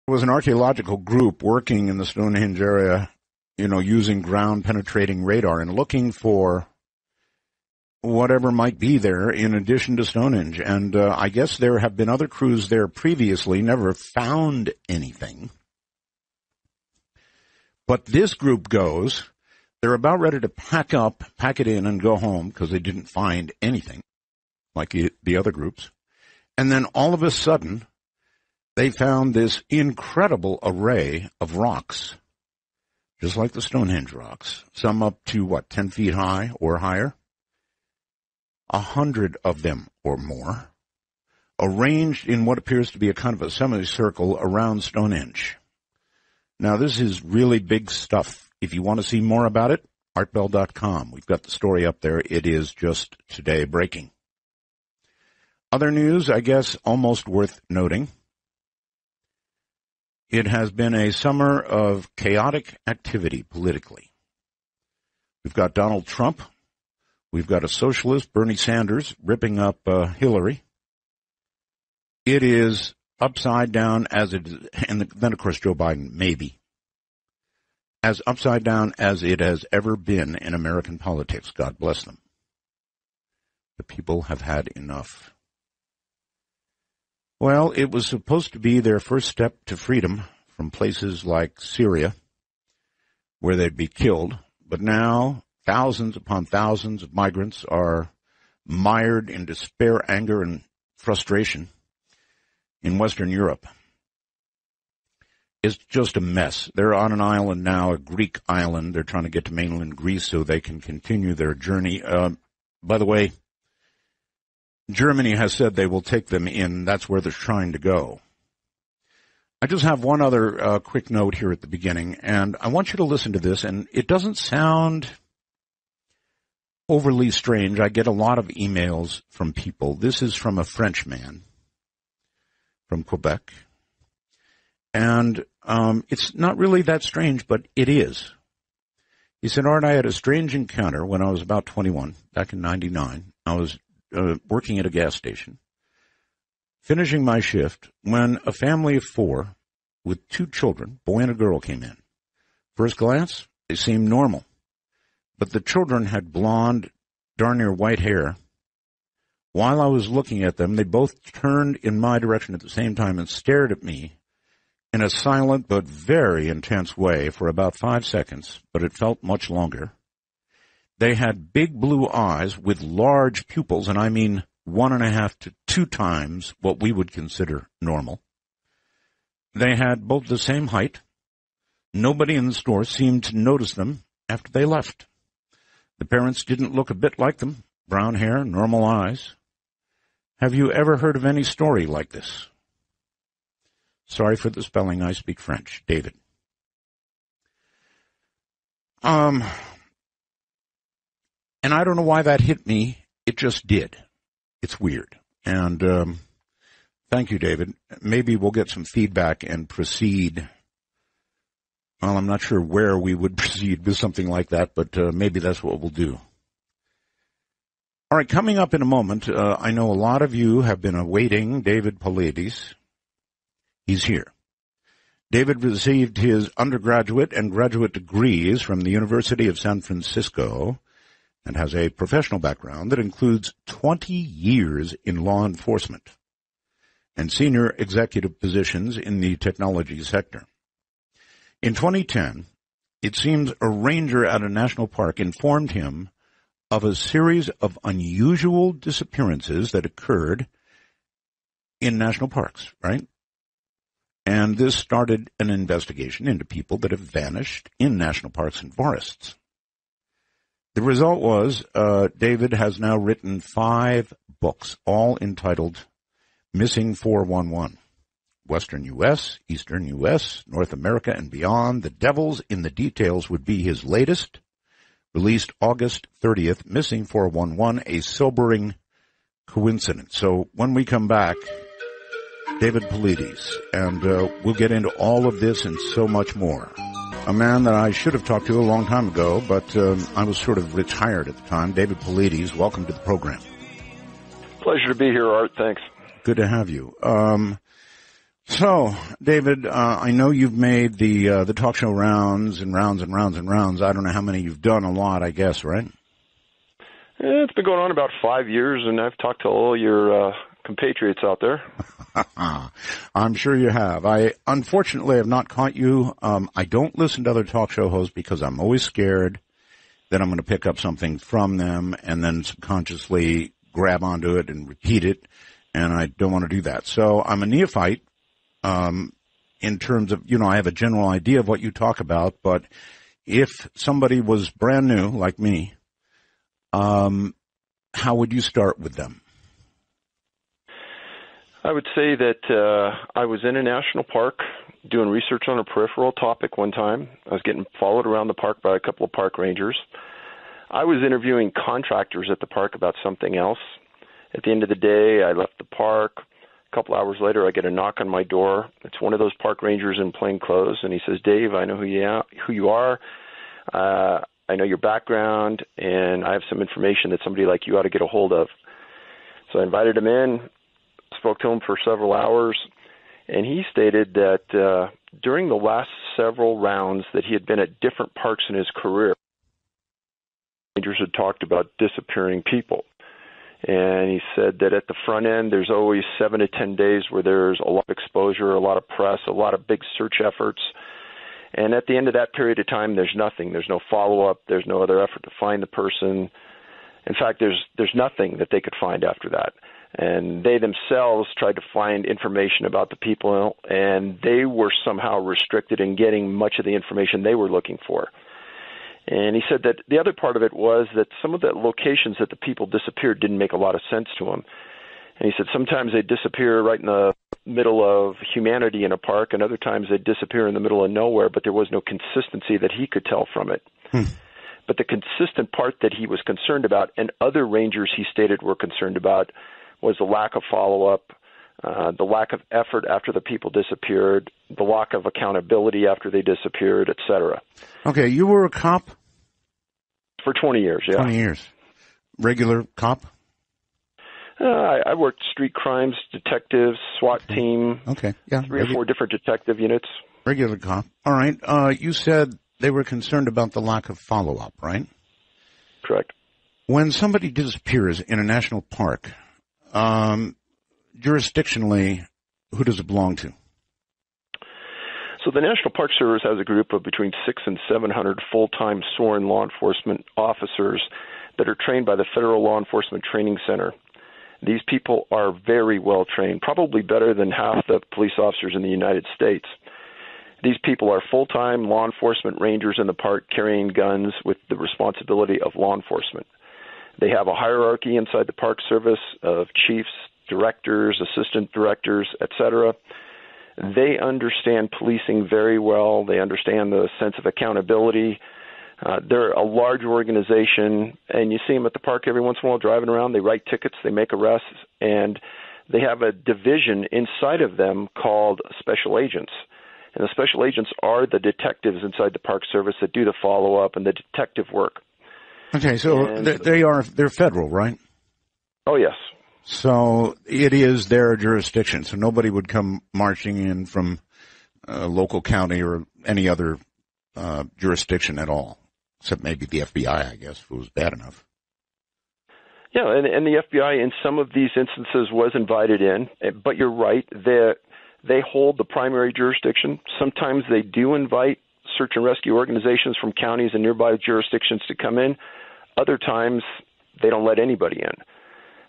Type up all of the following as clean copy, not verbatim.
There was an archaeological group working in the Stonehenge area, using ground-penetrating radar and looking for whatever might be there in addition to Stonehenge. And I guess there have been other crews there previously, never found anything. But this group goes, they're about ready to pack it in and go home because they didn't find anything like the other groups. And then all of a sudden, they found this incredible array of rocks, just like the Stonehenge rocks, some up to, 10 feet high or higher? 100 of them or more, arranged in what appears to be a kind of a semicircle around Stonehenge. Now, this is really big stuff. If you want to see more about it, artbell.com. We've got the story up there. It is just today breaking. Other news, I guess, almost worth noting. It has been a summer of chaotic activity politically. We've got Donald Trump. We've got a socialist, Bernie Sanders, ripping up Hillary. It is upside down as it is, and then, of course, Joe Biden, maybe, as upside down as it has ever been in American politics. God bless them. The people have had enough. Well, it was supposed to be their first step to freedom from places like Syria, where they'd be killed, but now thousands upon thousands of migrants are mired in despair, anger, and frustration in Western Europe. It's just a mess. They're on an island now, a Greek island. They're trying to get to mainland Greece so they can continue their journey. By the way, Germany has said they will take them in. That's where they're trying to go. I just have one other quick note here at the beginning, and I want you to listen to this, and it doesn't sound overly strange. I get a lot of emails from people. This is from a French man from Quebec. And it's not really that strange, but it is. He said, Art, I had a strange encounter when I was about 21, back in 99. I was working at a gas station, finishing my shift, when a family of 4 with 2 children, boy and a girl, came in. First glance, they seemed normal. But the children had blonde, darn near white hair. While I was looking at them, they both turned in my direction at the same time and stared at me in a silent but very intense way for about 5 seconds, but it felt much longer. They had big blue eyes with large pupils, and I mean 1.5 to 2 times what we would consider normal. They had both the same height. Nobody in the store seemed to notice them after they left. The parents didn't look a bit like them, brown hair, normal eyes. Have you ever heard of any story like this? Sorry for the spelling, I speak French. David. And I don't know why that hit me. It just did. It's weird. And thank you, David. Maybe we'll get some feedback and proceed. Well, I'm not sure where we would proceed with something like that, but maybe that's what we'll do. All right, coming up in a moment, I know a lot of you have been awaiting David Paulides. He's here. David received his undergraduate and graduate degrees from the University of San Francisco and has a professional background that includes 20 years in law enforcement and senior executive positions in the technology sector. In 2010, it seems a ranger at a national park informed him of a series of unusual disappearances that occurred in national parks, right? And this started an investigation into people that have vanished in national parks and forests. The result was David has now written 5 books, all entitled Missing 411. Western U.S., Eastern U.S., North America, and beyond. The Devil's in the Details would be his latest, released August 30th, Missing 411, a sobering coincidence. So when we come back, David Paulides, and we'll get into all of this and so much more. A man that I should have talked to a long time ago, but I was sort of retired at the time. David Paulides, welcome to the program. Pleasure to be here, Art. Thanks. Good to have you. So, David, I know you've made the talk show rounds and rounds and rounds and rounds. I don't know how many you've done. A lot, I guess, right? It's been going on about 5 years, and I've talked to all your compatriots out there. I'm sure you have. I unfortunately have not caught you. I don't listen to other talk show hosts because I'm always scared that I'm going to pick up something from them and then subconsciously grab onto it and repeat it, and I don't want to do that. So I'm a neophyte. In terms of, I have a general idea of what you talk about, but if somebody was brand new like me, how would you start with them? I would say that I was in a national park doing research on a peripheral topic one time. I was getting followed around the park by a couple of park rangers. I was interviewing contractors at the park about something else. At the end of the day, I left the park. A couple hours later, I get a knock on my door. It's one of those park rangers in plain clothes, and he says, "Dave, I know who you are. I know your background, and I have some information that somebody like you ought to get a hold of." So I invited him in, spoke to him for several hours, and he stated that during the last several rounds that he had been at different parks in his career, rangers had talked about disappearing people. And he said that at the front end, there's always 7 to 10 days where there's a lot of exposure, a lot of press, a lot of big search efforts. And at the end of that period of time, there's nothing. There's no follow-up. There's no other effort to find the person. In fact, there's nothing that they could find after that. And they themselves tried to find information about the people, and they were somehow restricted in getting much of the information they were looking for. And he said that the other part of it was that some of the locations that the people disappeared didn't make a lot of sense to him. And he said sometimes they'd disappear right in the middle of humanity in a park, and other times they'd disappear in the middle of nowhere, but there was no consistency that he could tell from it. But the consistent part that he was concerned about, and other rangers he stated were concerned about, was the lack of follow-up, the lack of effort after the people disappeared, the lack of accountability after they disappeared, et cetera. Okay, you were a cop? For 20 years, yeah. 20 years. Regular cop? I worked street crimes, detectives, SWAT team. Okay, yeah. 3 or 4 different detective units. Regular cop. All right. You said they were concerned about the lack of follow-up, right? Correct. When somebody disappears in a national park, jurisdictionally, who does it belong to? So the National Park Service has a group of between 600 and 700 full-time sworn law enforcement officers that are trained by the Federal Law Enforcement Training Center. These people are very well trained, probably better than half the police officers in the United States. These people are full-time law enforcement rangers in the park carrying guns with the responsibility of law enforcement. They have a hierarchy inside the Park Service of chiefs, directors, assistant directors, etc. They understand policing very well. They understand the sense of accountability. They're a large organization, and you see them at the park every once in a while driving around. They write tickets, they make arrests, and they have a division inside of them called special agents. And the special agents are the detectives inside the Park Service that do the follow-up and the detective work. Okay, so they're federal, right? Oh, yes. So it is their jurisdiction. So nobody would come marching in from a local county or any other jurisdiction at all, except maybe the FBI, I guess, if it was bad enough. Yeah, and the FBI in some of these instances was invited in, but you're right, they hold the primary jurisdiction. Sometimes they do invite search and rescue organizations from counties and nearby jurisdictions to come in. Other times, they don't let anybody in.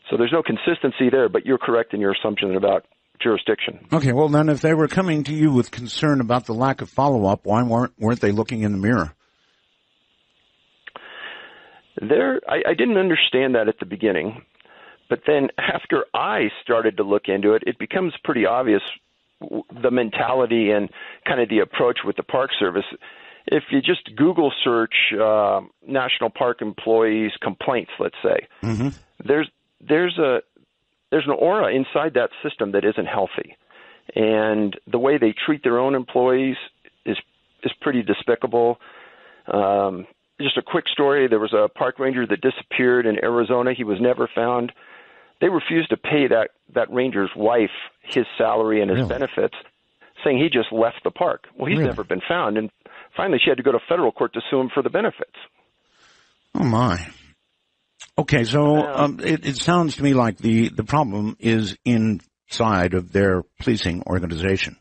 So there's no consistency there, but you're correct in your assumption about jurisdiction. Okay, well then if they were coming to you with concern about the lack of follow-up, why weren't they looking in the mirror? I didn't understand that at the beginning, but then after I started to look into it, it becomes pretty obvious the mentality and kind of the approach with the Park Service. If you just Google search National Park employees complaints, let's say, there's an aura inside that system that isn't healthy, and the way they treat their own employees is pretty despicable. Just a quick story: there was a park ranger that disappeared in Arizona. He was never found. They refused to pay that ranger's wife his salary and his benefits. saying he just left the park. Well, he's Really? never been found. And finally, she had to go to federal court to sue him for the benefits. Oh, my. Okay, so it sounds to me like the problem is inside of their policing organization.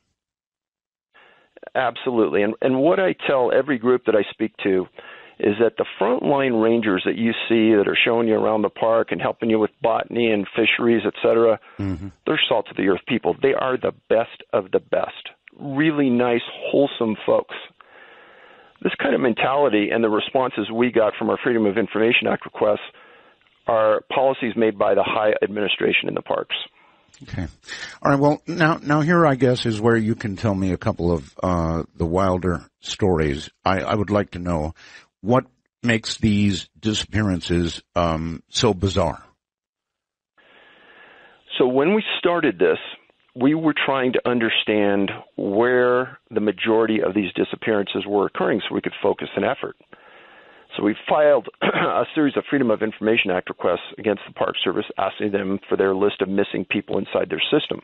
Absolutely. And what I tell every group that I speak to is that the frontline rangers that you see that are showing you around the park and helping you with botany and fisheries, et cetera, they're salt of the earth people. They are the best of the best. Really nice, wholesome folks. This kind of mentality and the responses we got from our Freedom of Information Act requests are policies made by the high administration in the parks. Okay. All right. Well, now here, I guess, is where you can tell me a couple of the wilder stories. I would like to know what makes these disappearances so bizarre. So when we started this, we were trying to understand where the majority of these disappearances were occurring so we could focus an effort. So we filed a series of Freedom of Information Act requests against the Park Service, asking them for their list of missing people inside their system.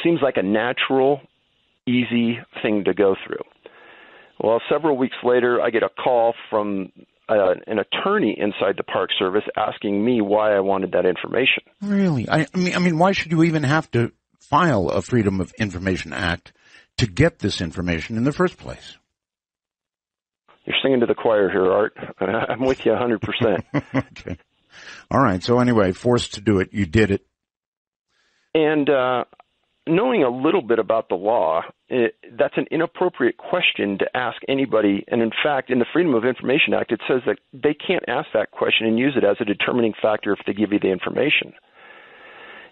Seems like a natural, easy thing to go through. Well, several weeks later, I get a call from an attorney inside the Park Service asking me why I wanted that information. Really? I mean, why should you even have to file a Freedom of Information Act to get this information in the first place? You're singing to the choir here, Art. I'm with you 100%. Okay. All right. So anyway, forced to do it. You did it. And knowing a little bit about the law, that's an inappropriate question to ask anybody. And in fact, in the Freedom of Information Act, it says that they can't ask that question and use it as a determining factor if they give you the information.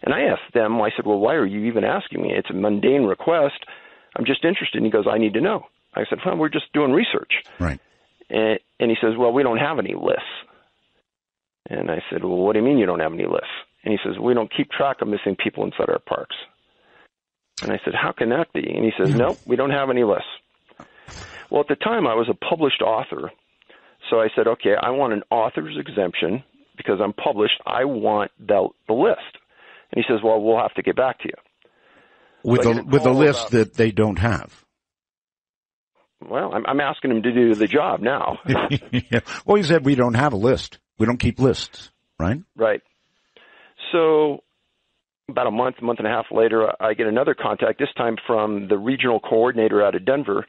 And I asked them, I said, well, why are you even asking me? It's a mundane request. I'm just interested. And he goes, I need to know. I said, well, we're just doing research. Right. And he says, well, we don't have any lists. And I said, well, what do you mean you don't have any lists? And he says, we don't keep track of missing people inside our parks. And I said, how can that be? And he says, no, we don't have any lists. Well, at the time, I was a published author. So I said, okay, I want an author's exemption because I'm published. I want the list. And he says, well, we'll have to get back to you. With a list that they don't have. Well, I'm asking him to do the job now. Yeah. Well, he said we don't have a list. We don't keep lists, right? Right. So about a month and a half later, I get another contact, this time from the regional coordinator out of Denver.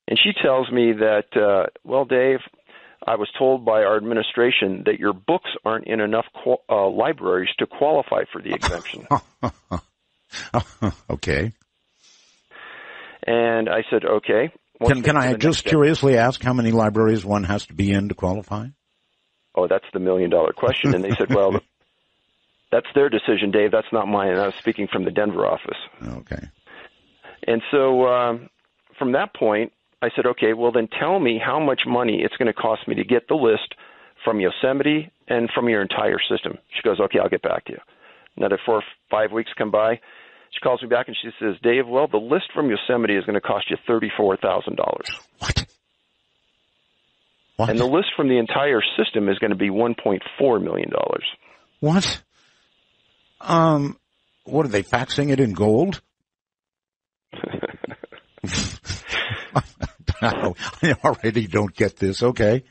And she tells me that, well, Dave, I was told by our administration that your books aren't in enough libraries to qualify for the exemption. Okay. And I said, okay. Can I just curiously ask how many libraries one has to be in to qualify? Oh, that's the million-dollar question. And they said, well, that's their decision, Dave. That's not mine. And I was speaking from the Denver office. Okay. And so from that point, I said, okay, well, then tell me how much money it's going to cost me to get the list from Yosemite and from your entire system. She goes, okay, I'll get back to you. Another 4 or 5 weeks come by. She calls me back and she says, Dave, well, the list from Yosemite is going to cost you $34,000. What? And the list from the entire system is going to be $1.4 million. What? What are they faxing it in gold? I already don't get this. Okay.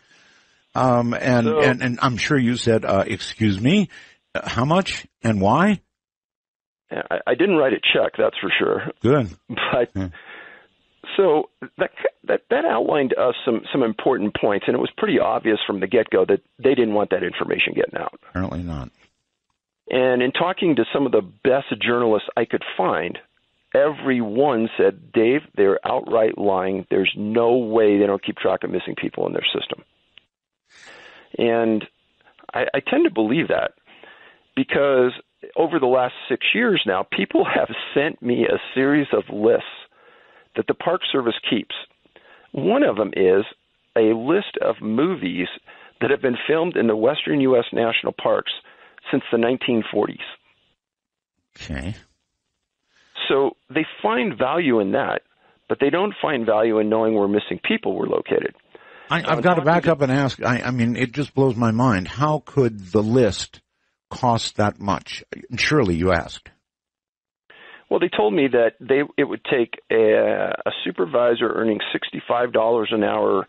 And I'm sure you said, excuse me, how much and why? I didn't write a check, that's for sure. Good. But so that outlined to us some important points, and it was pretty obvious from the get-go that they didn't want that information getting out. Apparently not. And in talking to some of the best journalists I could find, everyone said, Dave, they're outright lying. There's no way they don't keep track of missing people in their system. And I tend to believe that because over the last 6 years now, people have sent me a series of lists that the Park Service keeps. One of them is a list of movies that have been filmed in the western U.S. national parks since the 1940s. Okay. So they find value in that, but they don't find value in knowing where missing people were located. I've got to back up and ask, I mean, it just blows my mind. How could the list cost that much? Surely you asked. Well, they told me that it would take a supervisor earning $65 an hour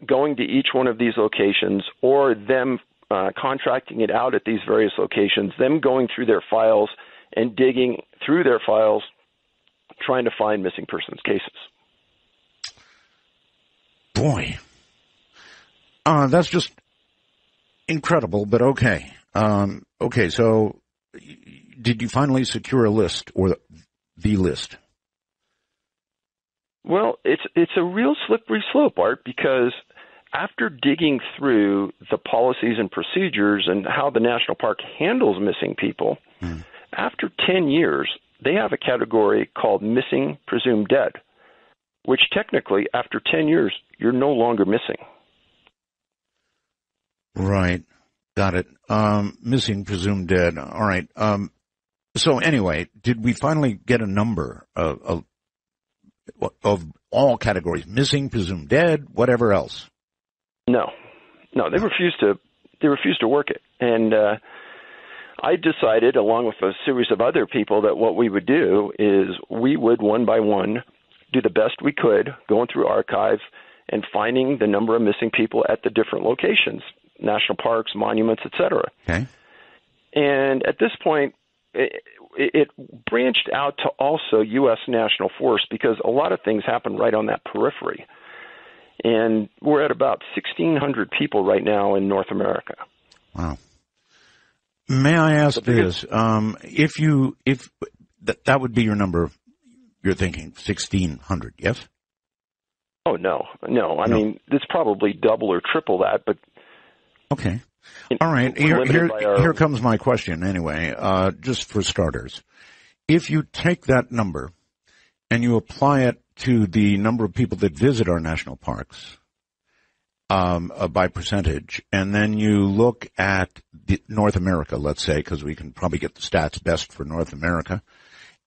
going to each one of these locations, or them contracting it out at these various locations, them going through their files and digging through their files, trying to find missing persons cases. Boy, that's just incredible, but okay. Okay, so did you finally secure a list, or the list? Well, it's a real slippery slope, Art, because after digging through the policies and procedures and how the national park handles missing people, after 10 years, they have a category called missing presumed dead, which technically, after 10 years, you're no longer missing. Right. Got it. Missing presumed dead. All right. So anyway, did we finally get a number of all categories? Missing, presumed dead, whatever else? No, they refused to work it. And I decided, along with a series of other people, that what we would do is we would, one by one, do the best we could, going through archives and finding the number of missing people at the different locations, national parks, monuments, etc. Okay. And at this point, it branched out to also U.S. National Forest, because a lot of things happen right on that periphery. And we're at about 1,600 people right now in North America. Wow. May I ask this? If that would be your number, you're thinking 1,600, yes? Oh, no. I mean, it's probably double or triple that, but... Okay. All right. Here comes my question anyway, just for starters. If you take that number and you apply it to the number of people that visit our national parks by percentage, and then you look at North America, let's say, because we can probably get the stats best for North America,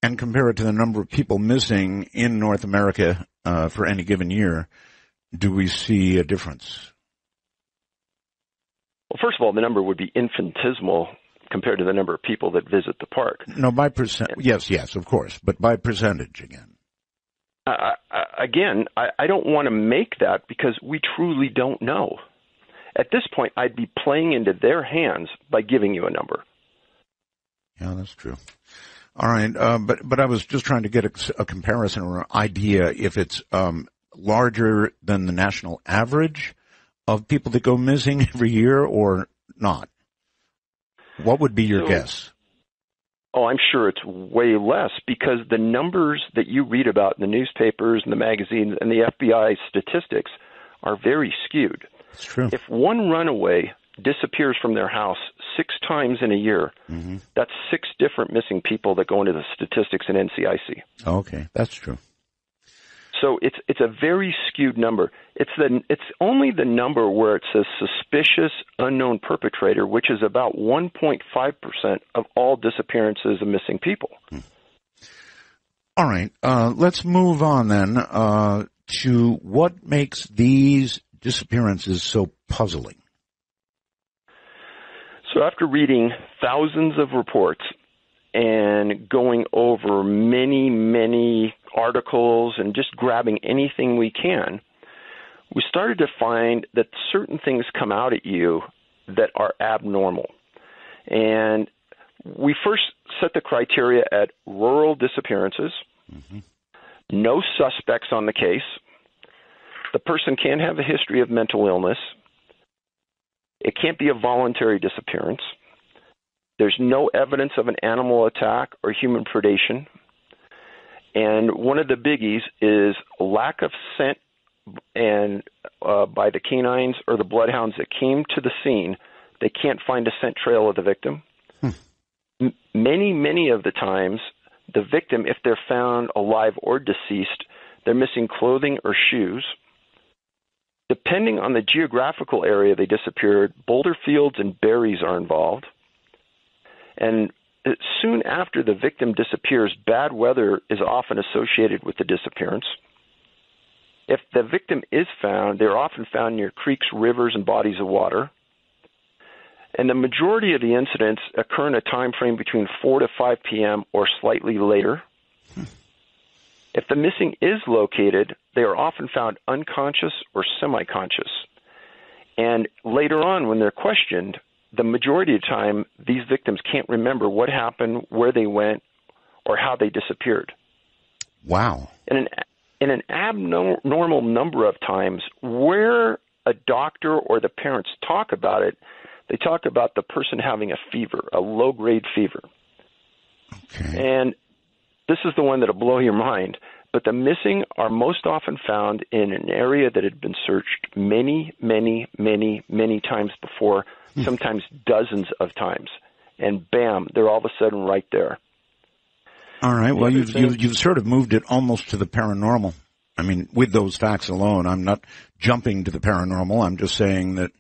and compare it to the number of people missing in North America for any given year, do we see a difference? Well, first of all, the number would be infinitesimal compared to the number of people that visit the park. No, by percent. Yes, of course, but by percentage again. Again, I don't want to make that because we truly don't know. At this point, I'd be playing into their hands by giving you a number. Yeah, that's true. All right, but I was just trying to get a comparison or an idea if it's larger than the national average of people that go missing every year or not. What would be your guess? Oh, I'm sure it's way less, because the numbers that you read about in the newspapers and the magazines and the FBI statistics are very skewed. It's true. If one runaway disappears from their house 6 times in a year, that's 6 different missing people that go into the statistics in NCIC. Okay, that's true. So it's a very skewed number. It's only the number where it says suspicious unknown perpetrator, which is about 1.5% of all disappearances of missing people. All right, let's move on then to what makes these disappearances so puzzling. So after reading thousands of reports and going over many, many articles and just grabbing anything we can, we started to find that certain things come out at you that are abnormal. And we first set the criteria at rural disappearances, no suspects on the case, the person can't have a history of mental illness, it can't be a voluntary disappearance, there's no evidence of an animal attack or human predation, and one of the biggies is lack of scent and by the canines or the bloodhounds that came to the scene. They can't find a scent trail of the victim. Many of the times, the victim, if they're found alive or deceased, they're missing clothing or shoes. Depending on the geographical area they disappeared, boulder fields and berries are involved. And soon after the victim disappears, bad weather is often associated with the disappearance. If the victim is found, they're often found near creeks, rivers, and bodies of water. And the majority of the incidents occur in a time frame between 4 to 5 p.m. or slightly later. If the missing is located, they are often found unconscious or semi-conscious. And later on, when they're questioned, the majority of the time, these victims can't remember what happened, where they went, or how they disappeared. Wow. In an abnormal number of times, where a doctor or the parents talk about it, they talk about the person having a fever, a low-grade fever. Okay. And this is the one that'll blow your mind. But the missing are most often found in an area that had been searched many, many, many, many times before, sometimes dozens of times. And bam, they're all of a sudden right there. All right. Well, you've sort of moved it almost to the paranormal. I mean, with those facts alone, I'm not jumping to the paranormal. I'm just saying that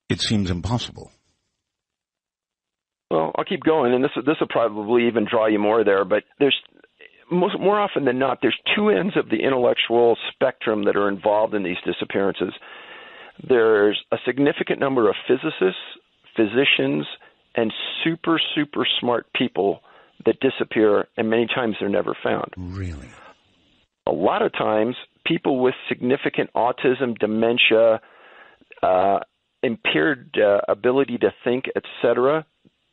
it seems impossible. Well, I'll keep going, and this will probably even draw you more there. But there's more often than not, there's two ends of the intellectual spectrum that are involved in these disappearances. There's a significant number of physicists, physicians, and super, super smart people that disappear, and many times they're never found. Really? A lot of times, people with significant autism, dementia, impaired ability to think, etc.,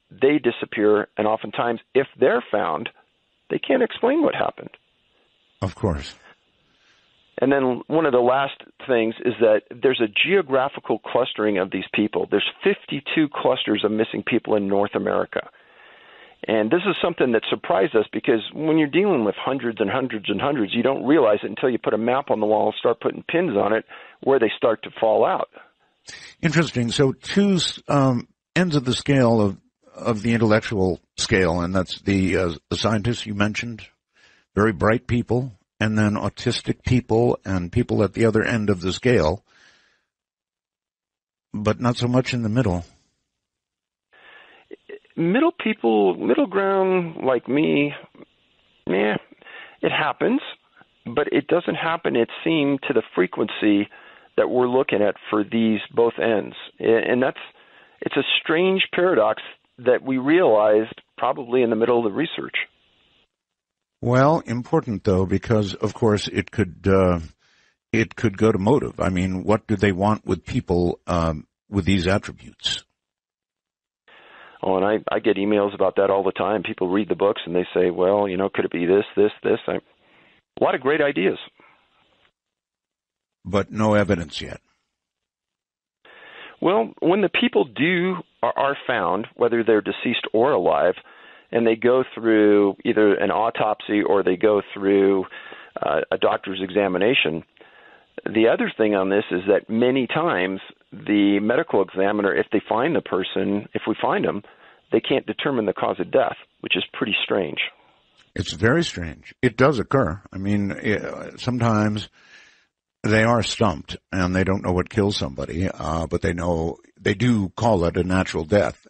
they disappear, and oftentimes, if they're found, they can't explain what happened. Of course. And then one of the last things is that there's a geographical clustering of these people. There's 52 clusters of missing people in North America. And this is something that surprised us because when you're dealing with hundreds and hundreds and hundreds, you don't realize it until you put a map on the wall and start putting pins on it where they start to fall out. Interesting. So two ends of the scale of the intellectual scale, and that's the scientists you mentioned, very bright people, and then autistic people and people at the other end of the scale, but not so much in the middle. Middle ground like me, it happens, but it doesn't happen, it seems, to the frequency that we're looking at for these both ends. And it's a strange paradox that we realized probably in the middle of the research. Well, important though, because of course it could go to motive. I mean, what do they want with people with these attributes? Oh, and I get emails about that all the time. People read the books and they say, well, could it be this, this, this? A lot of great ideas. But no evidence yet. Well, when the people are found, whether they're deceased or alive, and they go through either an autopsy or they go through a doctor's examination, the other thing on this is that many times the medical examiner, if they find the person, if we find them, they can't determine the cause of death, which is pretty strange. It's very strange. It does occur. I mean, sometimes they are stumped and they don't know what kills somebody, but they do call it a natural death.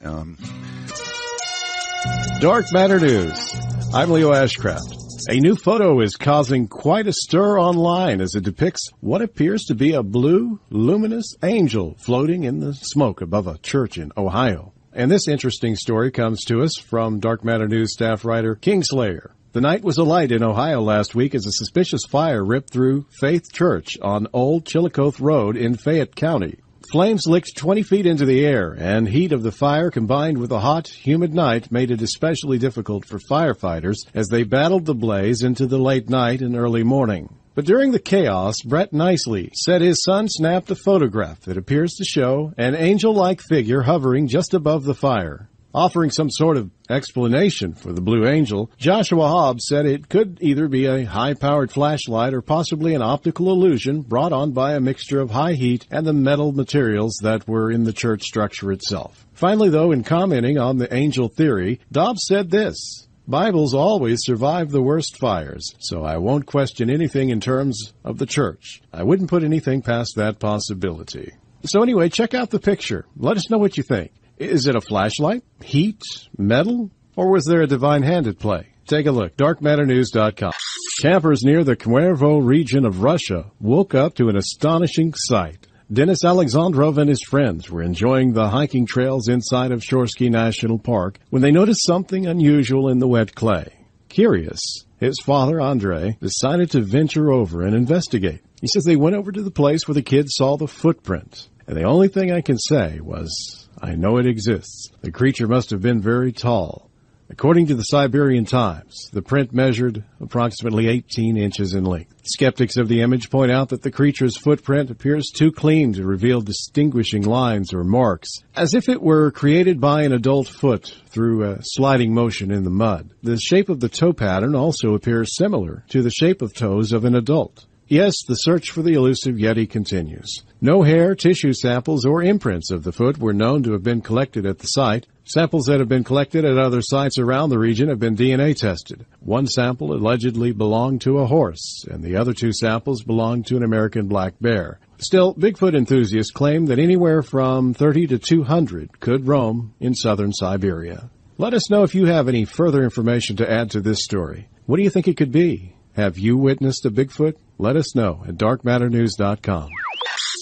Dark Matter News. I'm Leo Ashcraft. A new photo is causing quite a stir online as it depicts what appears to be a blue, luminous angel floating in the smoke above a church in Ohio. And this interesting story comes to us from Dark Matter News staff writer Kingslayer. The night was alight in Ohio last week as a suspicious fire ripped through Faith Church on Old Chillicothe Road in Fayette County. Flames licked 20 feet into the air, and heat of the fire combined with a hot, humid night made it especially difficult for firefighters as they battled the blaze into the late night and early morning. But during the chaos, Brett Nicely said his son snapped a photograph that appears to show an angel-like figure hovering just above the fire. Offering some sort of explanation for the Blue Angel, Joshua Hobbs said it could either be a high-powered flashlight or possibly an optical illusion brought on by a mixture of high heat and the metal materials that were in the church structure itself. Finally, though, in commenting on the angel theory, Dobbs said this: Bibles always survive the worst fires, so I won't question anything in terms of the church. I wouldn't put anything past that possibility. So anyway, check out the picture. Let us know what you think. Is it a flashlight, heat, metal, or was there a divine hand at play? Take a look. DarkMatterNews.com. Campers near the Cuervo region of Russia woke up to an astonishing sight. Denis Alexandrov and his friends were enjoying the hiking trails inside of Shorsky National Park when they noticed something unusual in the wet clay. Curious, his father, Andrei, decided to venture over and investigate. He says they went over to the place where the kids saw the footprint, and the only thing I can say was, I know it exists. The creature must have been very tall. According to the Siberian Times, the print measured approximately 18 inches in length. Skeptics of the image point out that the creature's footprint appears too clean to reveal distinguishing lines or marks, as if it were created by an adult foot through a sliding motion in the mud. The shape of the toe pattern also appears similar to the shape of toes of an adult. Yes, the search for the elusive Yeti continues. No hair, tissue samples, or imprints of the foot were known to have been collected at the site. Samples that have been collected at other sites around the region have been DNA tested. One sample allegedly belonged to a horse, and the other two samples belonged to an American black bear. Still, Bigfoot enthusiasts claim that anywhere from 30 to 200 could roam in southern Siberia. Let us know if you have any further information to add to this story. What do you think it could be? Have you witnessed a Bigfoot? Let us know at darkmatternews.com.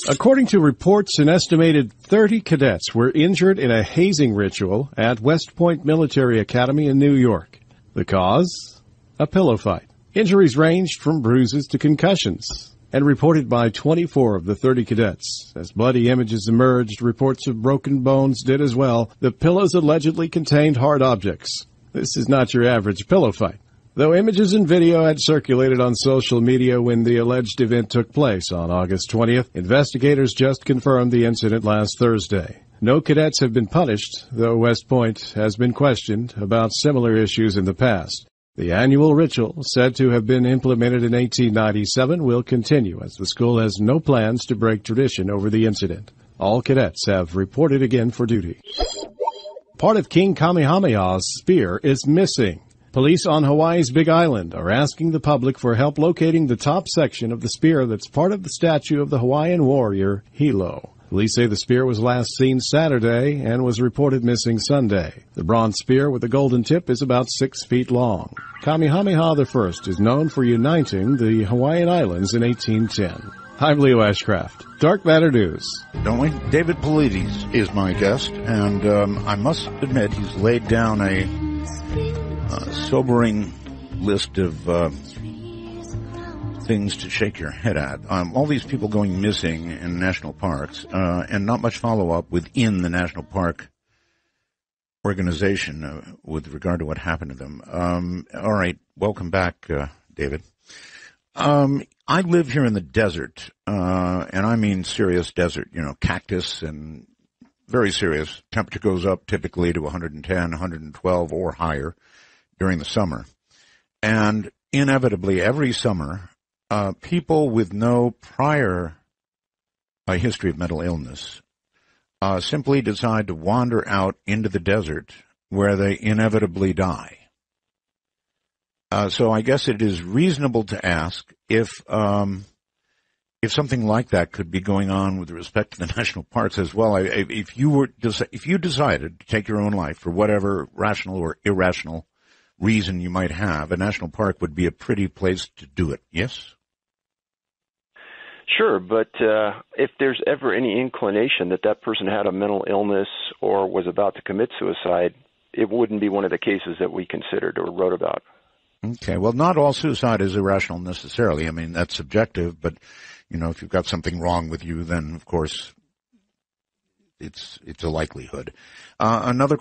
According to reports, an estimated 30 cadets were injured in a hazing ritual at West Point Military Academy in New York. The cause? A pillow fight. Injuries ranged from bruises to concussions, and reported by 24 of the 30 cadets. As bloody images emerged, reports of broken bones did as well. The pillows allegedly contained hard objects. This is not your average pillow fight. Though images and video had circulated on social media when the alleged event took place on August 20th, investigators just confirmed the incident last Thursday. No cadets have been punished, though West Point has been questioned about similar issues in the past. The annual ritual, said to have been implemented in 1897, will continue as the school has no plans to break tradition over the incident. All cadets have reported again for duty. Part of King Kamehameha's spear is missing. Police on Hawaii's Big Island are asking the public for help locating the top section of the spear that's part of the statue of the Hawaiian warrior, Hilo. Police say the spear was last seen Saturday and was reported missing Sunday. The bronze spear with the golden tip is about 6 feet long. Kamehameha I is known for uniting the Hawaiian Islands in 1810. I'm Leo Ashcraft, Dark Matter News. Don't we? David Paulides is my guest, and I must admit he's laid down a sobering list of things to shake your head at. All these people going missing in national parks, and not much follow-up within the national park organization with regard to what happened to them. All right, welcome back, David. I live here in the desert, and I mean serious desert, cactus and very serious. Temperature goes up typically to 110, 112 or higher during the summer. And inevitably, every summer, people with no prior history of mental illness simply decide to wander out into the desert where they inevitably die. So I guess it is reasonable to ask if something like that could be going on with respect to the national parks as well. If you decided to take your own life for whatever rational or irrational reason you might have, a national park would be a pretty place to do it, yes? Sure, but if there's ever any inclination that that person had a mental illness or was about to commit suicide, it wouldn't be one of the cases that we considered or wrote about. Okay, well, not all suicide is irrational necessarily. I mean, that's subjective, but, if you've got something wrong with you, then, of course, it's a likelihood. Another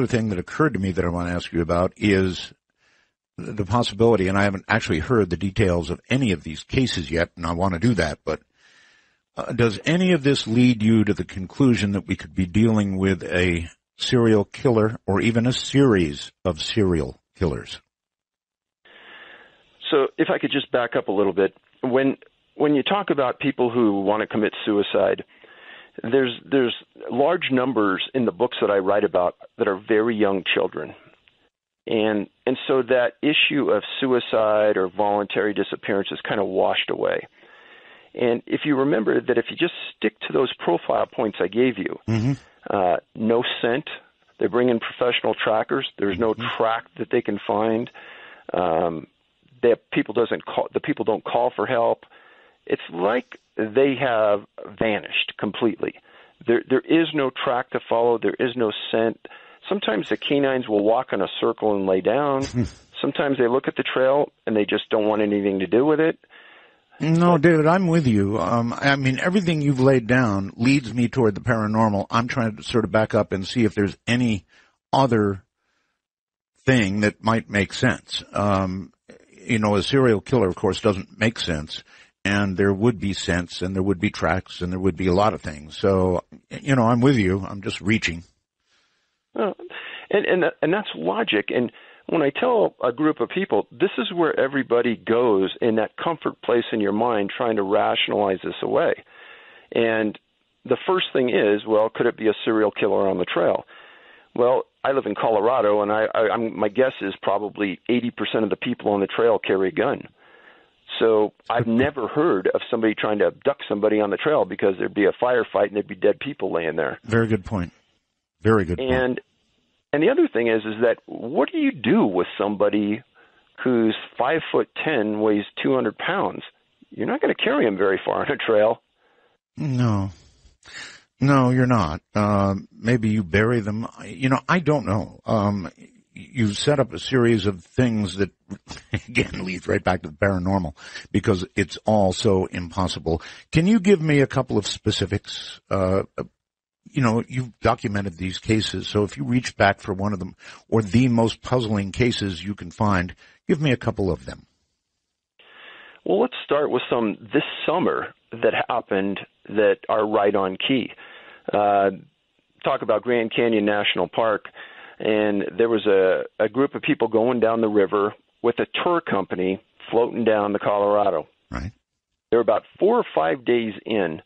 thing that occurred to me that I want to ask you about is the possibility, and I haven't actually heard the details of any of these cases yet, and I want to do that, but does any of this lead you to the conclusion that we could be dealing with a serial killer or even a series of serial killers? So if I could just back up a little bit, when you talk about people who want to commit suicide, there's large numbers in the books that I write about that are very young children. And so that issue of suicide or voluntary disappearance is kind of washed away. And if you remember that if you just stick to those profile points I gave you, no scent, they bring in professional trackers, there's no track that they can find, the people don't call for help. It's like they have vanished completely. There is no track to follow. There is no scent. Sometimes the canines will walk in a circle and lay down. Sometimes they look at the trail and they just don't want anything to do with it. No, David, I'm with you. I mean, everything you've laid down leads me toward the paranormal. I'm trying to sort of back up and see if there's any other thing that might make sense. A serial killer, of course, doesn't make sense, and there would be sense, and there would be tracks, and there would be a lot of things. So, I'm with you. I'm just reaching. And that's logic. And when I tell a group of people, this is where everybody goes in that comfort place in your mind trying to rationalize this away. And the first thing is, well, could it be a serial killer on the trail? Well, I live in Colorado, and my guess is probably 80% of the people on the trail carry a gun. So I've never heard of somebody trying to abduct somebody on the trail because there'd be a firefight and there'd be dead people laying there. Very good point. Very good point. And the other thing is that what do you do with somebody who's 5'10", weighs 200 pounds? You're not going to carry him very far on a trail. No, you're not. Maybe you bury them. I don't know. You set up a series of things that, again, leads right back to the paranormal because it's all so impossible. Can you give me a couple of specifics? You've documented these cases, so if you reach back for one of them or the most puzzling cases you can find, give me a couple of them. Well, let's start with some this summer that happened that are right on key. Talk about Grand Canyon National Park, and there was a group of people going down the river with a tour company floating down the Colorado. Right. They're about 4 or 5 days in,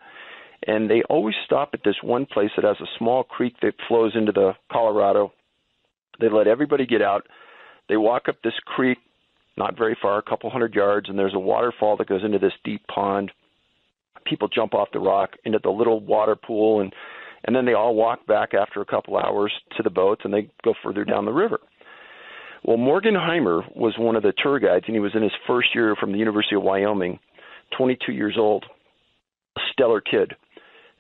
and they always stop at this one place that has a small creek that flows into the Colorado. They let everybody get out. They walk up this creek, not very far, a couple hundred yards, and there's a waterfall that goes into this deep pond. People jump off the rock into the little water pool, and then they all walk back after a couple hours to the boats, and they go further down the river. Well, Morgan Heimer was one of the tour guides, and he was in his first year from the University of Wyoming, 22 years old, a stellar kid.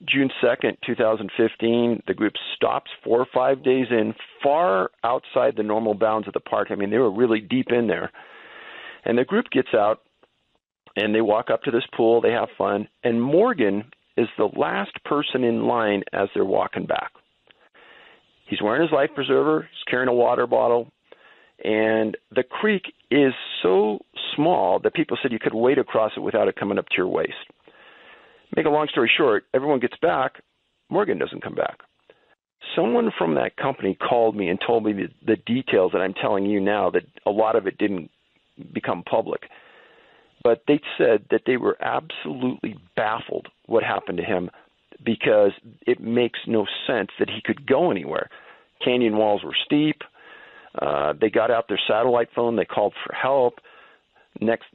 June 2nd, 2015, the group stops 4 or 5 days in, far outside the normal bounds of the park. I mean, they were really deep in there. And the group gets out, and they walk up to this pool. They have fun. And Morgan is the last person in line as they're walking back. He's wearing his life preserver. He's carrying a water bottle. And the creek is so small that people said you could wade across it without it coming up to your waist. Make a long story short, everyone gets back. Morgan doesn't come back. Someone from that company called me and told me the details that I'm telling you now, that a lot of it didn't become public. But they said that they were absolutely baffled what happened to him because it makes no sense that he could go anywhere. Canyon walls were steep. They got out their satellite phone. They called for help.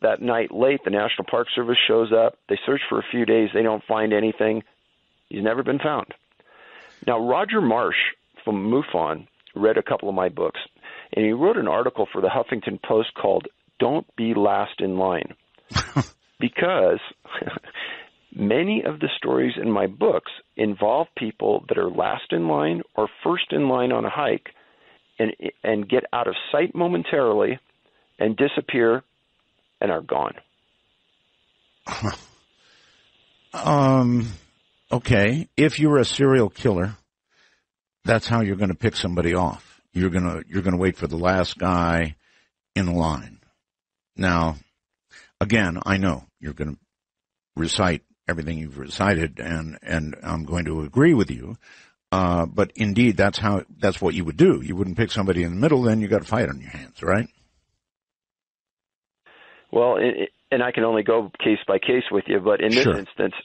That night late, the National Park Service shows up. They search for a few days. They don't find anything. He's never been found. Now, Roger Marsh from MUFON read a couple of my books, and he wrote an article for the Huffington Post called Don't Be Last in Line. Because many of the stories in my books involve people that are last in line or first in line on a hike and get out of sight momentarily and disappear and are gone. Okay. If you're a serial killer, that's how you're going to pick somebody off. You're going to wait for the last guy in the line. Now, again, I know you're going to recite everything you've recited, and I'm going to agree with you. But indeed, that's what you would do. You wouldn't pick somebody in the middle, then you got a fight on your hands, right? Well, and I can only go case by case with you, but in this instance,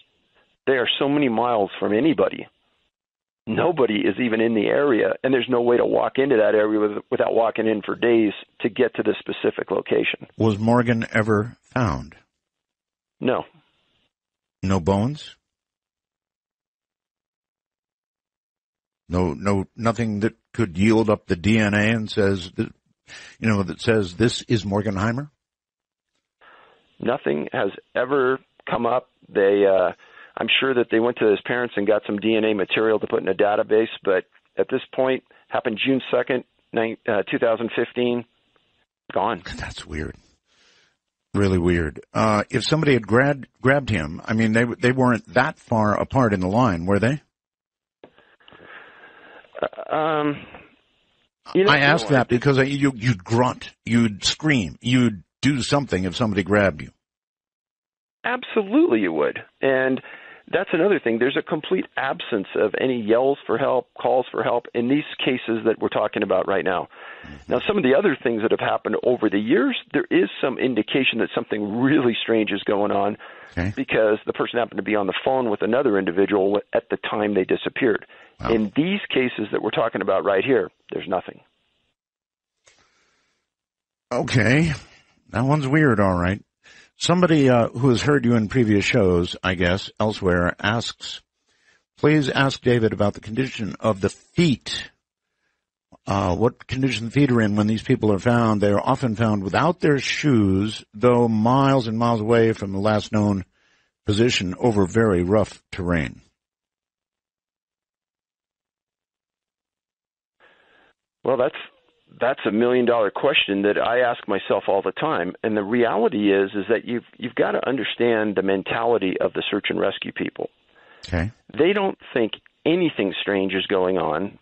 they are so many miles from anybody. Nobody is even in the area, and there's no way to walk into that area without walking in for days to get to the specific location. Was Morgan ever found? No. No bones? No, nothing that could yield up the DNA and says that says this is Morgan Heimer? Nothing has ever come up. They I'm sure that they went to his parents and got some DNA material to put in a database, but at this point, happened June 2nd, 2015, gone. That's weird. Really weird. If somebody had grabbed him, I mean, they weren't that far apart in the line, were they? I asked that because you'd grunt, you'd scream, you'd do something if somebody grabbed you. Absolutely you would. And that's another thing. There's a complete absence of any yells for help, calls for help in these cases that we're talking about right now. Now, some of the other things that have happened over the years, there is some indication that something really strange is going on because the person happened to be on the phone with another individual at the time they disappeared. Wow. In these cases that we're talking about right here, there's nothing. Okay. That one's weird, all right. Somebody who has heard you in previous shows, I guess, elsewhere, asks, please ask David about the condition of the feet. What condition the feet are in when these people are found. They are often found without their shoes, though miles and miles away from the last known position over very rough terrain. Well, that's $1 million question that I ask myself all the time. And the reality is that you've got to understand the mentality of the search and rescue people. Okay. They don't think anything strange is going on.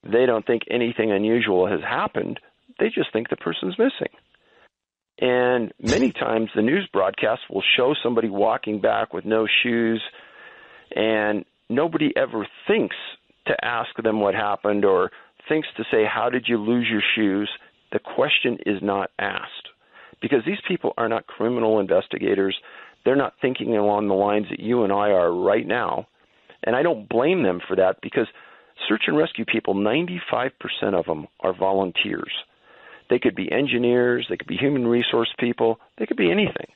They don't think anything unusual has happened. They just think the person's missing. And many times the news broadcasts will show somebody walking back with no shoes, and nobody ever thinks to ask them what happened or thinks to say, how did you lose your shoes? The question is not asked because these people are not criminal investigators. They're not thinking along the lines that you and I are right now. And I don't blame them for that because search and rescue people, 95% of them are volunteers. They could be engineers, they could be human resource people, they could be anything.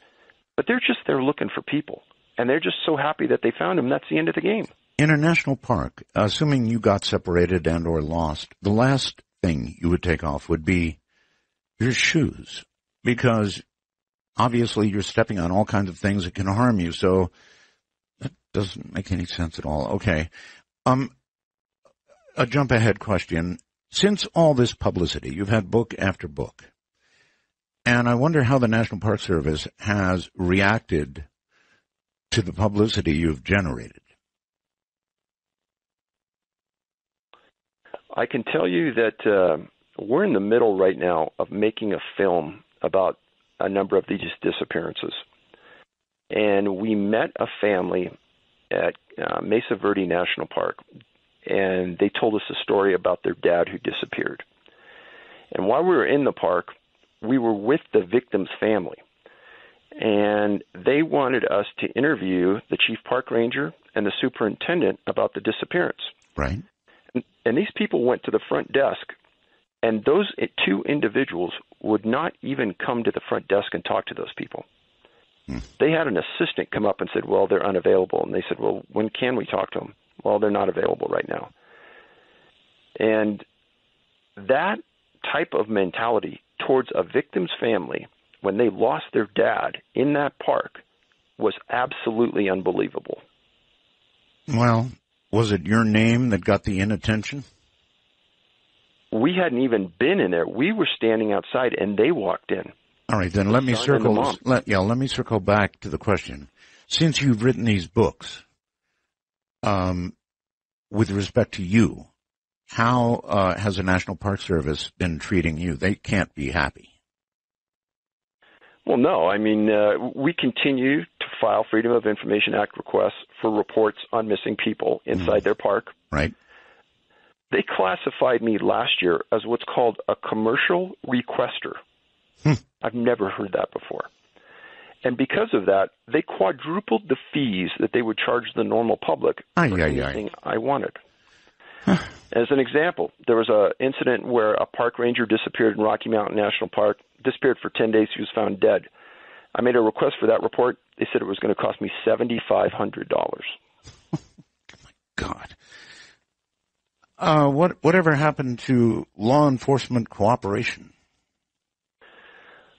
But they're just there looking for people. And they're just so happy that they found them. That's the end of the game. In a national park, assuming you got separated and or lost, the last thing you would take off would be your shoes, because obviously you're stepping on all kinds of things that can harm you, so that doesn't make any sense at all. Okay. A jump ahead question. Since all this publicity, you've had book after book, and I wonder how the National Park Service has reacted to the publicity you've generated. I can tell you that we're in the middle right now of making a film about a number of these disappearances. And we met a family at Mesa Verde National Park, and they told us a story about their dad who disappeared. And while we were in the park, we were with the victim's family. And they wanted us to interview the chief park ranger and the superintendent about the disappearance. Right. And these people went to the front desk, and those two individuals would not even come to the front desk and talk to those people. They had an assistant come up and said, well, they're unavailable. And they said, well, when can we talk to them? Well, they're not available right now. And that type of mentality towards a victim's family when they lost their dad in that park was absolutely unbelievable. Well, was it your name that got the inattention? We hadn't even been in there. We were standing outside, and they walked in. All right, then let me circle back to the question. Since you've written these books, with respect to you, how has the National Park Service been treating you? They can't be happy. Well, no. I mean, we continue to file Freedom of Information Act requests for reports on missing people inside their park. Right. They classified me last year as what's called a commercial requester. I've never heard that before. And because of that, they quadrupled the fees that they would charge the normal public for anything I wanted. As an example, there was an incident where a park ranger disappeared in Rocky Mountain National Park, disappeared for 10 days. He was found dead. I made a request for that report. They said it was going to cost me $7,500. Oh, my God. Whatever happened to law enforcement cooperation?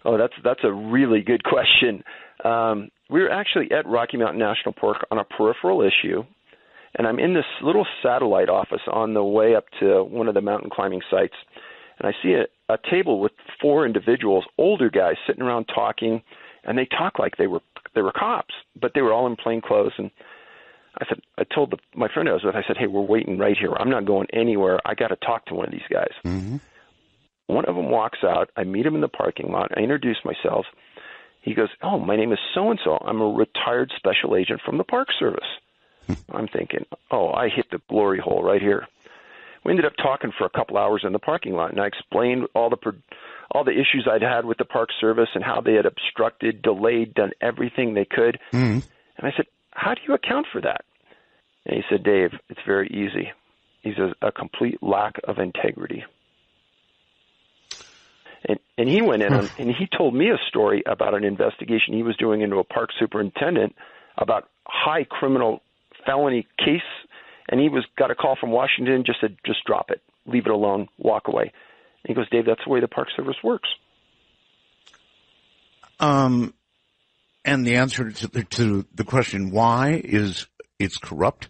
Oh, that's a really good question. We were actually at Rocky Mountain National Park on a peripheral issue, and I'm in this little satellite office on the way up to one of the mountain climbing sites, and I see a table with 4 individuals, older guys, sitting around talking, and they talk like they were cops, but they were all in plain clothes. And I told my friend I was with, I said, hey, we're waiting right here. I'm not going anywhere. I got to talk to one of these guys. Mm-hmm. One of them walks out. I meet him in the parking lot. I introduce myself. He goes, oh, my name is so-and-so. I'm a retired special agent from the Park Service. I'm thinking, oh, I hit the glory hole right here. We ended up talking for a couple hours in the parking lot, and I explained all the issues I'd had with the Park Service and how they had obstructed, delayed, done everything they could. Mm-hmm. And I said, how do you account for that? And he said, Dave, it's very easy. He says, a complete lack of integrity. And he went in and he told me a story about an investigation he was doing into a park superintendent about high criminal felony case, and he got a call from Washington, just said, just drop it, leave it alone, walk away. And he goes, Dave, that's the way the Park Service works. And the answer to the question why is it's corrupt?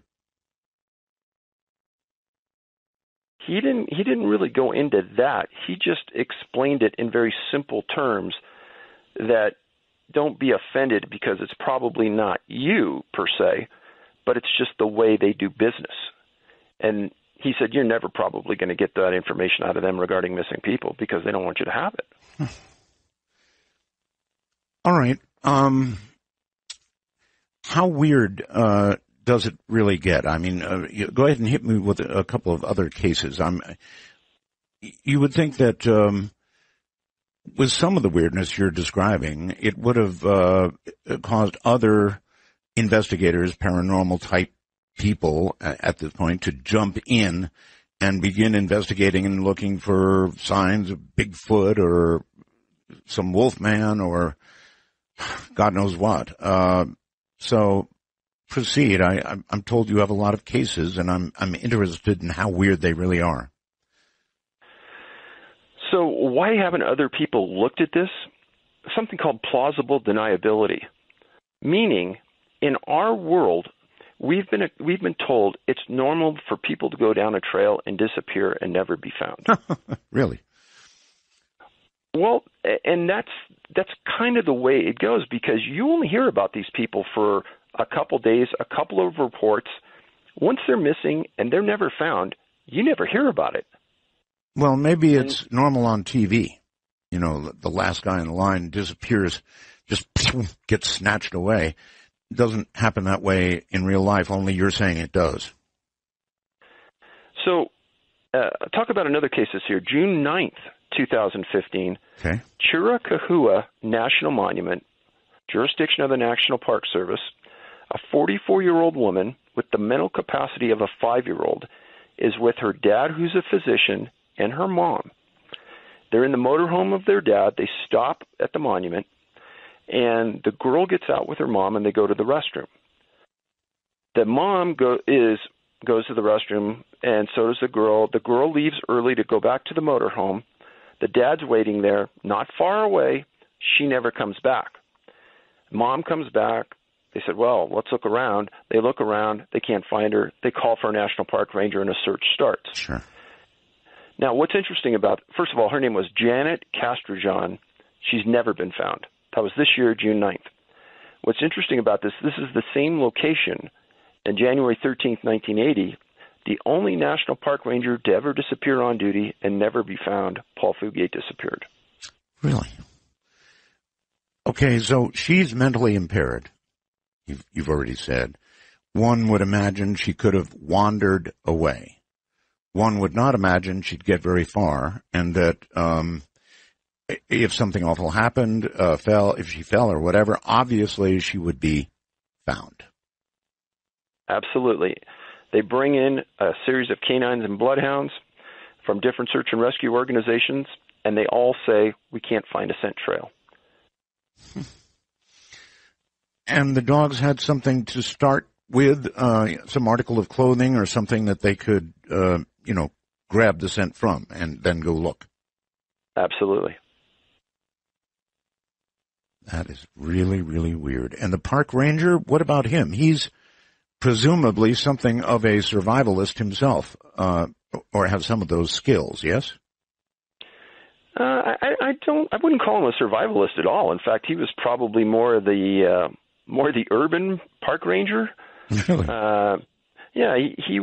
He didn't really go into that. He just explained it in very simple terms that don't be offended because it's probably not you per se, but it's just the way they do business. And he said, you're never probably going to get that information out of them regarding missing people because they don't want you to have it. All right. How weird does it really get? I mean, go ahead and hit me with a couple of other cases. You would think that with some of the weirdness you're describing, it would have caused other investigators, paranormal type people at this point, to jump in and begin investigating and looking for signs of Bigfoot or some Wolfman or God knows what. So proceed. I'm told you have a lot of cases, and I'm interested in how weird they really are. So why haven't other people looked at this? Something called plausible deniability, meaning in our world, we've been told it's normal for people to go down a trail and disappear and never be found. Really? Well, and that's kind of the way it goes, because you only hear about these people for a couple days, a couple of reports. Once they're missing and they're never found, you never hear about it. Well, maybe it's normal on TV. You know, the last guy in the line disappears, just gets snatched away. It doesn't happen that way in real life, only you're saying it does. So talk about another case this year. June 9th, 2015, okay. Chiricahua National Monument, jurisdiction of the National Park Service, a 44-year-old woman with the mental capacity of a 5-year-old is with her dad, who's a physician, and her mom. They're in the motorhome of their dad. They stop at the monument, and the girl gets out with her mom, and they go to the restroom. The mom goes to the restroom, and so does the girl. The girl leaves early to go back to the motorhome. The dad's waiting there, not far away. She never comes back. Mom comes back. They said, well, let's look around. They look around. They can't find her. They call for a national park ranger, and a search starts. Sure. Now, what's interesting about, first of all, her name was Janet Castrojan. She's never been found. That was this year, June 9th. What's interesting about this is the same location. On January 13th, 1980, the only national park ranger to ever disappear on duty and never be found, Paul Fugate, disappeared. Really? Okay, so she's mentally impaired. You've already said. One would imagine she could have wandered away. One would not imagine she'd get very far, and that if something awful happened, if she fell or whatever, obviously she would be found. Absolutely. They bring in a series of canines and bloodhounds from different search and rescue organizations, and they all say, we can't find a scent trail. And the dogs had something to start with, some article of clothing or something that they could, grab the scent from and then go look. Absolutely. That is really, really weird. And the park ranger, what about him? He's presumably something of a survivalist himself, or have some of those skills, yes? I wouldn't call him a survivalist at all. In fact, he was probably more the urban park ranger. Really? Yeah, he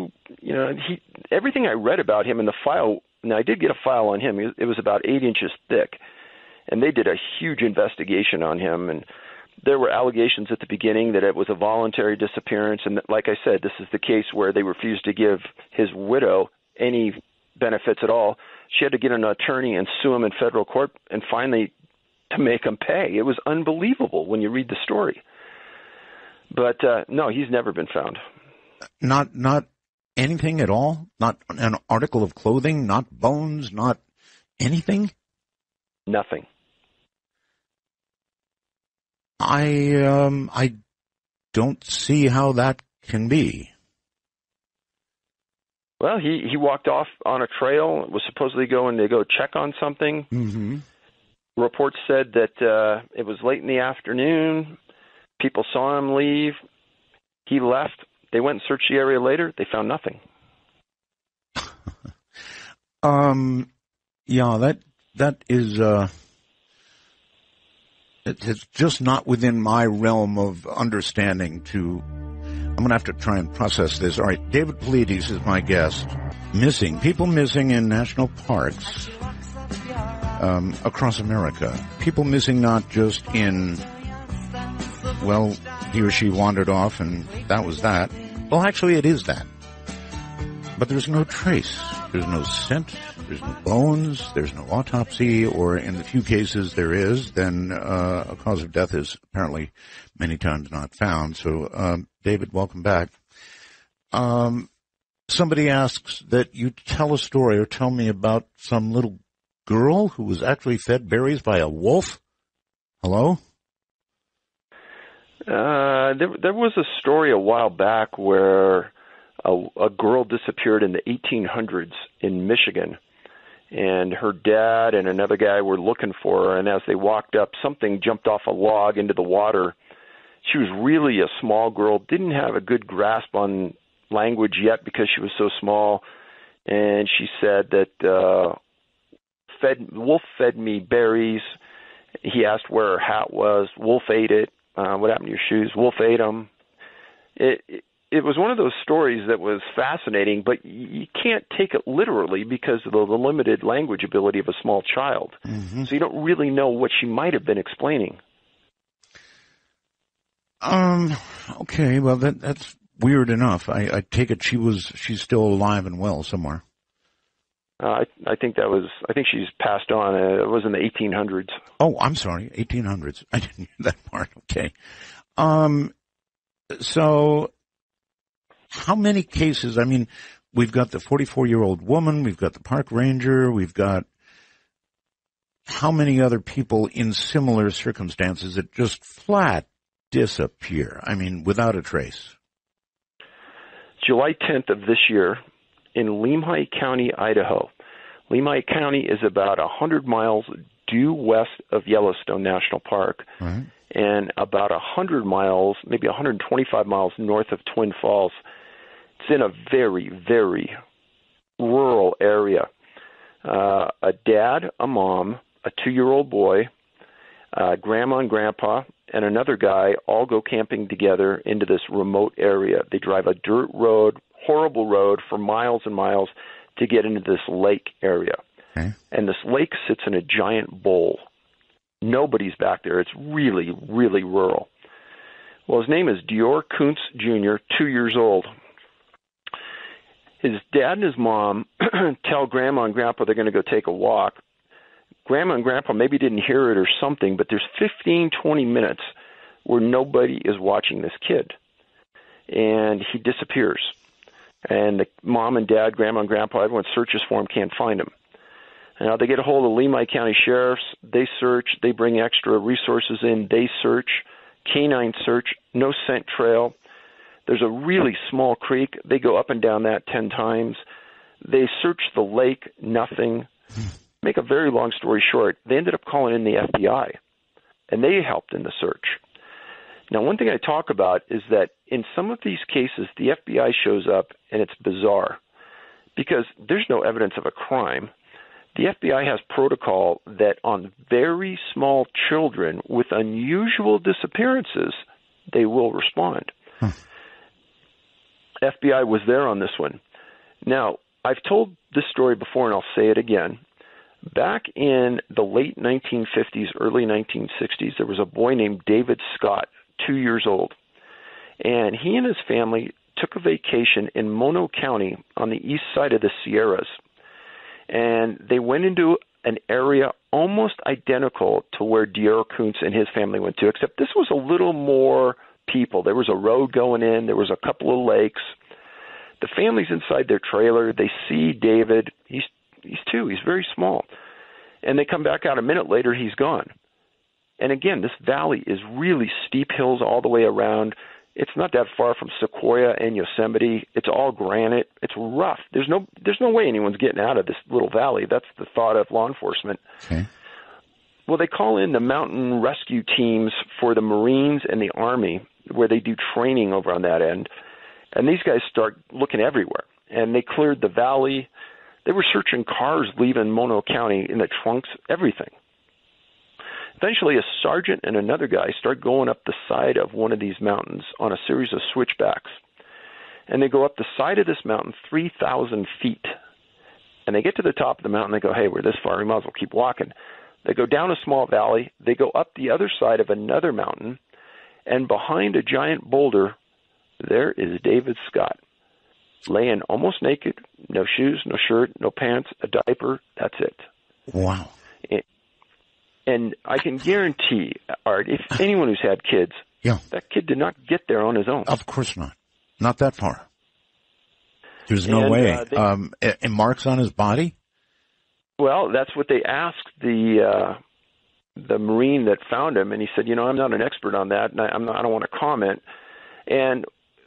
everything I read about him in the file, and I did get a file on him. It was about 8 inches thick, and they did a huge investigation on him, and there were allegations at the beginning that it was a voluntary disappearance, and like I said, this is the case where they refused to give his widow any benefits at all. She had to get an attorney and sue him in federal court, and finally to make him pay. It was unbelievable when you read the story. But no, he's never been found. Not anything at all? Not an article of clothing? Not bones? Not anything? Nothing. I don't see how that can be. Well, he walked off on a trail, was supposedly going to go check on something. Mm-hmm. Reports said that it was late in the afternoon. People saw him leave. He left. They went and searched the area later. They found nothing. Yeah, that is, it's just not within my realm of understanding I'm going to have to try and process this. All right, David Paulides is my guest. People missing in national parks across America. People missing not just in, well, he or she wandered off and that was that. Well, actually, it is that. But there's no trace. There's no scent. There's no bones. There's no autopsy. Or in the few cases there is, then a cause of death is apparently many times not found. So, David, welcome back. Somebody asks that you tell a story or tell me about some little girl who was actually fed berries by a wolf. Hello? There was a story a while back where a girl disappeared in the 1800s in Michigan, and her dad and another guy were looking for her, and as they walked up, something jumped off a log into the water. She was really a small girl, didn't have a good grasp on language yet because she was so small, and she said that wolf fed me berries. He asked where her hat was. Wolf ate it. What happened to your shoes? Wolf ate them. It was one of those stories that was fascinating, but you can't take it literally because of the limited language ability of a small child. Mm-hmm. So you don't really know what she might have been explaining. Okay, well that's weird enough. I take it she's still alive and well somewhere. I think she's passed on. It was in the 1800s. Oh, I'm sorry, 1800s. I didn't hear that part. Okay. So how many cases? I mean, we've got the 44-year-old woman, we've got the park ranger, we've got how many other people in similar circumstances that just flat disappear? I mean, without a trace. July 10th of this year, in Lemhi County, Idaho. Lemhi County is about 100 miles due west of Yellowstone National Park, right, and about 100 miles, maybe 125 miles north of Twin Falls. It's in a very, very rural area. A dad, a mom, a 2-year-old boy, grandma and grandpa, and another guy all go camping together into this remote area. They drive a dirt road, horrible road for miles and miles to get into this lake area. Okay. And this lake sits in a giant bowl. Nobody's back there. It's really, really rural. Well, his name is Dior Kuntz Jr., 2 years old. His dad and his mom tell Grandma and Grandpa they're going to go take a walk. Grandma and Grandpa maybe didn't hear it or something, but there's 15, 20 minutes where nobody is watching this kid. And he disappears. And the mom and dad, grandma and grandpa, everyone searches for him, can't find him. And now they get a hold of Lemhi County sheriffs. They search. They bring extra resources in. They search. Canine search. No scent trail. There's a really small creek. They go up and down that 10 times. They search the lake. Nothing. Make a very long story short, they ended up calling in the FBI. and they helped in the search. Now, one thing I talk about is that in some of these cases, the FBI shows up, and it's bizarre because there's no evidence of a crime. The FBI has protocol that on very small children with unusual disappearances, they will respond. FBI was there on this one. Now, I've told this story before, and I'll say it again. Back in the late 1950s, early 1960s, there was a boy named David Scott, 2 years old. And he and his family took a vacation in Mono County on the east side of the Sierras. And they went into an area almost identical to where Diero Kuntz and his family went to, except this was a little more people. There was a road going in. There was a couple of lakes. The family's inside their trailer. They see David. He's 2. He's very small. And they come back out a minute later. He's gone. And again, this valley is really steep hills all the way around. It's not that far from Sequoia and Yosemite. It's all granite. It's rough. There's no way anyone's getting out of this little valley. That's the thought of law enforcement. Okay. Well, they call in the mountain rescue teams for the Marines and the Army, where they do training over on that end. And these guys start looking everywhere. And they cleared the valley. They were searching cars leaving Mono County in the trunks, everything. Eventually, a sergeant and another guy start going up the side of one of these mountains on a series of switchbacks. And they go up the side of this mountain 3,000 feet. And they get to the top of the mountain. They go, hey, we're this far. We might as well keep walking. They go down a small valley. They go up the other side of another mountain. And behind a giant boulder, there is David Scott, laying almost naked, no shoes, no shirt, no pants, a diaper. That's it. Wow. And I can guarantee, Art, if anyone who's had kids, that kid did not get there on his own. Of course not. Not that far. There's no way. And marks on his body? Well, that's what they asked the Marine that found him, and he said, I'm not an expert on that, and I don't want to comment. And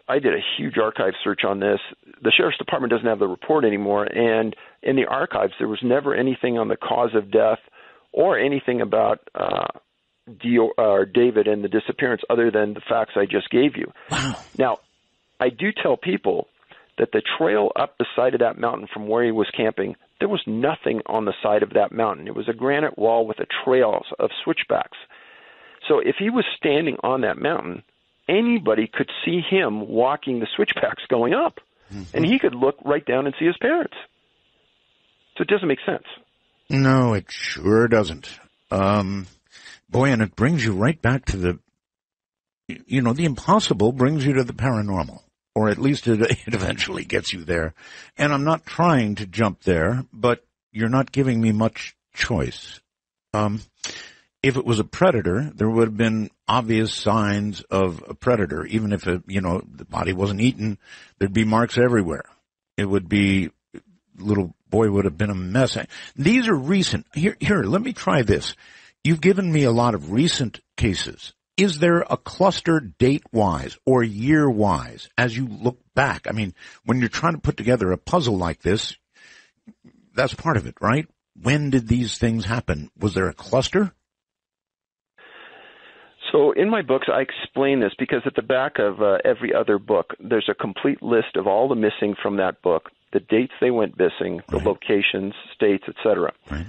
I did a huge archive search on this. The Sheriff's Department doesn't have the report anymore, and in the archives there was never anything on the cause of death or anything about David and the disappearance other than the facts I just gave you. Wow. Now, I do tell people that the trail up the side of that mountain from where he was camping, there was nothing on the side of that mountain. It was a granite wall with a trail of switchbacks. So if he was standing on that mountain, anybody could see him walking the switchbacks going up. Mm-hmm. And he could look right down and see his parents. So it doesn't make sense. No, it sure doesn't. Boy, and it brings you right back to the impossible brings you to the paranormal. Or at least it eventually gets you there. And I'm not trying to jump there, but you're not giving me much choice. If it was a predator, there would have been obvious signs of a predator. Even if, the body wasn't eaten, there'd be marks everywhere. It would be, little boy would have been a mess. These are recent. Here, let me try this. You've given me a lot of recent cases. Is there a cluster date-wise or year-wise as you look back? I mean, when you're trying to put together a puzzle like this, that's part of it, right? When did these things happen? Was there a cluster? So in my books, I explain this because at the back of every other book, there's a complete list of all the missing from that book, the dates they went missing, the locations, states, etc. Right.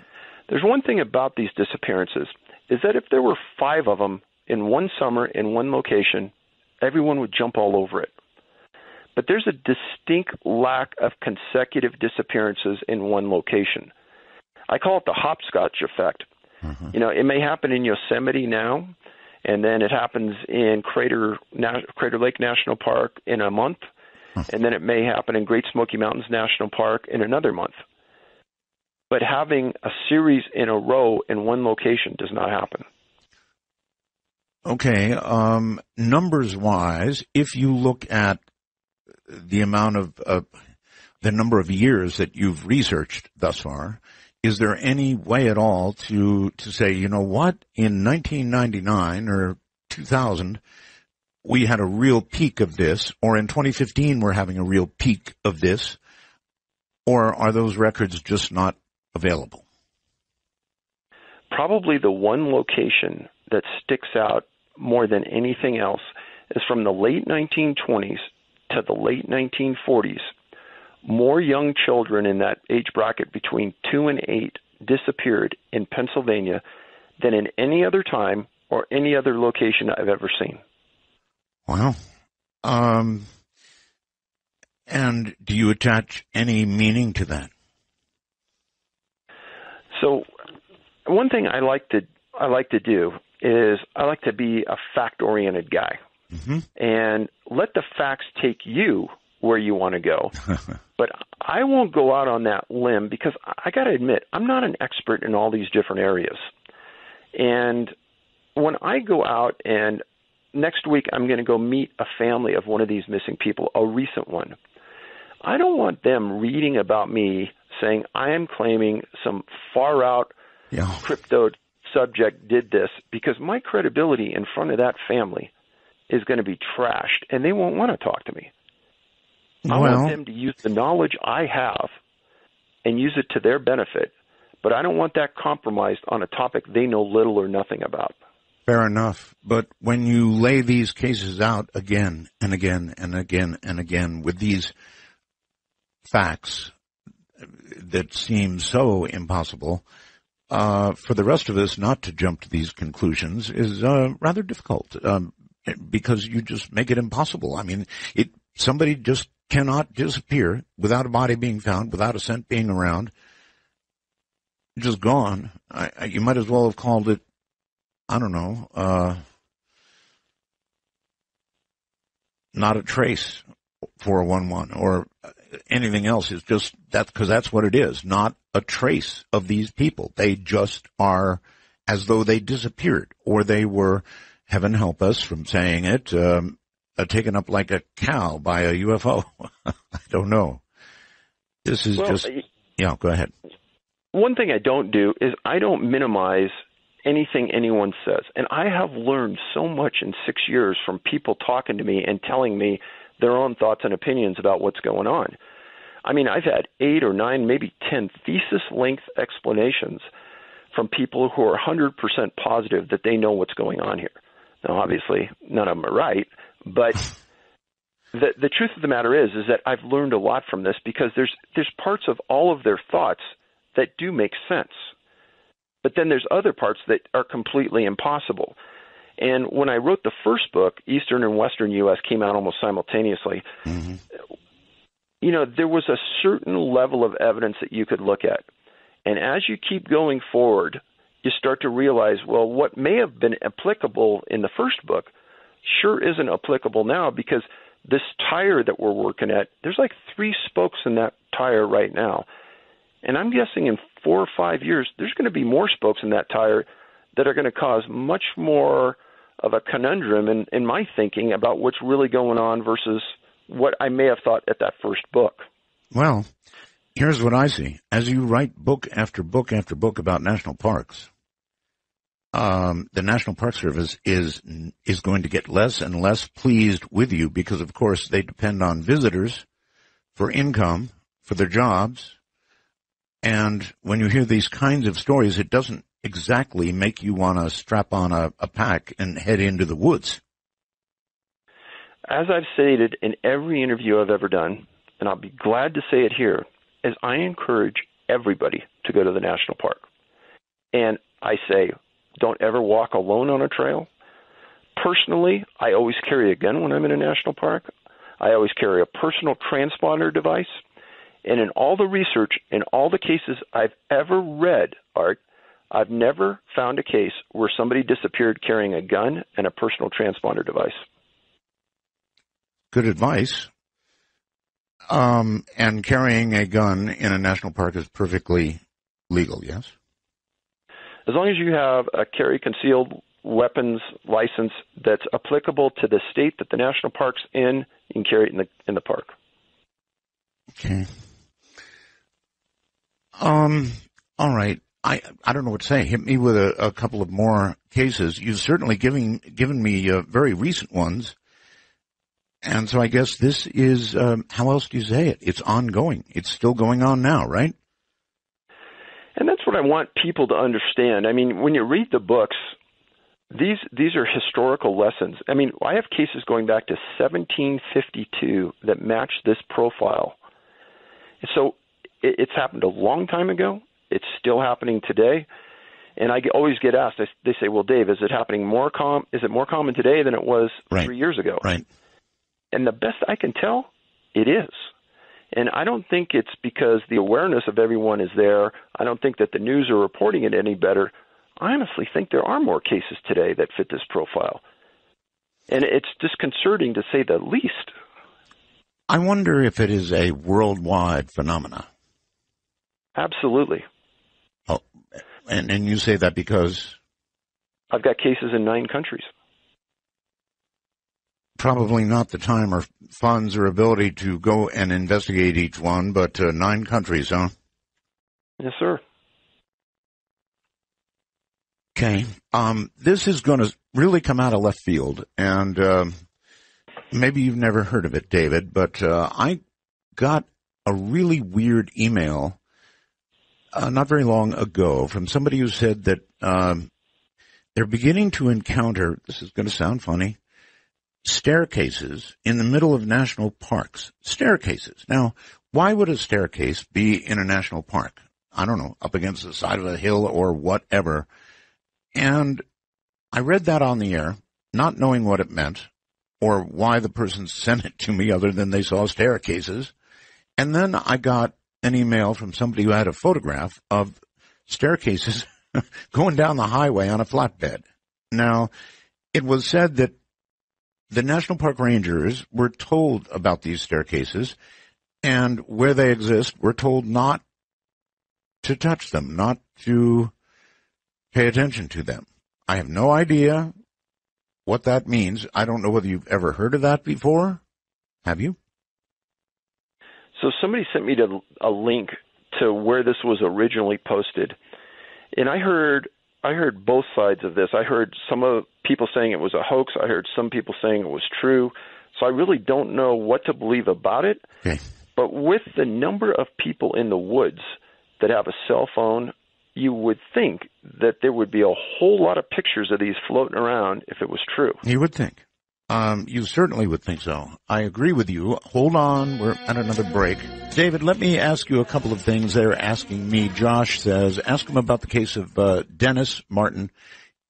There's one thing about these disappearances, is that if there were 5 of them in one summer in one location, everyone would jump all over it. But there's a distinct lack of consecutive disappearances in one location. I call it the hopscotch effect. Mm-hmm. It may happen in Yosemite now, and then it happens in Crater Lake National Park in a month, and then it may happen in Great Smoky Mountains National Park in another month. But having a series in a row in one location does not happen. Okay, numbers-wise, if you look at the amount of the number of years that you've researched thus far, is there any way at all to say, in 1999 or 2000, we had a real peak of this, or in 2015 we're having a real peak of this, or are those records just not available? Probably the one location that sticks out more than anything else is from the late 1920s to the late 1940s. More young children in that age bracket between 2 and 8 disappeared in Pennsylvania than in any other time or any other location I've ever seen. Wow. And do you attach any meaning to that? So one thing I like to do is I like to be a fact-oriented guy. Mm-hmm. And let the facts take you where you want to go. But I won't go out on that limb because I got to admit, I'm not an expert in all these different areas. And when I go out, and next week I'm going to go meet a family of one of these missing people, a recent one, I don't want them reading about me saying I am claiming some far-out crypto subject did this, because my credibility in front of that family is going to be trashed, and they won't want to talk to me. I want them to use the knowledge I have and use it to their benefit, but I don't want that compromised on a topic they know little or nothing about. Fair enough. But when you lay these cases out again and again and again and again with these facts that seem so impossible, for the rest of us not to jump to these conclusions is rather difficult, because you just make it impossible. I mean, somebody just cannot disappear without a body being found, without a scent being around, just gone. You might as well have called it, I don't know, not a trace, 411, or anything else. Is just that, because that's what it is, not a trace of these people. They just are as though they disappeared, or they were, heaven help us from saying it, taken up like a cow by a UFO. I don't know. This is go ahead. One thing I don't do is I don't minimize anything anyone says. And I have learned so much in 6 years from people talking to me and telling me their own thoughts and opinions about what's going on. I mean, I've had 8 or 9, maybe 10 thesis-length explanations from people who are 100% positive that they know what's going on here. Now, obviously, none of them are right, but the truth of the matter is that I've learned a lot from this, because there's parts of all of their thoughts that do make sense. But then there's other parts that are completely impossible. And when I wrote the first book, Eastern and Western U.S. came out almost simultaneously. Mm-hmm. You know, there was a certain level of evidence that you could look at. And as you keep going forward, you start to realize, well, what may have been applicable in the first book sure isn't applicable now, because this tire that we're working at, there's like 3 spokes in that tire right now. And I'm guessing in 4 or 5 years, there's going to be more spokes in that tire that are going to cause much more of a conundrum in my thinking about what's really going on versus what I may have thought at that first book. Well, here's what I see. As you write book after book after book about national parks, the National Park Service is going to get less and less pleased with you, because, of course, they depend on visitors for income, for their jobs. And when you hear these kinds of stories, it doesn't exactly make you want to strap on a pack and head into the woods. As I've stated in every interview I've ever done, and I'll be glad to say it here, is I encourage everybody to go to the national park. And I say, don't ever walk alone on a trail. Personally, I always carry a gun when I'm in a national park. I always carry a personal transponder device. And in all the research, in all the cases I've ever read, Art, I've never found a case where somebody disappeared carrying a gun and a personal transponder device. Good advice. And carrying a gun in a national park is perfectly legal, yes? As long as you have a carry concealed weapons license that's applicable to the state that the national park's in, you can carry it in the park. Okay. All right. I don't know what to say. Hit me with a couple of more cases. You've certainly given me very recent ones. And so I guess this is, how else do you say it? It's ongoing. It's still going on now, right? And that's what I want people to understand. I mean, when you read the books, These are historical lessons. I mean, I have cases going back to 1752 that match this profile. So it's happened a long time ago. It's still happening today. And I always get asked, they say, well, Dave, is it happening is it more common today than it was 3 years ago? Right. And the best I can tell, it is. And I don't think it's because the awareness of everyone is there. I don't think that the news are reporting it any better. I honestly think there are more cases today that fit this profile. And it's disconcerting to say the least. I wonder if it is a worldwide phenomenon. Absolutely. Oh, and you say that because? I've got cases in 9 countries. Probably not the time or funds or ability to go and investigate each one, but 9 countries, huh? Yes, sir. Okay. This is going to really come out of left field, and maybe you've never heard of it, David, but I got a really weird email not very long ago from somebody who said that they're beginning to encounter, this is going to sound funny, staircases in the middle of national parks. Staircases. Now, why would a staircase be in a national park? I don't know, up against the side of a hill or whatever. And I read that on the air, not knowing what it meant or why the person sent it to me other than they saw staircases. And then I got an email from somebody who had a photograph of staircases going down the highway on a flatbed. Now, it was said that the National Park Rangers were told about these staircases, and where they exist, we're told not to touch them, not to pay attention to them. I have no idea what that means. I don't know whether you've ever heard of that before. Have you? So somebody sent me a link to where this was originally posted, and I heard both sides of this. I heard some of people saying it was a hoax. I heard some people saying it was true. So I really don't know what to believe about it. Okay. But with the number of people in the woods that have a cell phone, you would think that there would be a whole lot of pictures of these floating around if it was true. You would think. You certainly would think so. I agree with you. Hold on. We're at another break. David, let me ask you a couple of things they're asking me. Josh says, ask him about the case of Dennis Martin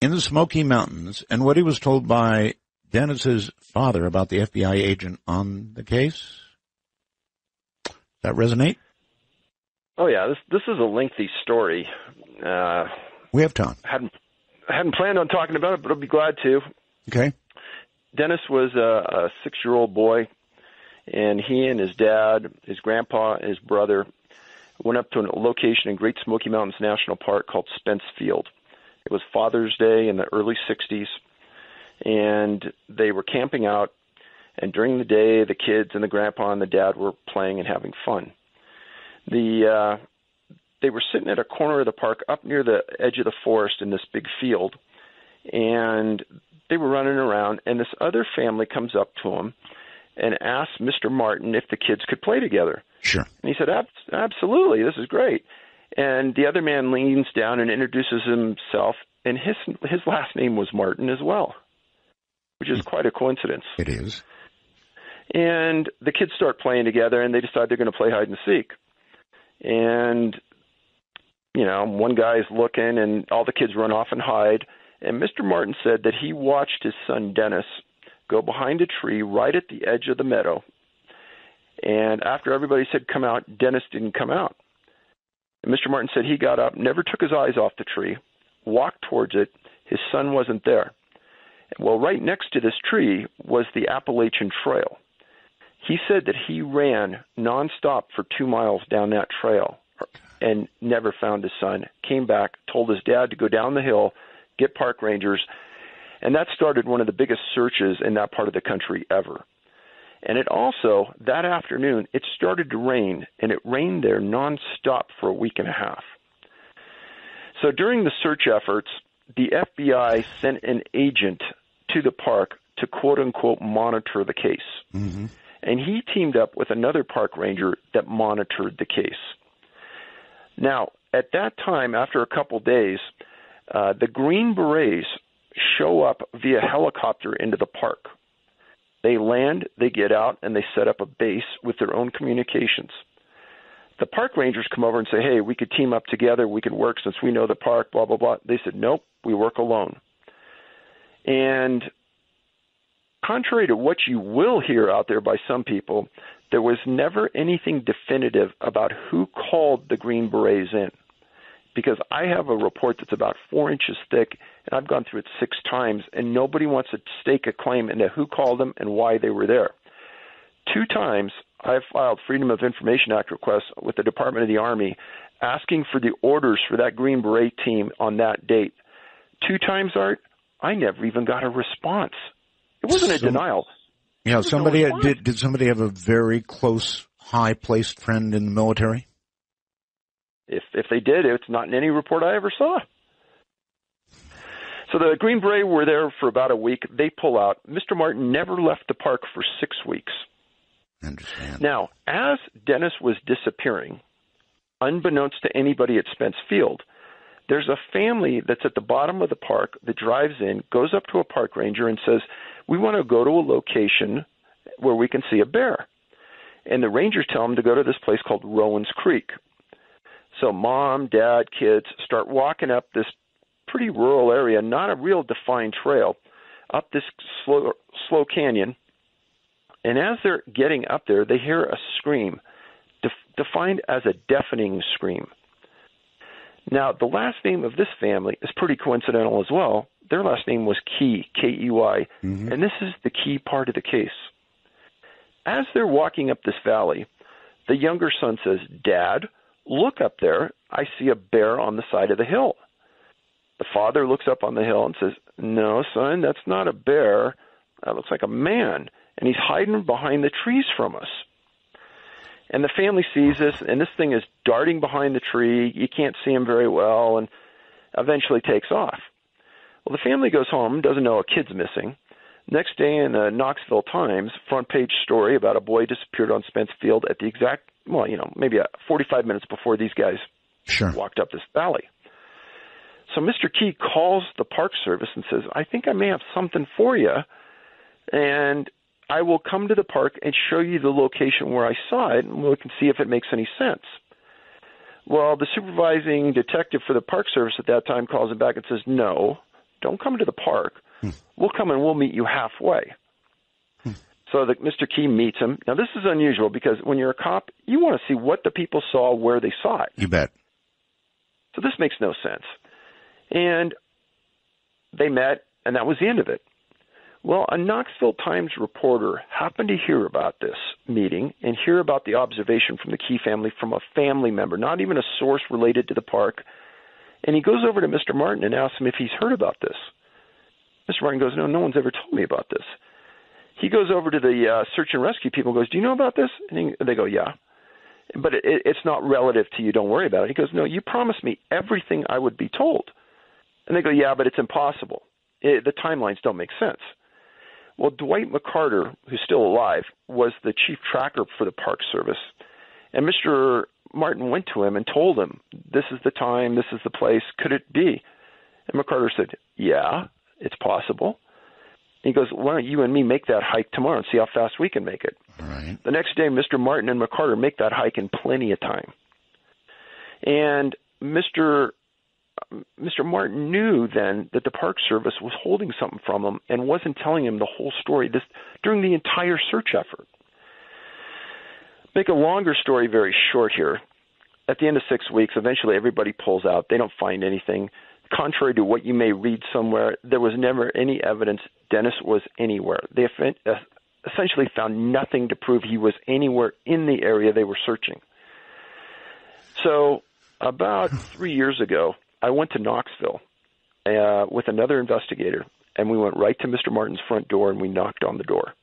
in the Smoky Mountains and what he was told by Dennis's father about the FBI agent on the case. That resonate? Oh, yeah. This is a lengthy story. We have time. I hadn't planned on talking about it, but I'll be glad to. Okay. Dennis was a 6-year-old boy, and he and his dad, his grandpa, and his brother went up to a location in Great Smoky Mountains National Park called Spence Field. It was Father's Day in the early 60s, and they were camping out, and during the day, the kids and the grandpa and the dad were playing and having fun. They were sitting at a corner of the park up near the edge of the forest in this big field, and they were running around, and this other family comes up to him and asks Mr. Martin if the kids could play together. Sure. And he said, absolutely, this is great. And the other man leans down and introduces himself, and his last name was Martin as well, which is quite a coincidence. It is. And the kids start playing together, and they decide they're going to play hide and seek. And, you know, one guy's looking, and all the kids run off and hide. And Mr. Martin said that he watched his son Dennis go behind a tree right at the edge of the meadow. And after everybody said come out, Dennis didn't come out. And Mr. Martin said he got up, never took his eyes off the tree, walked towards it. His son wasn't there. Well, right next to this tree was the Appalachian Trail. He said that he ran nonstop for 2 miles down that trail and never found his son, came back, told his dad to go down the hill, get park rangers, and that started one of the biggest searches in that part of the country ever. And it also, that afternoon, it started to rain, and it rained there nonstop for a week and a half. So during the search efforts, the FBI sent an agent to the park to quote-unquote monitor the case. Mm-hmm. And he teamed up with another park ranger that monitored the case. Now, at that time, after a couple days, the Green Berets show up via helicopter into the park. They land, they get out, and they set up a base with their own communications. The park rangers come over and say, hey, we could team up together, we could work since we know the park, blah, blah, blah. They said, nope, we work alone. And contrary to what you will hear out there by some people, there was never anything definitive about who called the Green Berets in. Because I have a report that's about 4 inches thick, and I've gone through it 6 times, and nobody wants to stake a claim into who called them and why they were there. 2 times I've filed Freedom of Information Act requests with the Department of the Army asking for the orders for that Green Beret team on that date. 2 times, Art, I never even got a response. It wasn't a denial. Yeah, did somebody have a very close, high-placed friend in the military? If they did, it's not in any report I ever saw. So the Green Beret were there for about a week. They pull out. Mr. Martin never left the park for 6 weeks. I understand. Now, as Dennis was disappearing, unbeknownst to anybody at Spence Field, there's a family that's at the bottom of the park that drives in, goes up to a park ranger and says, we want to go to a location where we can see a bear. And the rangers tell them to go to this place called Rowan's Creek. So mom, dad, kids start walking up this pretty rural area, not a real defined trail, up this slow canyon. And as they're getting up there, they hear a scream, defined as a deafening scream. Now, the last name of this family is pretty coincidental as well. Their last name was Key, K-E-Y, and this is the key part of the case. As they're walking up this valley, the younger son says, Dad, look up there. I see a bear on the side of the hill. The father looks up on the hill and says, no, son, that's not a bear. That looks like a man, and he's hiding behind the trees from us. And the family sees this, and this thing is darting behind the tree. You can't see him very well, and eventually takes off. Well, the family goes home, doesn't know a kid's missing. Next day in the Knoxville Times, front page story about a boy disappeared on Spence Field at the exact, maybe 45 minutes before these guys walked up this valley. So Mr. Key calls the Park Service and says, I think I may have something for you, and I will come to the park and show you the location where I saw it, and we can see if it makes any sense. Well, the supervising detective for the Park Service at that time calls him back and says, no, don't come to the park. We'll come and we'll meet you halfway. So Mr. Key meets him. Now, this is unusual because when you're a cop, you want to see what the people saw, where they saw it. You bet. So this makes no sense. And they met, and that was the end of it. Well, a Knoxville Times reporter happened to hear about this meeting and hear about the observation from the Key family from a family member, not even a source related to the park. And he goes over to Mr. Martin and asks him if he's heard about this. Mr. Martin goes, no one's ever told me about this. He goes over to the search and rescue people and goes, do you know about this? And they go, yeah. But it's not relative to you. Don't worry about it. He goes, no, you promised me everything I would be told. And they go, yeah, but it's impossible. The timelines don't make sense. Well, Dwight McCarter, who's still alive, was the chief tracker for the Park Service. And Mr. Martin went to him and told him, this is the time, this is the place, could it be? And McCarter said, yeah, it's possible. He goes, why don't you and me make that hike tomorrow and see how fast we can make it? All right. The next day, Mr. Martin and McCarter make that hike in plenty of time. And Mr. Martin knew then that the Park Service was holding something from him and wasn't telling him the whole story during the entire search effort. Make a longer story very short here. At the end of 6 weeks, eventually everybody pulls out. They don't find anything. Contrary to what you may read somewhere, there was never any evidence Dennis was anywhere. They essentially found nothing to prove he was anywhere in the area they were searching. So about 3 years ago, I went to Knoxville with another investigator, and we went right to Mr. Martin's front door, and we knocked on the door.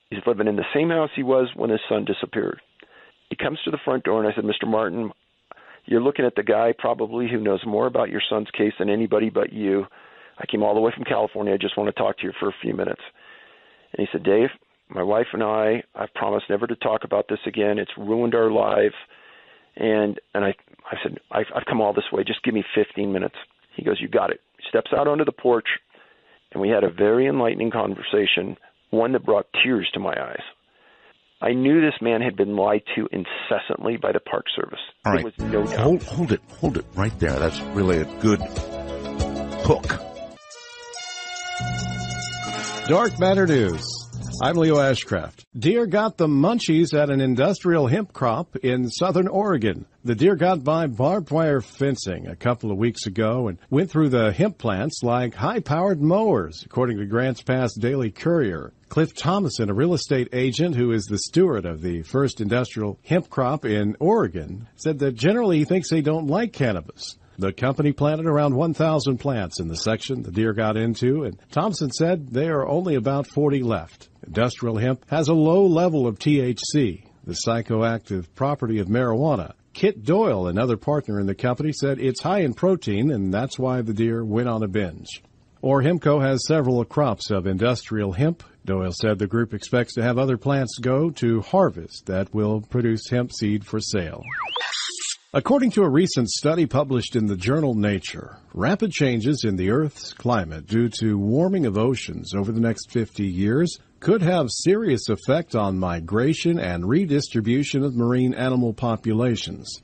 He's living in the same house he was when his son disappeared. He comes to the front door, and I said, Mr. Martin, you're looking at the guy probably who knows more about your son's case than anybody but you. I came all the way from California. I just want to talk to you for a few minutes. And he said, Dave, my wife and I've promised never to talk about this again. It's ruined our lives. And I said, I've come all this way. Just give me 15 minutes. He goes, you got it. He steps out onto the porch. and we had a very enlightening conversation, one that brought tears to my eyes. I knew this man had been lied to incessantly by the Park Service. All right. There was no doubt. Hold it right there. That's really a good hook. Dark Matter News. I'm Leo Ashcraft. Deer got the munchies at an industrial hemp crop in southern Oregon. The deer got by barbed wire fencing a couple of weeks ago and went through the hemp plants like high-powered mowers, according to Grants Pass Daily Courier. Cliff Thomason, a real estate agent who is the steward of the first industrial hemp crop in Oregon, said that generally he thinks they don't like cannabis. The company planted around 1,000 plants in the section the deer got into, and Thompson said there are only about 40 left. Industrial hemp has a low level of THC, the psychoactive property of marijuana. Kit Doyle, another partner in the company, said it's high in protein, and that's why the deer went on a binge. Hempco has several crops of industrial hemp. Doyle said the group expects to have other plants go to harvest that will produce hemp seed for sale. According to a recent study published in the journal Nature, rapid changes in the Earth's climate due to warming of oceans over the next 50 years could have serious effect on migration and redistribution of marine animal populations.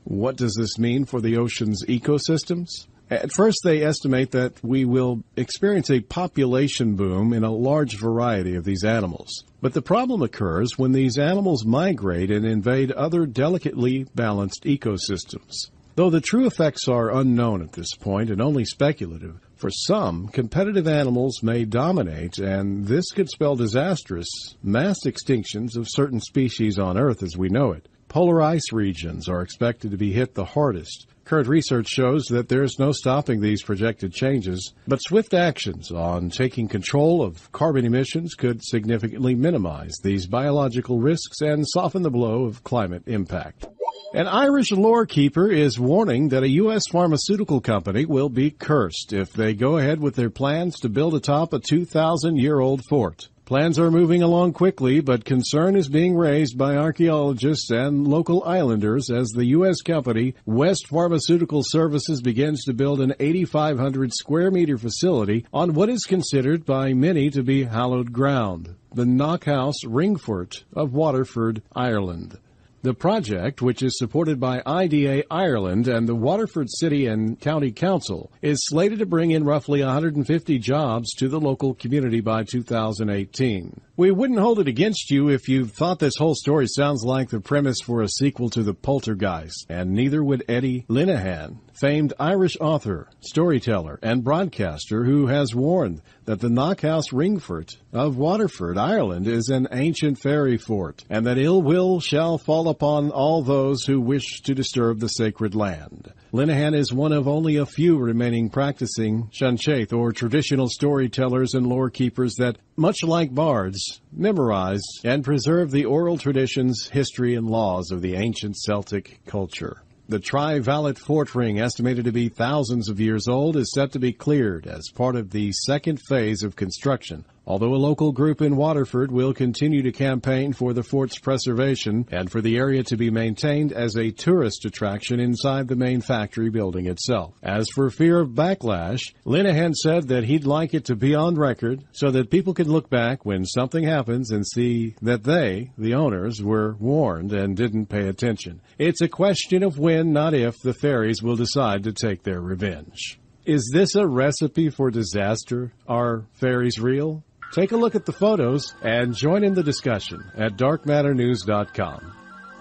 What does this mean for the ocean's ecosystems? At first, they estimate that we will experience a population boom in a large variety of these animals. But the problem occurs when these animals migrate and invade other delicately balanced ecosystems. Though the true effects are unknown at this point and only speculative, for some, competitive animals may dominate, and this could spell disastrous mass extinctions of certain species on Earth as we know it. Polar ice regions are expected to be hit the hardest. Current research shows that there's no stopping these projected changes, but swift actions on taking control of carbon emissions could significantly minimize these biological risks and soften the blow of climate impact. An Irish lore keeper is warning that a U.S. pharmaceutical company will be cursed if they go ahead with their plans to build atop a 2,000-year-old fort. Plans are moving along quickly, but concern is being raised by archaeologists and local islanders as the U.S. company West Pharmaceutical Services begins to build an 8,500 square meter facility on what is considered by many to be hallowed ground, the Knockhouse Ring Fort of Waterford, Ireland. The project, which is supported by IDA Ireland and the Waterford City and County Council, is slated to bring in roughly 150 jobs to the local community by 2018. We wouldn't hold it against you if you thought this whole story sounds like the premise for a sequel to The Poltergeist, and neither would Eddie Linehan, famed Irish author, storyteller, and broadcaster who has warned that the Knockhouse Ring Fort of Waterford, Ireland, is an ancient fairy fort, and that ill will shall fall upon all those who wish to disturb the sacred land. Linehan is one of only a few remaining practicing Shanchaith, or traditional storytellers and lore keepers that, much like bards, memorize and preserve the oral traditions, history, and laws of the ancient Celtic culture. The Tri-Vallet Fort Ring, estimated to be thousands of years old, is set to be cleared as part of the second phase of construction, although a local group in Waterford will continue to campaign for the fort's preservation and for the area to be maintained as a tourist attraction inside the main factory building itself. As for fear of backlash, Linehan said that he'd like it to be on record so that people can look back when something happens and see that they, the owners, were warned and didn't pay attention. It's a question of when, not if, the fairies will decide to take their revenge. Is this a recipe for disaster? Are fairies real? Take a look at the photos and join in the discussion at darkmatternews.com.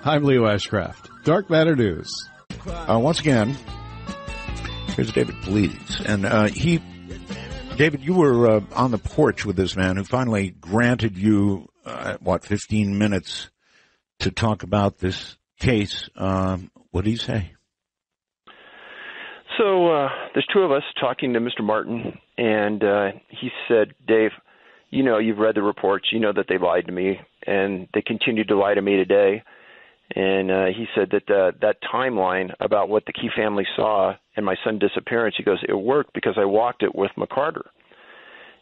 I'm Leo Ashcraft, Dark Matter News. Once again, here's David Paulides. And David, you were on the porch with this man who finally granted you, 15 minutes to talk about this case. What did he say? So there's two of us talking to Mr. Martin, and he said, Dave, you know, you've read the reports. You know that they lied to me, and they continue to lie to me today. And he said that that timeline about what the Key family saw and my son's disappearance, he goes, it worked because I walked it with McCarter.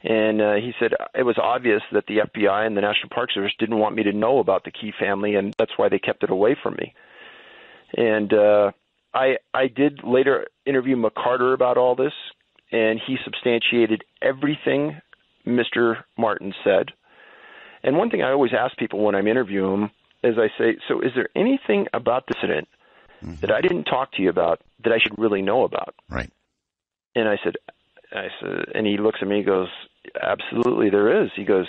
And he said it was obvious that the FBI and the National Park Service didn't want me to know about the Key family, and that's why they kept it away from me. And I did later interview McCarter about all this, and he substantiated everything Mr. Martin said. And one thing I always ask people when I'm interviewing them is I say, so is there anything about this incident that I didn't talk to you about that I should really know about? Right. And I said, and he looks at me and goes, absolutely there is. He goes,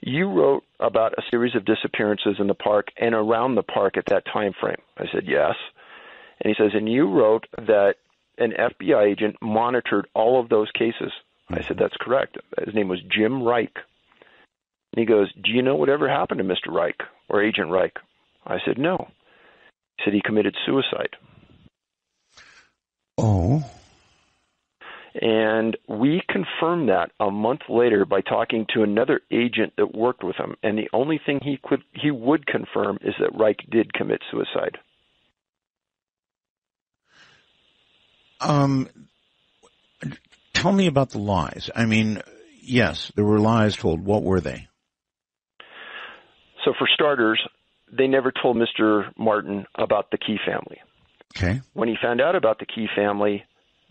you wrote about a series of disappearances in the park and around the park at that time frame. I said, yes. And he says, and you wrote that an FBI agent monitored all of those cases. I said, that's correct. His name was Jim Reich. And he goes, do you know whatever happened to Mr. Reich or Agent Reich? I said, no. He said he committed suicide. Oh. And we confirmed that a month later by talking to another agent that worked with him. And the only thing he would confirm is that Reich did commit suicide. Tell me about the lies. I mean, yes, there were lies told. What were they? So for starters, they never told Mr. Martin about the Key family. Okay. When he found out about the Key family,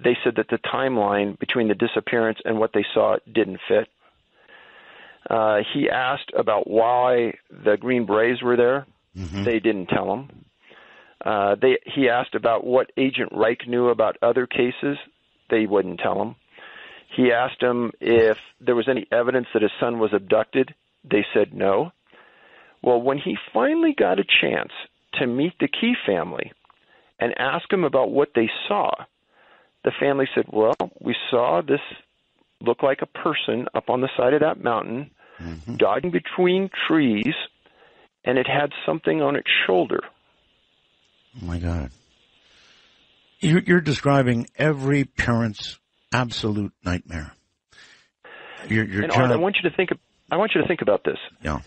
they said that the timeline between the disappearance and what they saw didn't fit. He asked about why the Green Berets were there. Mm-hmm. They didn't tell him. He asked about what Agent Reich knew about other cases. They wouldn't tell him. He asked him if there was any evidence that his son was abducted. They said no. Well, when he finally got a chance to meet the Key family and ask him about what they saw, the family said, well, we saw this look like a person up on the side of that mountain, dodging between trees, and it had something on its shoulder. Oh, my God. You're describing every parent's absolute nightmare. Art, I want you to think about this. Yeah.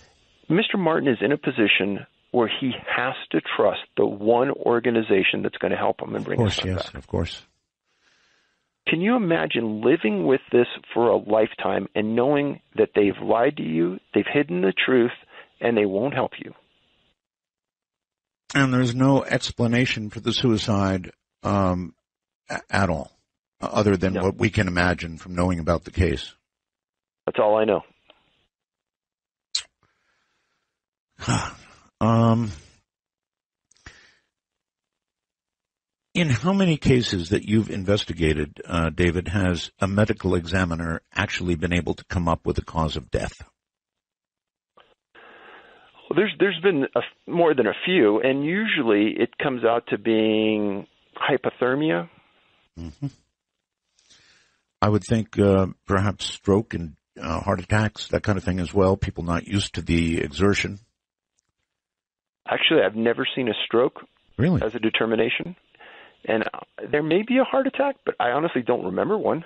Mr. Martin is in a position where he has to trust the one organization that's going to help him and bring his son back. Of course. Can you imagine living with this for a lifetime and knowing that they've lied to you, they've hidden the truth, and they won't help you? And there's no explanation for the suicide at all, other than what we can imagine from knowing about the case. That's all I know. In how many cases that you've investigated, David, has a medical examiner actually been able to come up with a cause of death? Well, there's been more than a few, and usually it comes out to being hypothermia. Mm-hmm. I would think perhaps stroke and heart attacks, that kind of thing as well, people not used to the exertion. Actually, I've never seen a stroke as a determination. And there may be a heart attack, but I honestly don't remember one.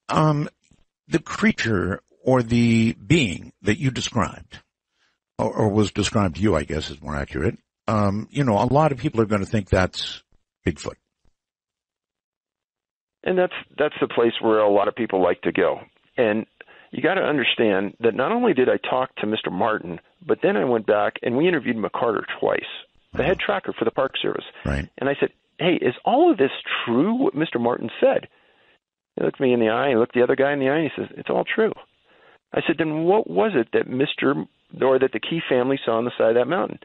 The creature or the being that you described, or was described to you, I guess is more accurate, a lot of people are going to think that's Bigfoot. And that's the place where a lot of people like to go. And you got to understand that not only did I talk to Mr. Martin, but then I went back and we interviewed McCarter twice, the head tracker for the Park Service. Right. And I said, hey, is all of this true, what Mr. Martin said? He looked me in the eye, he looked the other guy in the eye, and he says, it's all true. I said, then what was it that that the Key family saw on the side of that mountain?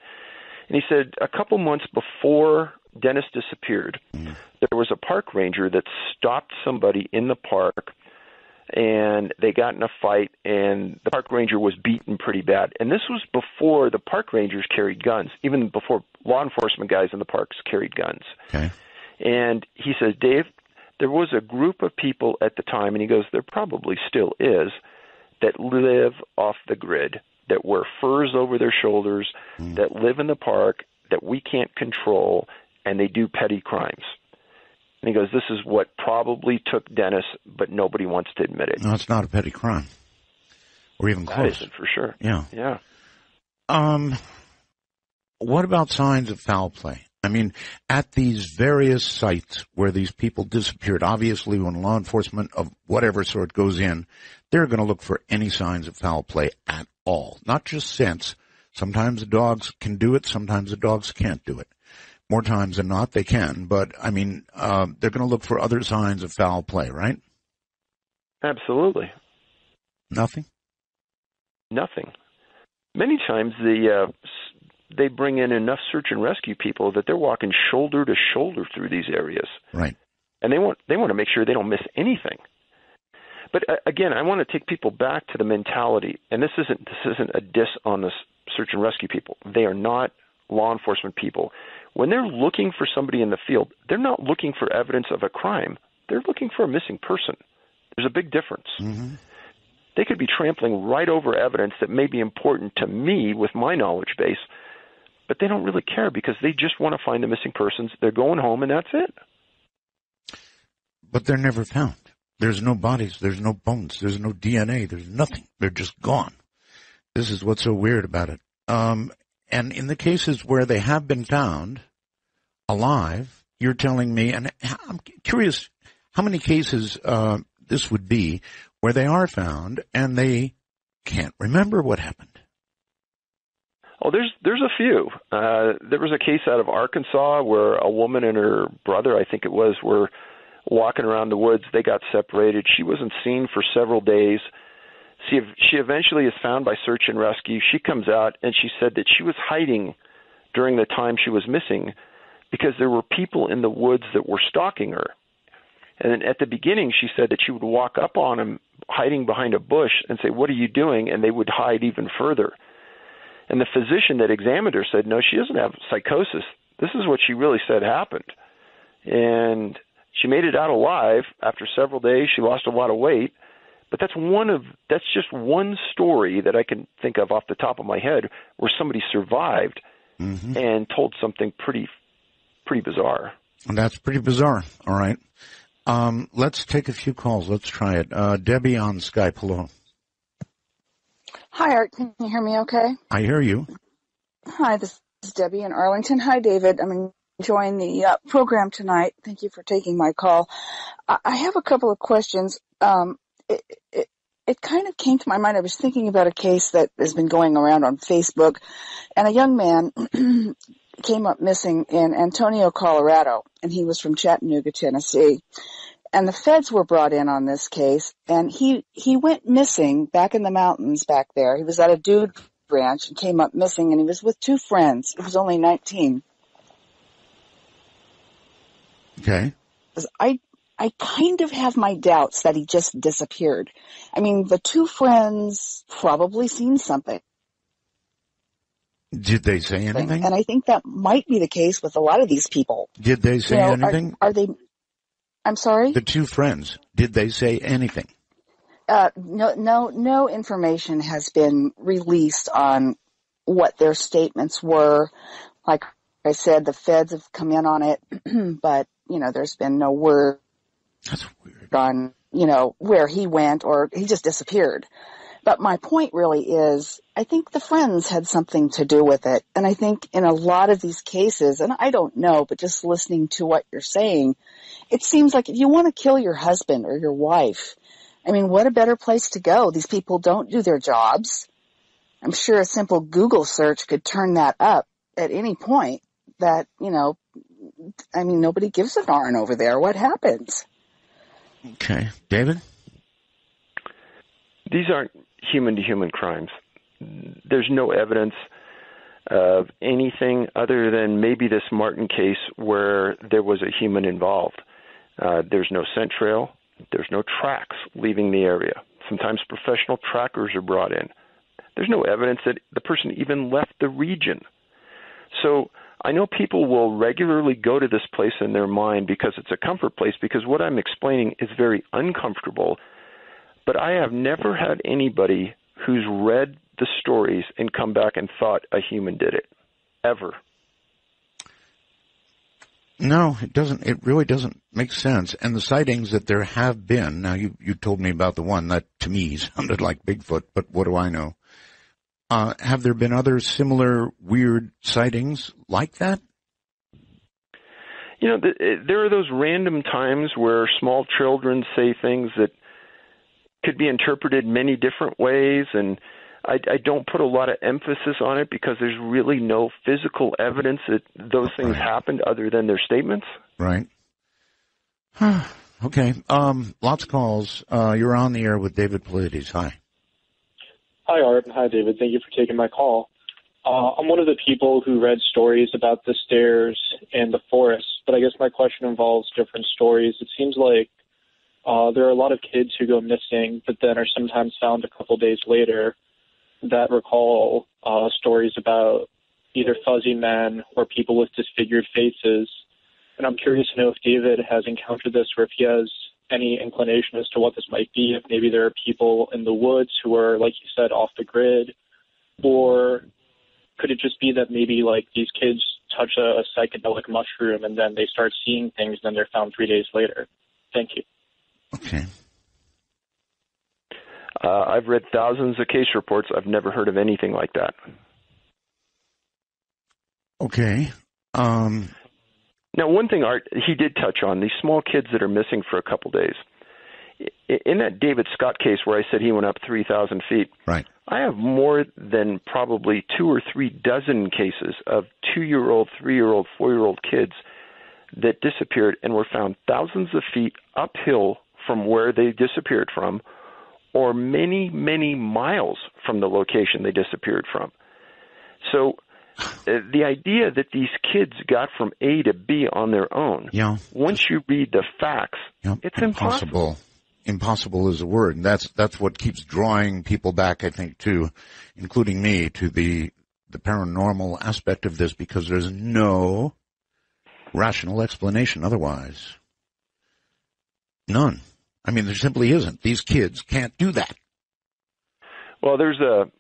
And he said, a couple months before Dennis disappeared, there was a park ranger that stopped somebody in the park, and they got in a fight, and the park ranger was beaten pretty bad. And this was before the park rangers carried guns, even before law enforcement guys in the parks carried guns. Okay. And he says, Dave, there was a group of people at the time, and he goes, there probably still is, that live off the grid, that wear furs over their shoulders, that live in the park, that we can't control, and they do petty crimes. And he goes, this is what probably took Dennis, but nobody wants to admit it. No, it's not a petty crime. Or even close. That isn't for sure. Yeah. Yeah. What about signs of foul play? I mean, at these various sites where these people disappeared, obviously when law enforcement of whatever sort goes in, they're going to look for any signs of foul play at all. Not just scents. Sometimes the dogs can do it, sometimes the dogs can't do it. More times than not, they can. But, I mean, they're going to look for other signs of foul play, right? Absolutely. Nothing? Nothing. Many times they bring in enough search and rescue people that they're walking shoulder to shoulder through these areas. Right. And they want to make sure they don't miss anything. But again, I want to take people back to the mentality, and this isn't a diss on the search and rescue people. They are not law enforcement people. When they're looking for somebody in the field, they're not looking for evidence of a crime. They're looking for a missing person. There's a big difference. Mm-hmm. They could be trampling right over evidence that may be important to me with my knowledge base, but they don't really care because they just want to find the missing persons. They're going home, and that's it. But they're never found. There's no bodies. There's no bones. There's no DNA. There's nothing. They're just gone. This is what's so weird about it. And in the cases where they have been found alive, you're telling me, and I'm curious how many cases this would be where they are found and they can't remember what happened. Oh, there's a few. There was a case out of Arkansas where a woman and her brother, I think it was, were walking around the woods. They got separated. She wasn't seen for several days. She eventually is found by search and rescue. She comes out, and she said that she was hiding during the time she was missing because there were people in the woods that were stalking her. And then at the beginning, she said that she would walk up on them hiding behind a bush and say, "What are you doing?" And they would hide even further. And the physician that examined her said, "No, she doesn't have psychosis. This is what she really said happened." And she made it out alive after several days. She lost a lot of weight. But that's just one story that I can think of off the top of my head where somebody survived and told something pretty bizarre. And that's pretty bizarre. All right. Let's take a few calls. Let's try it. Debbie on Skype. Hello. Hi, Art. Can you hear me okay? I hear you. Hi, this is Debbie in Arlington. Hi, David. I'm enjoying the program tonight. Thank you for taking my call. I have a couple of questions. It kind of came to my mind. I was thinking about a case that has been going around on Facebook, and a young man came up missing in Antonio, Colorado, and he was from Chattanooga, Tennessee. And the feds were brought in on this case, and he went missing back in the mountains back there. He was at a dude ranch and came up missing, and he was with two friends. He was only 19. Okay. I kind of have my doubts that he just disappeared. I mean, the two friends probably seen something. Did they say anything? And I think that might be the case with a lot of these people. Did they say anything? Are they, I'm sorry? The two friends, did they say anything? No information has been released on what their statements were. Like I said, the feds have come in on it, but, there's been no word. That's weird. On, where he went, or he just disappeared. But my point really is, I think the friends had something to do with it. And I think in a lot of these cases, and I don't know, but just listening to what you're saying, it seems like if you want to kill your husband or your wife, I mean, what a better place to go. These people don't do their jobs. I'm sure a simple Google search could turn that up at any point that, nobody gives a darn over there. What happens? Okay. David? These aren't human-to-human crimes. There's no evidence of anything other than maybe this Martin case where there was a human involved. There's no scent trail. There's no tracks leaving the area. Sometimes professional trackers are brought in. There's no evidence that the person even left the region. So I know people will regularly go to this place in their mind because it's a comfort place, because what I'm explaining is very uncomfortable. But I have never had anybody who's read the stories and come back and thought a human did it, ever. No, it doesn't. It really doesn't make sense. And the sightings that there have been, now you told me about the one that to me sounded like Bigfoot, but what do I know? Have there been other similar weird sightings like that? There are those random times where small children say things that could be interpreted many different ways. And I don't put a lot of emphasis on it because there's really no physical evidence that those things happened other than their statements. Right. Okay. Lots of calls. You're on the air with David Paulides. Hi. Hi, Art. Hi, David. Thank you for taking my call. I'm one of the people who read stories about the stairs and the forest, but I guess my question involves different stories. It seems like there are a lot of kids who go missing, but then are sometimes found a couple days later that recall stories about either fuzzy men or people with disfigured faces. And I'm curious to know if David has encountered this or if he has any inclination as to what this might be, if maybe there are people in the woods who are, like you said, off the grid, or could it just be that maybe like these kids touch a psychedelic mushroom and then they start seeing things and then they're found 3 days later? Thank you. Okay. I've read thousands of case reports. I've never heard of anything like that. Okay. Now, one thing, Art, he did touch on, these small kids that are missing for a couple days. In that David Scott case where I said he went up 3,000 feet, right. I have more than probably 2 or 3 dozen cases of 2-year-old, 3-year-old, 4-year-old kids that disappeared and were found thousands of feet uphill from where they disappeared from, or many, many miles from the location they disappeared from. So the idea that these kids got from A to B on their own, once you read the facts, it's impossible. Impossible is a word, and that's what keeps drawing people back, I think, to, including me, to the paranormal aspect of this, because there's no rational explanation otherwise. None. I mean, there simply isn't. These kids can't do that. Well, there's a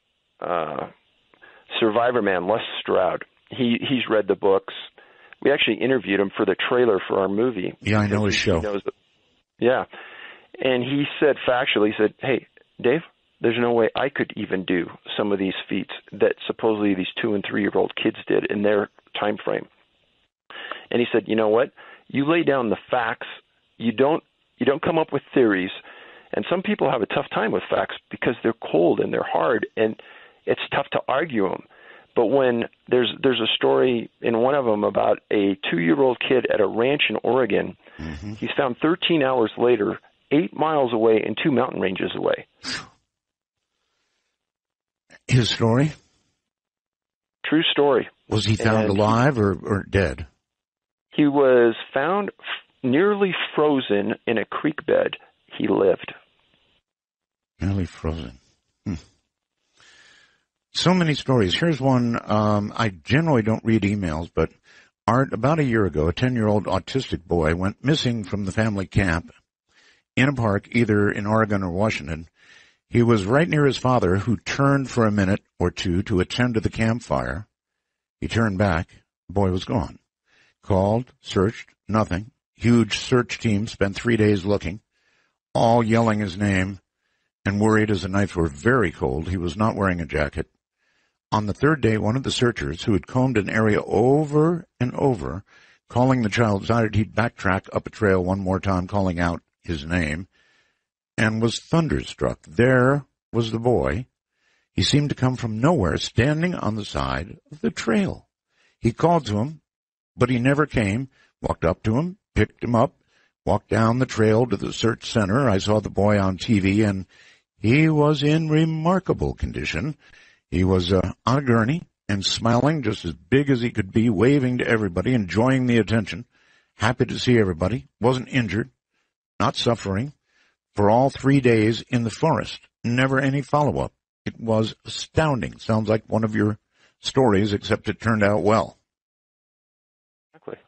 survivor man, Les Stroud. He's read the books. We actually interviewed him for the trailer for our movie. Yeah, I know his show. Yeah. And he said factually, he said, hey, Dave, there's no way I could even do some of these feats that supposedly these 2- and 3-year-old kids did in their time frame. And he said, you know what? You lay down the facts. You don't come up with theories. And some people have a tough time with facts because they're cold and they're hard, and it's tough to argue them. But when there's a story in one of them about a 2-year-old kid at a ranch in Oregon, he's found 13 hours later, 8 miles away and 2 mountain ranges away. His story? True story. Was he found alive or dead? He was found nearly frozen in a creek bed. He lived. Nearly frozen. So many stories. Here's one. I generally don't read emails, but Art, about a year ago, a 10-year-old autistic boy went missing from the family camp in a park, either in Oregon or Washington. He was right near his father, who turned for a minute or two to attend to the campfire. He turned back. The boy was gone. Called, searched, nothing. Huge search team spent 3 days looking, all yelling his name, and worried as the nights were very cold. He was not wearing a jacket. On the third day, one of the searchers, who had combed an area over and over, calling the child, decided he'd backtrack up a trail one more time, calling out his name, and was thunderstruck. There was the boy. He seemed to come from nowhere, standing on the side of the trail. He called to him, but he never came. Walked up to him, picked him up, walked down the trail to the search center. I saw the boy on TV, and he was in remarkable condition. He was on a gurney and smiling just as big as he could be, waving to everybody, enjoying the attention, happy to see everybody, wasn't injured, not suffering, for all 3 days in the forest. Never any follow-up. It was astounding. Sounds like one of your stories, except it turned out well. Exactly.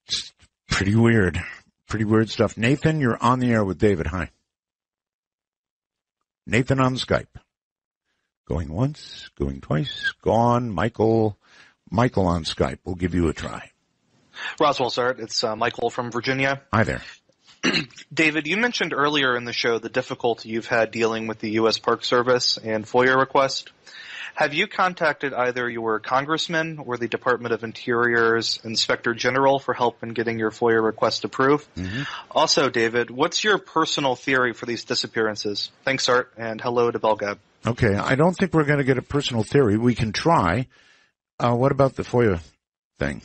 It's pretty weird. Pretty weird stuff. Nathan, you're on the air with David. Hi. Nathan on Skype. Going once, going twice, gone. Michael on Skype. We'll give you a try. Roswell, sir. It's Michael from Virginia. Hi there. David, you mentioned earlier in the show the difficulty you've had dealing with the U.S. Park Service and FOIA request. Have you contacted either your congressman or the Department of Interior's Inspector General for help in getting your FOIA request approved? Mm-hmm. Also, David, what's your personal theory for these disappearances? Thanks, Art, and hello to Belgab. Okay, I don't think we're going to get a personal theory. We can try. What about the FOIA thing?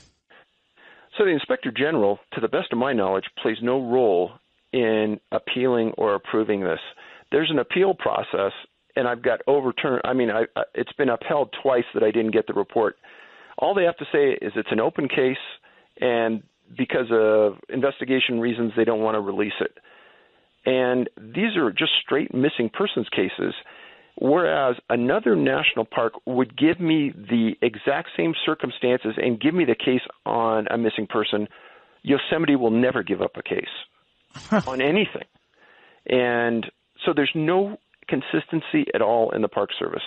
So the Inspector General, to the best of my knowledge, plays no role in appealing or approving this. There's an appeal process, and I've got overturned. I mean, it's been upheld twice that I didn't get the report. All they have to say is it's an open case, and because of investigation reasons, they don't want to release it. And these are just straight missing persons cases, whereas another national park would give me the exact same circumstances and give me the case on a missing person. Yosemite will never give up a case on anything. And so there's no consistency at all in the Park Service.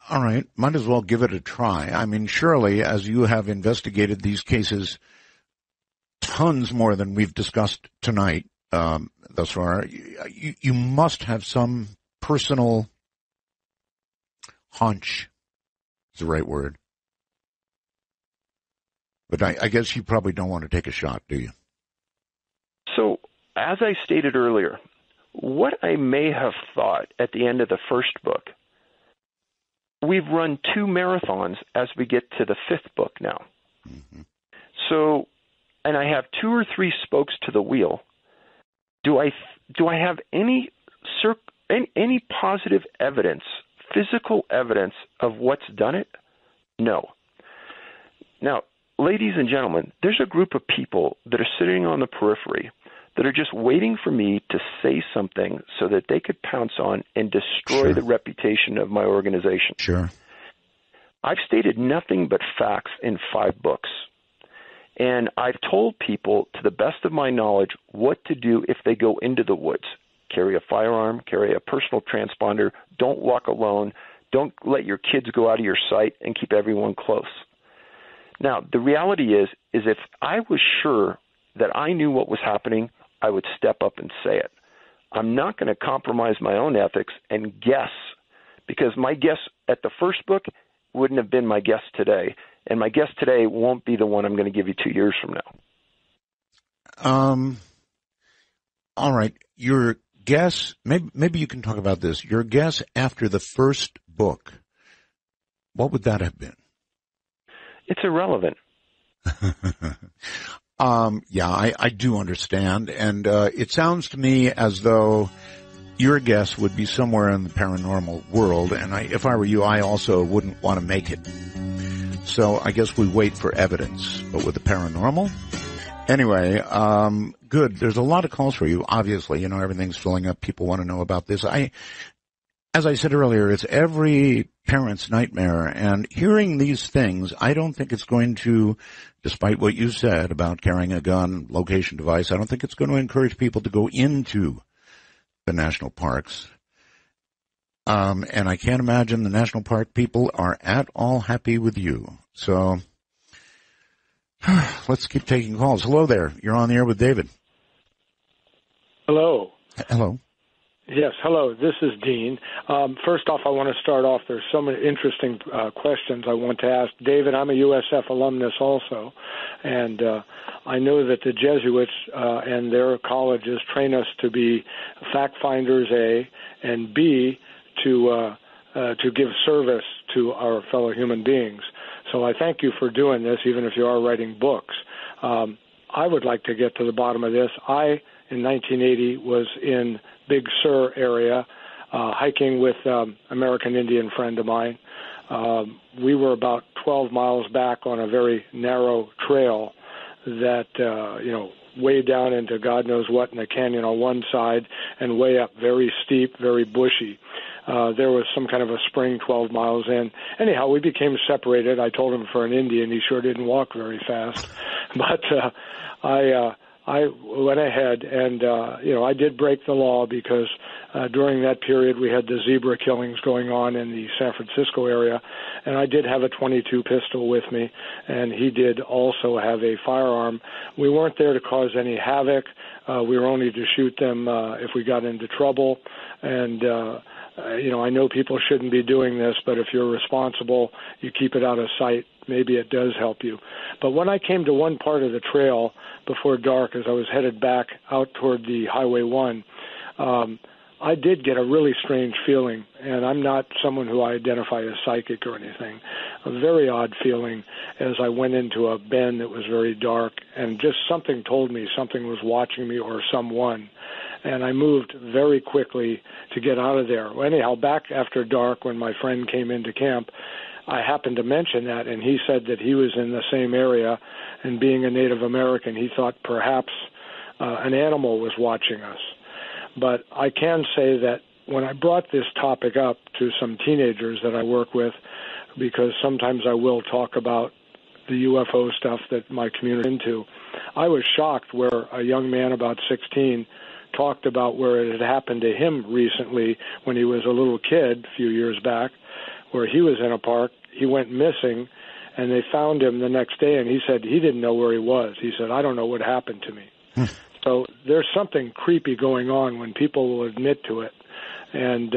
All right. Might as well give it a try. I mean, surely, as you have investigated these cases tons more than we've discussed tonight thus far, you must have some personal hunch is the right word. But I guess you probably don't want to take a shot, do you? So, as I stated earlier, what I may have thought at the end of the first book, we've run 2 marathons as we get to the 5th book now. Mm-hmm. So, and I have 2 or 3 spokes to the wheel. Do I have any positive evidence, physical evidence of what's done it? No. Now, ladies and gentlemen, there's a group of people that are sitting on the periphery that are just waiting for me to say something so that they could pounce on and destroy the reputation of my organization. Sure. I've stated nothing but facts in 5 books. And I've told people, to the best of my knowledge, what to do if they go into the woods. Carry a firearm, carry a personal transponder, don't walk alone, don't let your kids go out of your sight, and keep everyone close. Now, the reality is if I was sure that I knew what was happening, I would step up and say it. I'm not going to compromise my own ethics and guess, because my guess at the first book wouldn't have been my guess today, and my guess today won't be the one I'm going to give you 2 years from now. All right. Your guess, maybe you can talk about this. Your guess after the first book, what would that have been? It's irrelevant. Yeah, I do understand. And it sounds to me as though your guess would be somewhere in the paranormal world. And if I were you, I also wouldn't want to make it. So I guess we wait for evidence. But with the paranormal? Anyway, good. There's a lot of calls for you, obviously. You know, everything's filling up. People want to know about this. As I said earlier, it's every parent's nightmare. And hearing these things, I don't think it's going to, despite what you said about carrying a gun, location device, I don't think it's going to encourage people to go into the national parks. And I can't imagine the national park people are at all happy with you. So let's keep taking calls. Hello there. You're on the air with David. Hello. Hello. Yes, hello. This is Dean. First off, I want to start off. There's so many interesting questions I want to ask. David, I'm a USF alumnus also, and I know that the Jesuits and their colleges train us to be fact finders, A, and B, to give service to our fellow human beings. So I thank you for doing this, even if you are writing books. I would like to get to the bottom of this. In 1980, was in Big Sur area, hiking with American Indian friend of mine. We were about 12 miles back on a very narrow trail that, way down into God knows what in the canyon on one side and way up, very steep, very bushy. There was some kind of a spring 12 miles in. Anyhow, we became separated. I told him for an Indian, he sure didn't walk very fast. But I went ahead and, I did break the law because during that period we had the zebra killings going on in the San Francisco area, and I did have a .22 pistol with me, and he did also have a firearm. We weren't there to cause any havoc. We were only to shoot them if we got into trouble, and I know people shouldn't be doing this, but if you're responsible, you keep it out of sight. Maybe it does help you. But when I came to one part of the trail before dark, as I was headed back out toward the Highway 1, I did get a really strange feeling, and I'm not someone who I identify as psychic or anything. A very odd feeling as I went into a bend that was very dark, and just something told me something was watching me or someone. And I moved very quickly to get out of there. Well, anyhow, back after dark when my friend came into camp, I happened to mention that, and he said that he was in the same area, and being a Native American, he thought perhaps an animal was watching us. But I can say that when I brought this topic up to some teenagers that I work with, because sometimes I will talk about the UFO stuff that my community is into, I was shocked where a young man about 16 talked about where it had happened to him recently when he was a little kid a few years back, where he was in a park. He went missing, and they found him the next day, and he said he didn't know where he was. He said, I don't know what happened to me. So there's something creepy going on when people will admit to it. And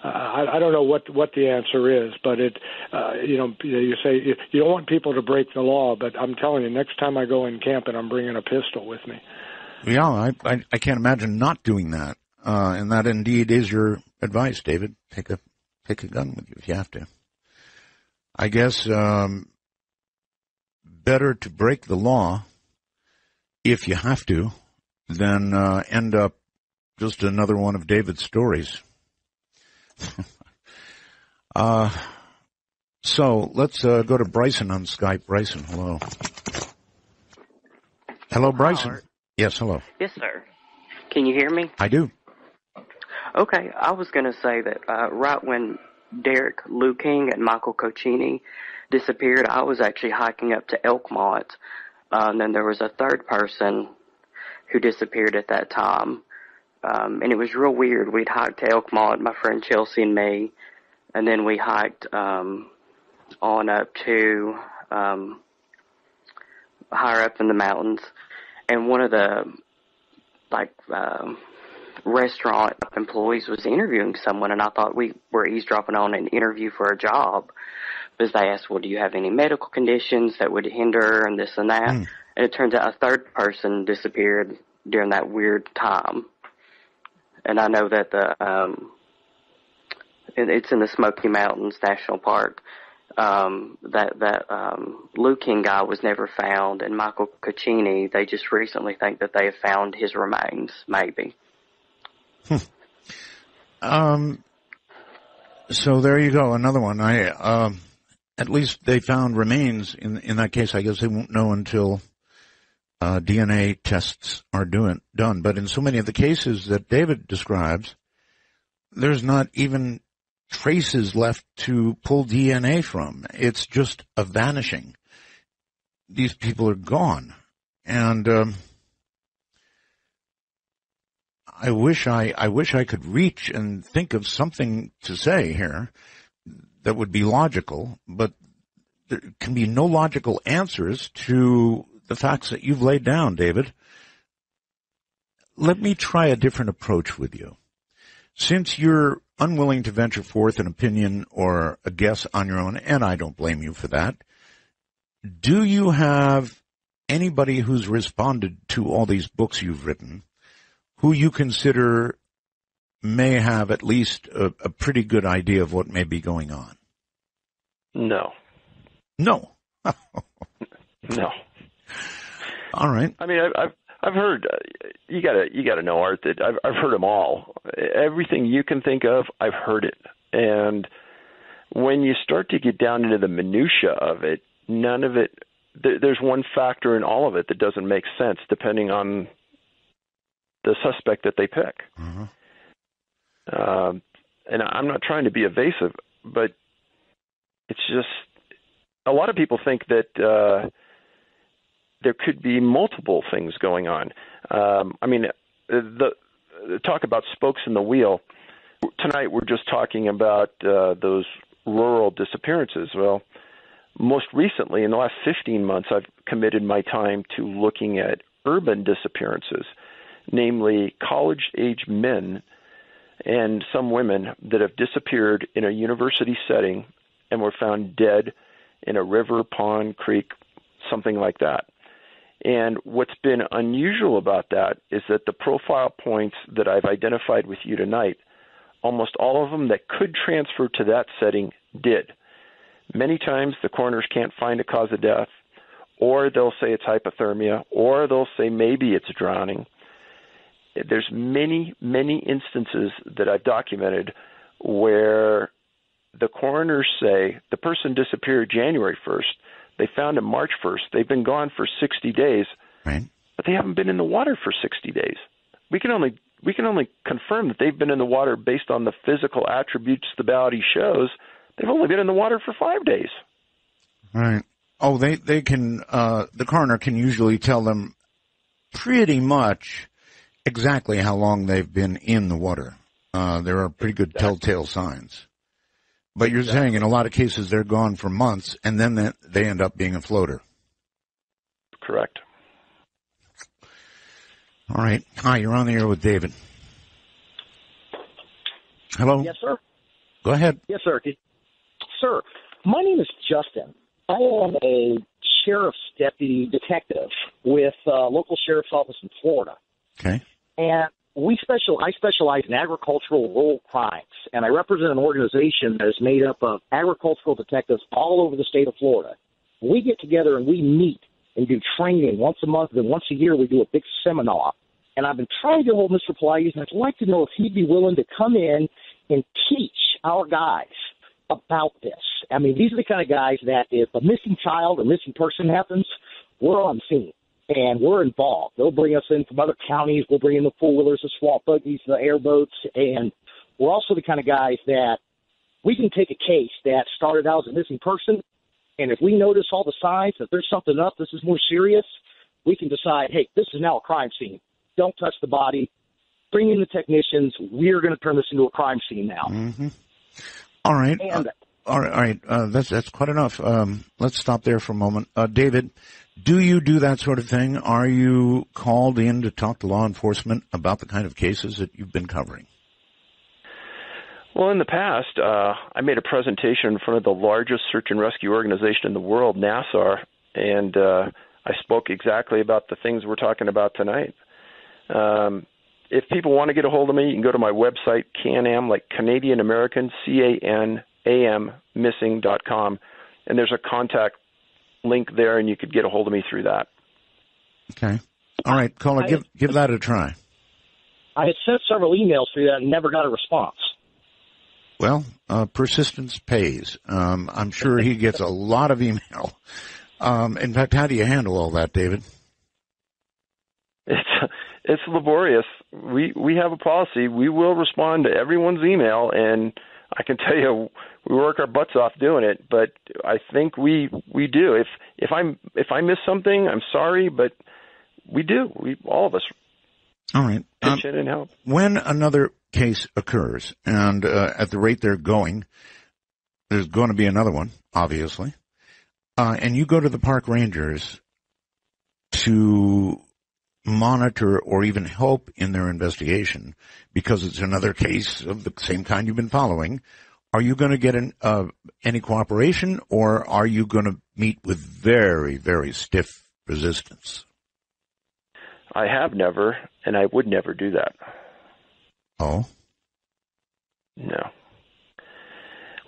I don't know what the answer is, but you say you don't want people to break the law, but I'm telling you, next time I go in camping, I'm bringing a pistol with me. Yeah, I can't imagine not doing that. And that indeed is your advice, David. Take a gun with you if you have to. I guess better to break the law if you have to than end up just another one of David's stories. So let's go to Bryson on Skype. Bryson, hello. Hello, Bryson. Howard. Yes, hello. Yes, sir. Can you hear me? I do. Okay, I was going to say that right when Derek Lou King and Michael Cochini disappeared, I was actually hiking up to Elkmont, and then there was a third person who disappeared at that time, and it was real weird. We'd hiked to Elkmont, my friend Chelsea and me, and then we hiked on up to higher up in the mountains, and one of the restaurant employees was interviewing someone, and I thought we were eavesdropping on an interview for a job, because they asked, well, do you have any medical conditions that would hinder and this and that? And it turns out a third person disappeared during that weird time. And I know that it's in the Smoky Mountains National Park. That Lou King guy was never found, and Michael Cochini, they just recently think that they have found his remains, maybe. So there you go, another one. At least they found remains. In that case, I guess they won't know until DNA tests are done. But in so many of the cases that David describes, there's not even traces left to pull DNA from. It's just a vanishing. These people are gone. And I wish I could reach and think of something to say here that would be logical, but there can be no logical answers to the facts that you've laid down, David. Let me try a different approach with you. Since you're unwilling to venture forth an opinion or a guess on your own, and I don't blame you for that, do you have anybody who's responded to all these books you've written who you consider may have at least a pretty good idea of what may be going on? No. No. No. All right. I mean, I've heard. You gotta know, Art, that I've heard them all. Everything you can think of, I've heard it. And when you start to get down into the minutia of it, none of it. There's one factor in all of it that doesn't make sense, depending on the suspect that they pick. Mm-hmm. And I'm not trying to be evasive, but it's just a lot of people think that there could be multiple things going on. The talk about spokes in the wheel. Tonight we're just talking about those rural disappearances. Well, most recently, in the last 15 months, I've committed my time to looking at urban disappearances, namely college-age men and some women that have disappeared in a university setting and were found dead in a river, pond, creek, something like that. And what's been unusual about that is that the profile points that I've identified with you tonight, almost all of them that could transfer to that setting did. Many times the coroners can't find a cause of death, or they'll say it's hypothermia, or they'll say maybe it's drowning. There's many, many instances that I've documented where the coroners say the person disappeared January 1st. They found him March 1st. They've been gone for 60 days, right, but they haven't been in the water for 60 days. We can only confirm that they've been in the water based on the physical attributes the body shows. They've only been in the water for 5 days. Right. Oh, they can, the coroner can usually tell them pretty much exactly how long they've been in the water. There are pretty good telltale signs. But you're saying in a lot of cases they're gone for months and then they end up being a floater. Correct. All right. Hi, you're on the air with David. Hello? Yes, sir. Go ahead. Yes, sir. Sir, my name is Justin. I am a sheriff's deputy detective with local sheriff's office in Florida. Okay. And I specialize in agricultural rural crimes, and I represent an organization that is made up of agricultural detectives all over the state of Florida. We get together and we meet and do training once a month, and once a year we do a big seminar. And I've been trying to get hold of Mr. Paulides, and I'd like to know if he'd be willing to come in and teach our guys about this. I mean, these are the kind of guys that if a missing child or missing person happens, we're on scene. And we're involved. They'll bring us in from other counties. We'll bring in the four-wheelers, the swamp buggies, the airboats. And we're also the kind of guys that we can take a case that started out as a missing person, and if we notice all the signs that there's something up, this is more serious, we can decide, hey, this is now a crime scene. Don't touch the body. Bring in the technicians. We're going to turn this into a crime scene now. Mm-hmm. All right. And, all right. That's quite enough. Let's stop there for a moment. David, do you do that sort of thing? Are you called in to talk to law enforcement about the kind of cases that you've been covering? Well, in the past, I made a presentation in front of the largest search and rescue organization in the world, NASA, and I spoke exactly about the things we're talking about tonight. If people want to get a hold of me, you can go to my website, Can-Am, like Canadian American, CANAM, missing.com, and there's a contact link there, and you could get a hold of me through that. Okay. All right, caller, give that a try. I had sent several emails for you and never got a response. Well, persistence pays. I'm sure he gets a lot of email. In fact, how do you handle all that, David? It's laborious. We have a policy. We will respond to everyone's email, and I can tell you we work our butts off doing it. But I think we do. If I miss something, I'm sorry, but we do. All of us. All right. Pitch in and help. When another case occurs, and at the rate they're going, there's going to be another one, obviously, and you go to the park rangers to monitor or even help in their investigation because it's another case of the same kind you've been following, are you going to get any cooperation, or are you going to meet with very, very stiff resistance? I have never, and I would never do that. Oh? No.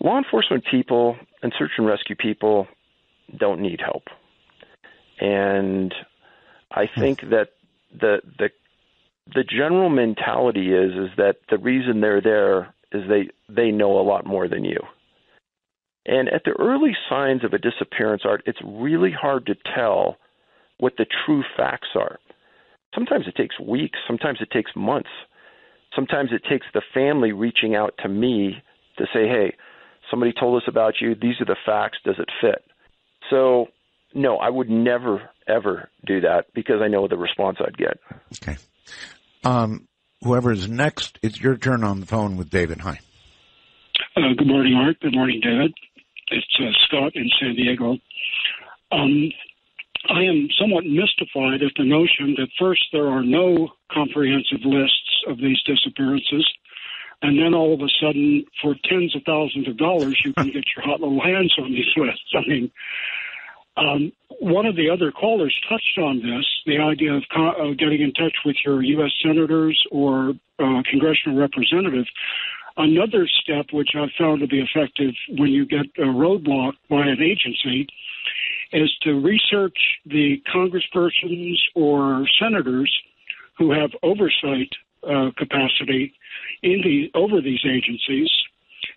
Law enforcement people and search and rescue people don't need help. And I think that the general mentality is that the reason they're there is they know a lot more than you. And at the early signs of a disappearance, Art, it's really hard to tell what the true facts are. Sometimes it takes weeks. Sometimes it takes months. Sometimes it takes the family reaching out to me to say, hey, somebody told us about you. These are the facts. Does it fit? So no, I would never, ever do that because I know the response I'd get. Okay. Whoever is next, it's your turn on the phone with David. Hi. Good morning, Art. Good morning, David. It's Scott in San Diego. I am somewhat mystified at the notion that first there are no comprehensive lists of these disappearances, and then all of a sudden, for tens of thousands of dollars, you can get your hot little hands on these lists. I mean, one of the other callers touched on this, the idea of getting in touch with your U.S. senators or congressional representative. Another step, which I've found to be effective when you get roadblocked by an agency, is to research the congresspersons or senators who have oversight capacity over these agencies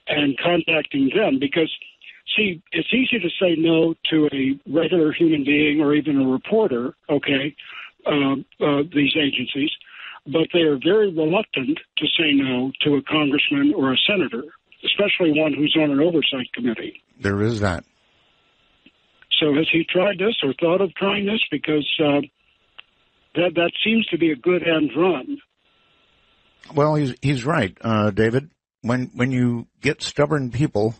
and contacting them. Because, see, it's easy to say no to a regular human being or even a reporter, these agencies, but they are very reluctant to say no to a congressman or a senator, especially one who's on an oversight committee. There is that. So has he tried this or thought of trying this? Because that seems to be a good end run. Well, he's right, David. When you get stubborn people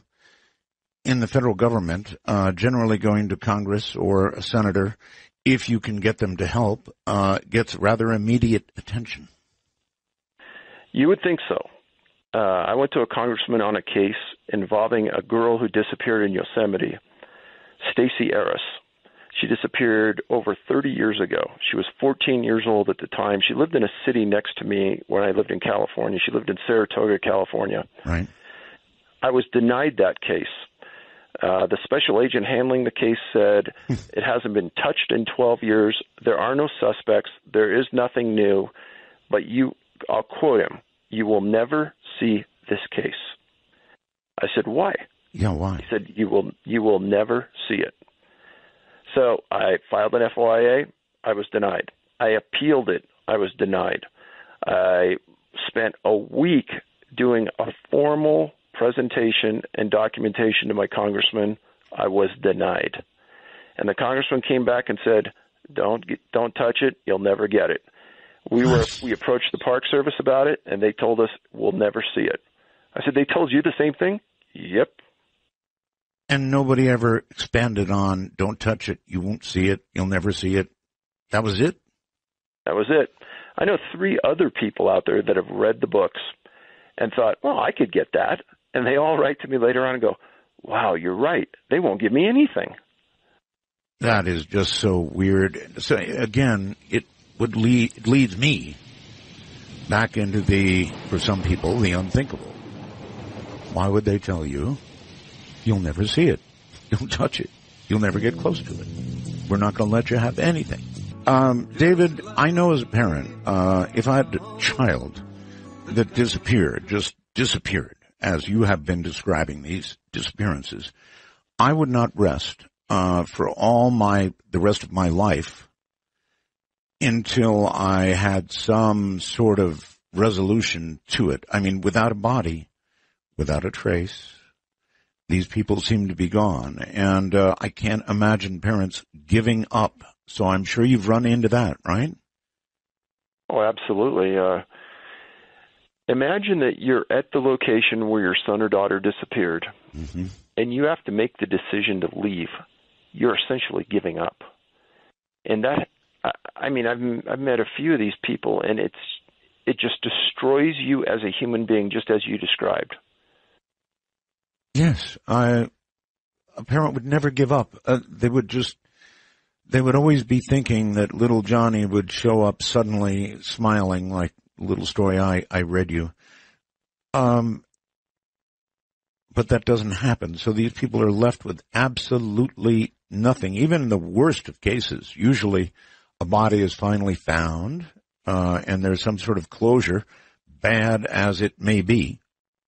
in the federal government, generally going to Congress or a senator, if you can get them to help, gets rather immediate attention. You would think so. I went to a congressman on a case involving a girl who disappeared in Yosemite, Stacey Harris. She disappeared over 30 years ago. She was 14 years old at the time. She lived in a city next to me when I lived in California. She lived in Saratoga, California. Right. I was denied that case. The special agent handling the case said it hasn't been touched in 12 years. There are no suspects. There is nothing new. But I'll quote him, "You will never see this case." I said, "Why?" Yeah, why? He said, you will never see it." So I filed an FOIA. I was denied. I appealed it. I was denied. I spent a week doing a formal presentation and documentation to my congressman. I was denied. And the congressman came back and said, don't touch it. You'll never get it. We approached the Park Service about it, and they told us we'll never see it. I said, they told you the same thing? Yep. And nobody ever expanded on, don't touch it, you won't see it, you'll never see it. That was it? That was it. I know 3 other people out there that have read the books and thought, well, I could get that. And they all write to me later on and go, wow, you're right. They won't give me anything. That is just so weird. So again, it leads me back into for some people, the unthinkable. Why would they tell you? You'll never see it. Don't touch it. You'll never get close to it. We're not going to let you have anything. David, I know as a parent, if I had a child that just disappeared, as you have been describing these disappearances, I would not rest for the rest of my life until I had some sort of resolution to it. I mean, without a body, without a trace, these people seem to be gone, and I can't imagine parents giving up. So I'm sure you've run into that, right? Oh, absolutely. Imagine that you're at the location where your son or daughter disappeared, and you have to make the decision to leave. You're essentially giving up. And that, I mean, I've met a few of these people, and it just destroys you as a human being, just as you described. Yes, a parent would never give up. They would always be thinking that little Johnny would show up suddenly smiling, like the little story I read you. But that doesn't happen. So these people are left with absolutely nothing. Even in the worst of cases, usually a body is finally found, and there's some sort of closure, bad as it may be.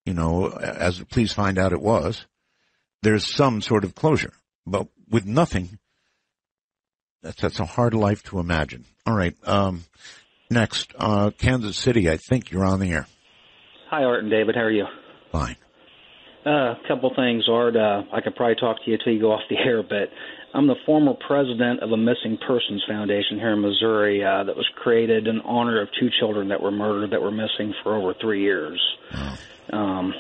You know, as the police find out it was, there's some sort of closure. But with nothing, that's a hard life to imagine. All right, next, Kansas City, I think you're on the air. Hi, Art and David. How are you? Fine. A couple things, Art. I could probably talk to you till you go off the air, but I'm the former president of a missing persons foundation here in Missouri that was created in honor of 2 children that were murdered that were missing for over 3 years.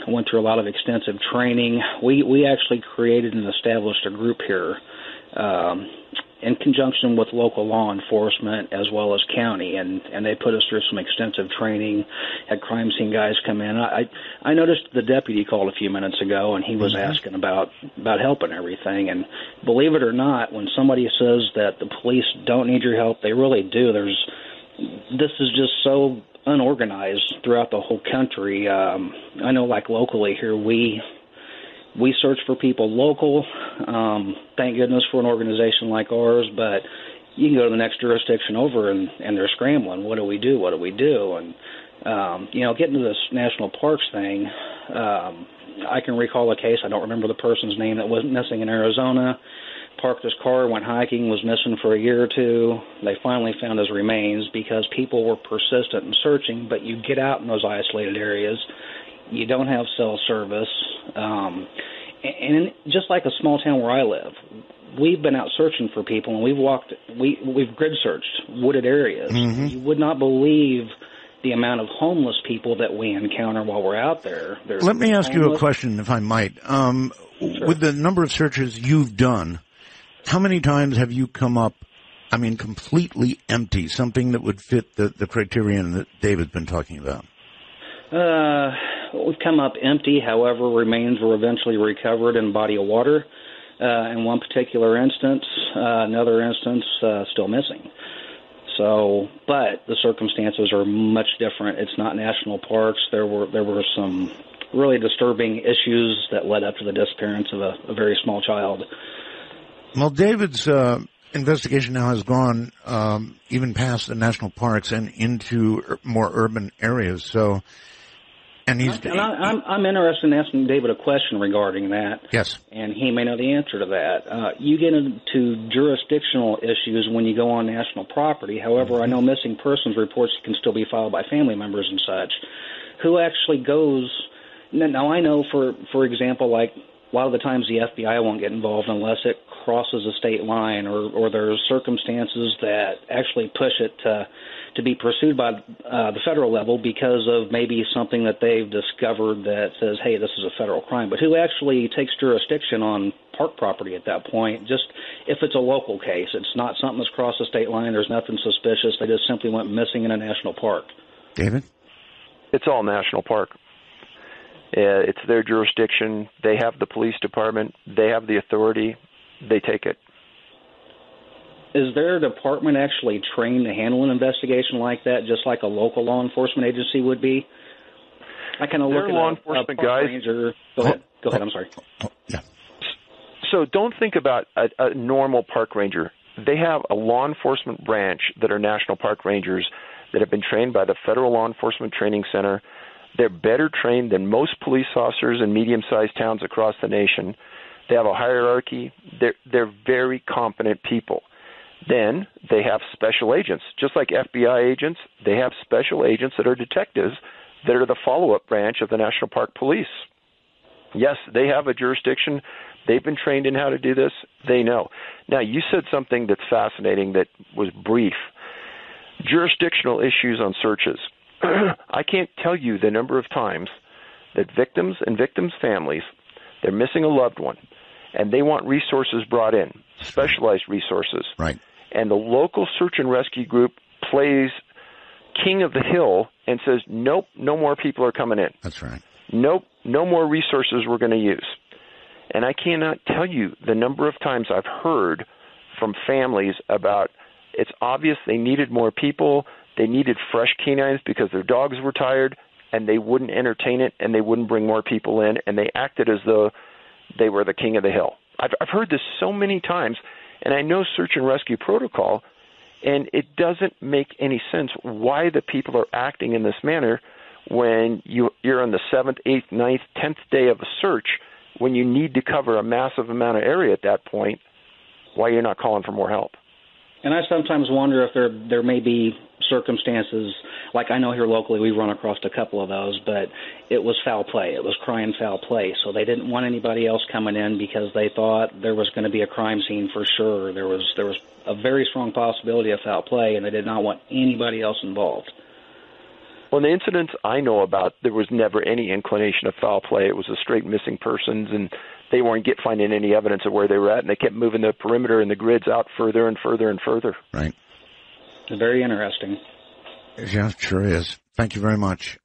Went through a lot of extensive training. We actually created and established a group here in conjunction with local law enforcement as well as county, and they put us through some extensive training, had crime scene guys come in. I noticed the deputy called a few minutes ago, and he was asking about help and everything, and believe it or not, when somebody says that the police don't need your help, they really do. This is just so unorganized throughout the whole country. I know, like locally here, we search for people local. Thank goodness for an organization like ours, but you can go to the next jurisdiction over and they're scrambling. What do we do? What do we do? And, getting to this national parks thing, I can recall a case. I don't remember the person's name that was missing in Arizona. Parked his car, went hiking, was missing for a year or 2. They finally found his remains because people were persistent in searching, but you get out in those isolated areas, you don't have cell service, and just like a small town where I live, we've been out searching for people, and we've grid searched wooded areas. You would not believe the amount of homeless people that we encounter while we're out there. Let me ask you a question, if I might. Sure. With the number of searches you've done, how many times have you come up, completely empty, something that would fit the criterion that David's been talking about? We've come up empty. However, remains were eventually recovered in a body of water. In one particular instance, another instance still missing. So, but the circumstances are much different. It's not national parks. There were some really disturbing issues that led up to the disappearance of a very small child. Well, David's investigation now has gone even past the national parks and into more urban areas. So, I'm interested in asking David a question regarding that. Yes. And he may know the answer to that. You get into jurisdictional issues when you go on national property. However, I know missing persons reports can still be filed by family members and such. Who actually goes? Now, I know, for example, like a lot of the times the FBI won't get involved unless it crosses a state line or there's circumstances that actually push it to be pursued by the federal level because of maybe something that they've discovered that says, hey, this is a federal crime. But who actually takes jurisdiction on park property at that point? Just if it's a local case, it's not something that's crossed the state line, there's nothing suspicious, they just simply went missing in a national park. David? It's all national park. It's their jurisdiction. They have the police department. They have the authority. They take it. Is their department actually trained to handle an investigation like that, just like a local law enforcement agency would be? I kind of look at law enforcement guys. Ranger. Go ahead. I'm sorry. Yeah. So don't think about a normal park ranger. They have a law enforcement branch that are national park rangers that have been trained by the Federal Law Enforcement Training Center. They're better trained than most police officers in medium-sized towns across the nation. They have a hierarchy. They're very competent people. Then they have special agents. Just like FBI agents, they have special agents that are detectives that are the follow-up branch of the National Park Police. Yes, they have a jurisdiction. They've been trained in how to do this. They know. Now, you said something that's fascinating that was brief. Jurisdictional issues on searches. I can't tell you the number of times that victims and victims' families, they're missing a loved one, and they want resources brought in, specialized resources. Right. And the local search and rescue group plays king of the hill and says, nope, no more people are coming in. That's right. Nope, no more resources we're going to use. And I cannot tell you the number of times I've heard from families about it's obvious they needed more people, they needed fresh canines because their dogs were tired, and they wouldn't entertain it, and they wouldn't bring more people in, and they acted as though they were the king of the hill. I've heard this so many times, and I know search and rescue protocol, and it doesn't make any sense why the people are acting in this manner when you're on the 7th, 8th, 9th, 10th day of a search, when you need to cover a massive amount of area at that point, why you're not calling for more help. And I sometimes wonder if there may be circumstances, like I know here locally we run across a couple of those, but it was foul play. It was crying foul play. So they didn't want anybody else coming in because they thought there was going to be a crime scene for sure. There was a very strong possibility of foul play, and they did not want anybody else involved. Well, in the incidents I know about, there was never any inclination of foul play. It was a straight missing persons, and they weren't finding any evidence of where they were at, and they kept moving the perimeter and the grids out further and further and further. Right. Very interesting. Yeah, it sure is. Thank you very much.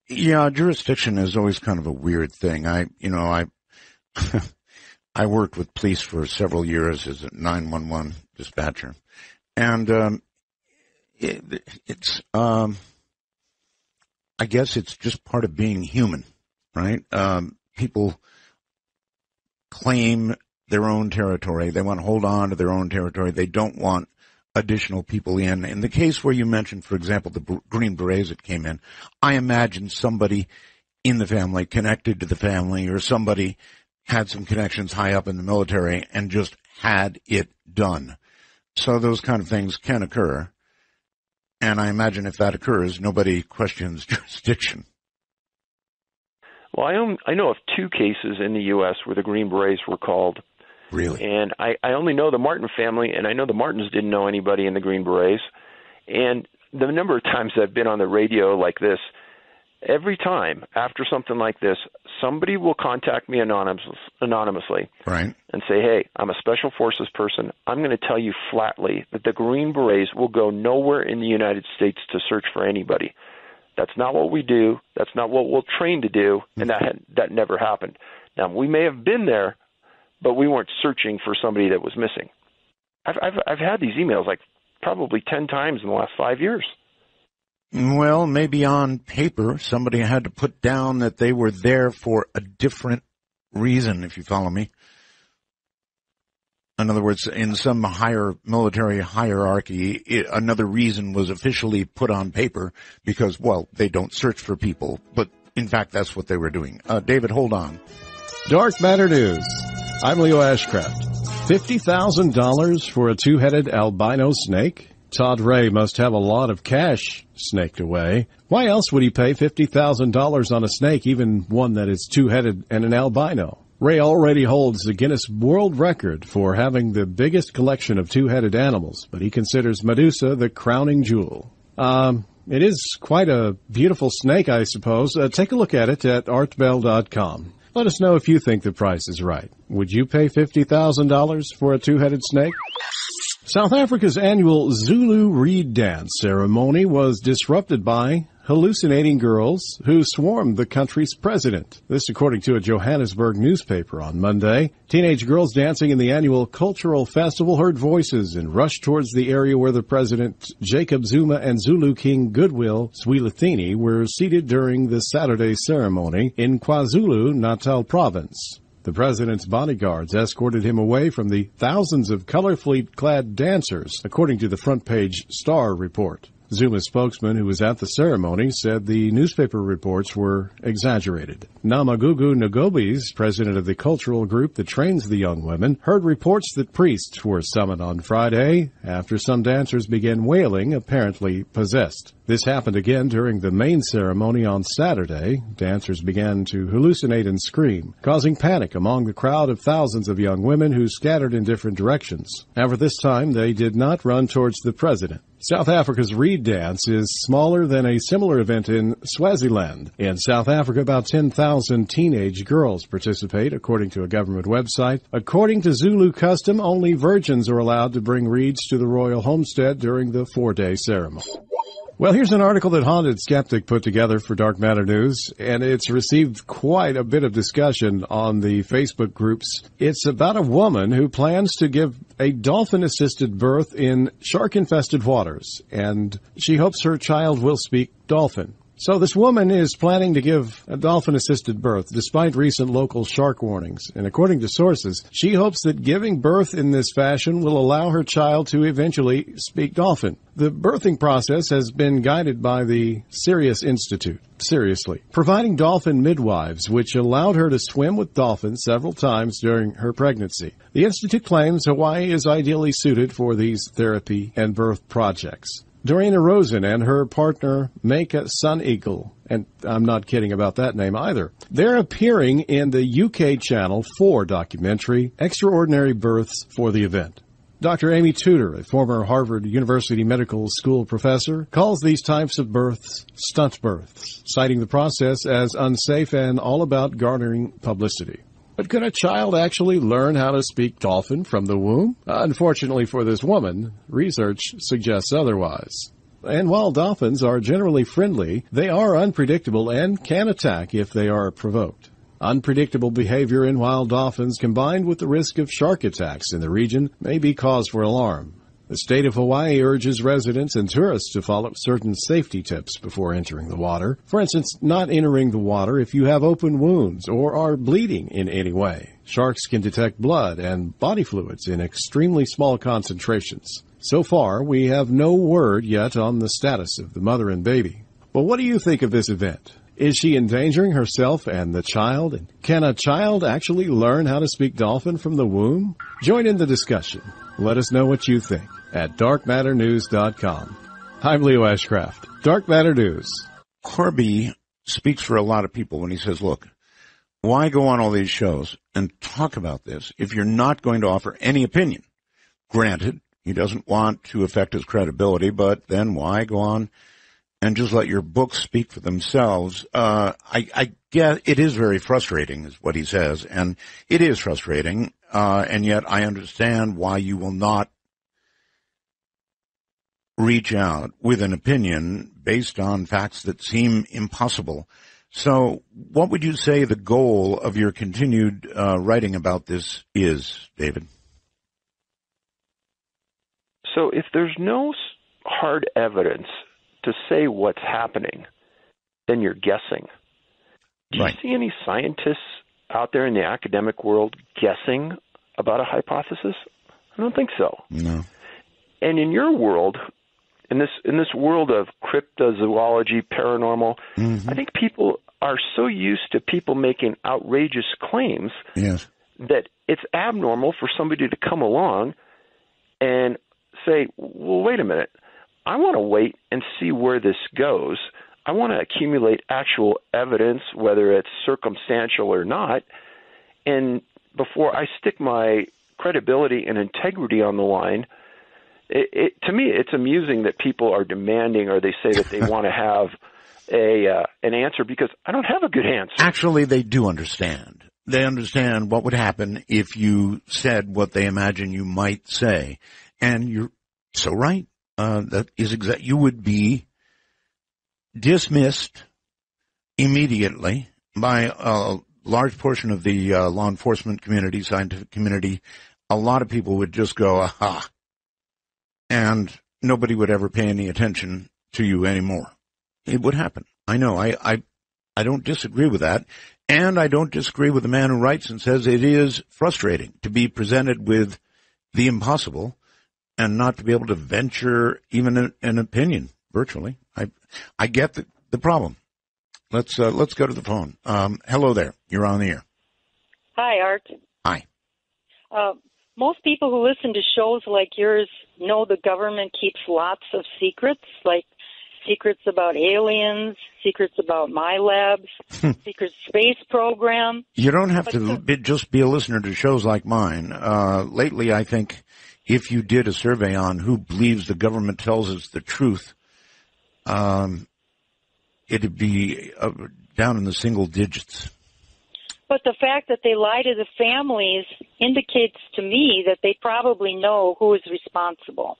Yeah, jurisdiction is always kind of a weird thing. I I worked with police for several years as a 911 dispatcher, and it's I guess it's just part of being human, right? People claim their own territory. They want to hold on to their own territory. They don't want additional people in. In the case where you mentioned, for example, the Green Berets that came in, I imagine somebody in the family, connected to the family, or somebody had some connections high up in the military and just had it done. So those kind of things can occur. And I imagine if that occurs, nobody questions jurisdiction. Well, I know of 2 cases in the U.S. where the Green Berets were called. Really? And I only know the Martin family, and I know the Martins didn't know anybody in the Green Berets. And the number of times I've been on the radio like this, every time after something like this, somebody will contact me anonymously right, and say, hey, I'm a special forces person. I'm going to tell you flatly that the Green Berets will go nowhere in the United States to search for anybody. That's not what we do. That's not what we'll train to do, and that never happened. Now, we may have been there, but we weren't searching for somebody that was missing. I've had these emails like probably 10 times in the last 5 years. Well, maybe on paper, somebody had to put down that they were there for a different reason, if you follow me. In other words, in some higher military hierarchy, another reason was officially put on paper because, well, they don't search for people. But, in fact, that's what they were doing. David, hold on. Dark Matter News. I'm Leo Ashcraft. $50,000 for a 2-headed albino snake? Todd Ray must have a lot of cash snaked away. Why else would he pay $50,000 on a snake, even one that is 2-headed and an albino? Ray already holds the Guinness World Record for having the biggest collection of 2-headed animals, but he considers Medusa the crowning jewel. It is quite a beautiful snake, I suppose. Take a look at it at artbell.com. Let us know if you think the price is right. Would you pay $50,000 for a 2-headed snake? South Africa's annual Zulu reed dance ceremony was disrupted by hallucinating girls who swarmed the country's president. This according to a Johannesburg newspaper on Monday. Teenage girls dancing in the annual cultural festival heard voices and rushed towards the area where the president, Jacob Zuma, and Zulu King Goodwill Zwelithini were seated during the Saturday ceremony in KwaZulu-Natal province. The president's bodyguards escorted him away from the thousands of colorfully clad dancers, according to the front page Star report. Zuma's spokesman, who was at the ceremony, said the newspaper reports were exaggerated. Namagugu Ngobis, president of the cultural group that trains the young women, heard reports that priests were summoned on Friday after some dancers began wailing, apparently possessed. This happened again during the main ceremony on Saturday. Dancers began to hallucinate and scream, causing panic among the crowd of thousands of young women who scattered in different directions. However, this time they did not run towards the president. South Africa's reed dance is smaller than a similar event in Swaziland. In South Africa, about 10,000 teenage girls participate, according to a government website. According to Zulu custom, only virgins are allowed to bring reeds to the royal homestead during the 4-day ceremony. Well, here's an article that Haunted Skeptic put together for Dark Matter News, and it's received quite a bit of discussion on the Facebook groups. It's about a woman who plans to give a dolphin-assisted birth in shark-infested waters, and she hopes her child will speak dolphin. So this woman is planning to give a dolphin-assisted birth despite recent local shark warnings. And according to sources, she hopes that giving birth in this fashion will allow her child to eventually speak dolphin. The birthing process has been guided by the Sirius Institute, seriously, providing dolphin midwives, which allowed her to swim with dolphins several times during her pregnancy. The Institute claims Hawaii is ideally suited for these therapy and birth projects. Dorina Rosen and her partner, Meka Sun Eagle, and I'm not kidding about that name either, they're appearing in the UK Channel 4 documentary, Extraordinary Births, for the event. Dr. Amy Tudor, a former Harvard University Medical School professor, calls these types of births stunt births, citing the process as unsafe and all about garnering publicity. But could a child actually learn how to speak dolphin from the womb? Unfortunately for this woman, research suggests otherwise. And while dolphins are generally friendly, they are unpredictable and can attack if they are provoked. Unpredictable behavior in wild dolphins combined with the risk of shark attacks in the region may be cause for alarm. The state of Hawaii urges residents and tourists to follow certain safety tips before entering the water. For instance, not entering the water if you have open wounds or are bleeding in any way. Sharks can detect blood and body fluids in extremely small concentrations. So far, we have no word yet on the status of the mother and baby. But what do you think of this event? Is she endangering herself and the child? And can a child actually learn how to speak dolphin from the womb? Join in the discussion. Let us know what you think at darkmatternews.com. I'm Leo Ashcraft, Dark Matter News. Corby speaks for a lot of people when he says, look, why go on all these shows and talk about this if you're not going to offer any opinion? Granted, he doesn't want to affect his credibility, but then why go on and just let your books speak for themselves? I guess it is very frustrating, is what he says, and it is frustrating, and yet I understand why you will not reach out with an opinion based on facts that seem impossible. So what would you say the goal of your continued writing about this is, David? So if there's no hard evidence to say what's happening, then you're guessing. Do you see any scientists out there in the academic world guessing about a hypothesis? I don't think so. No. And in your world, in this world of cryptozoology, paranormal, I think people are so used to people making outrageous claims that it's abnormal for somebody to come along and say, well, wait a minute. I want to wait and see where this goes. I want to accumulate actual evidence, whether it's circumstantial or not, and before I stick my credibility and integrity on the line. To me, it's amusing that people are demanding, or they say that they want to have an answer, because I don't have a good answer. Actually, they do understand. They understand what would happen if you said what they imagine you might say. And you're so right. That is exact. You would be dismissed immediately by a large portion of the law enforcement community, scientific community. A lot of people would just go, aha, and nobody would ever pay any attention to you anymore. It would happen. I know. I don't disagree with that. And I don't disagree with the man who writes and says it is frustrating to be presented with the impossible and not to be able to venture even an opinion virtually. I get the problem. Let's go to the phone. Hello there. You're on the air. Hi, Art. Hi. Most people who listen to shows like yours know the government keeps lots of secrets, like secrets about aliens, secrets about my labs, secret space program. You don't have to just be a listener to shows like mine. Lately, I think if you did a survey on who believes the government tells us the truth, it'd be down in the single digits. But the fact that they lie to the families indicates to me that they probably know who is responsible.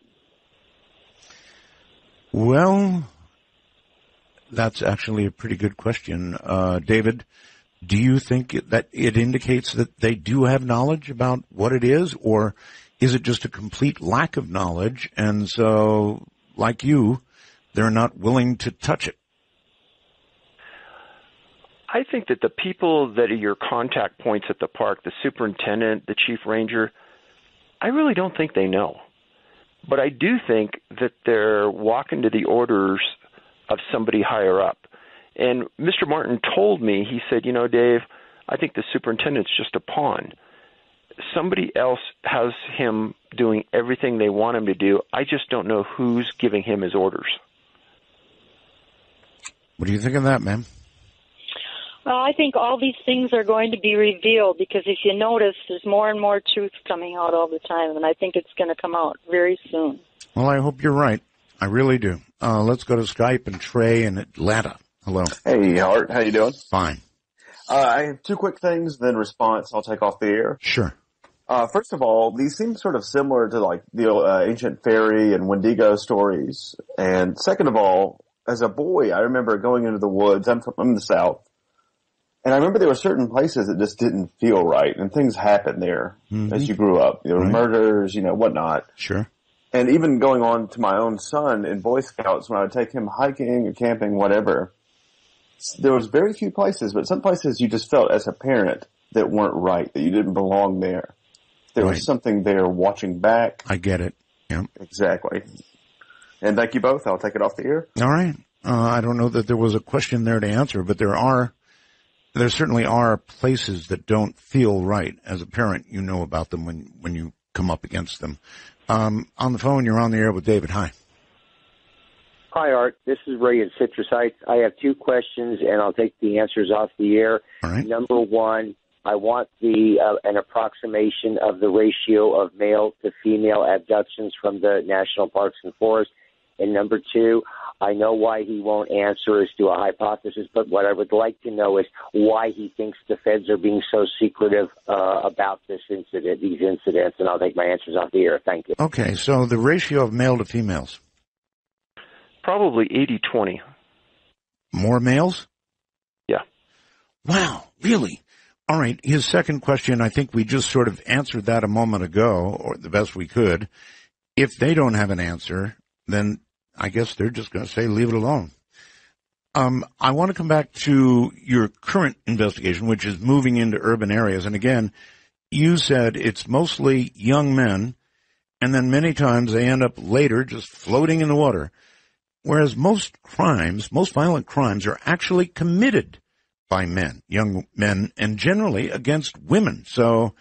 Well, that's actually a pretty good question. David, do you think that it indicates that they do have knowledge about what it is, or is it just a complete lack of knowledge, and so, like you, they're not willing to touch it? I think that the people that are your contact points at the park, the superintendent, the chief ranger, I really don't think they know. But I do think that they're walking to the orders of somebody higher up. And Mr. Martin told me, he said, Dave, I think the superintendent's just a pawn. Somebody else has him doing everything they want him to do. I just don't know who's giving him his orders. What do you think of that, ma'am? Well, I think all these things are going to be revealed because if you notice, there's more and more truth coming out all the time, and I think it's going to come out very soon. Well, I hope you're right. I really do. Let's go to Skype and Trey in Atlanta. Hello. Hey, Art. How you doing? Fine. I have two quick things, then response. I'll take off the air. Sure. First of all, these seem sort of similar to like the ancient fairy and Wendigo stories. And second of all, as a boy, I remember going into the woods. I'm in the South. And I remember there were certain places that just didn't feel right, and things happened there as you grew up. There were murders, whatnot. Sure. And even going on to my own son in Boy Scouts, when I would take him hiking or camping, whatever, there was very few places, but some places you just felt as a parent that weren't right, that you didn't belong there. There was something there watching back. I get it. Yeah. Exactly. And thank you both. I'll take it off the air. All right. I don't know that there was a question there to answer, but there certainly are places that don't feel right. As a parent, you know about them when you come up against them. On the phone, you're on the air with David. Hi. Hi, Art. This is Ray at Citrus Heights. I have two questions, and I'll take the answers off the air. All right. Number one, I want an approximation of the ratio of male to female abductions from the national parks and forests. And number two, I know why he won't answer as to a hypothesis, but what I would like to know is why he thinks the feds are being so secretive about these incidents, and I'll take my answers off the air. Thank you. Okay, so the ratio of male to females? Probably 80-20. More males? Yeah. Wow, really? All right, his second question, I think we just sort of answered that a moment ago, or the best we could. If they don't have an answer, then I guess they're just going to say leave it alone. I want to come back to your current investigation, which is moving into urban areas. And again, you said it's mostly young men, and then many times they end up later just floating in the water. Whereas most violent crimes are actually committed by men, young men, and generally against women. So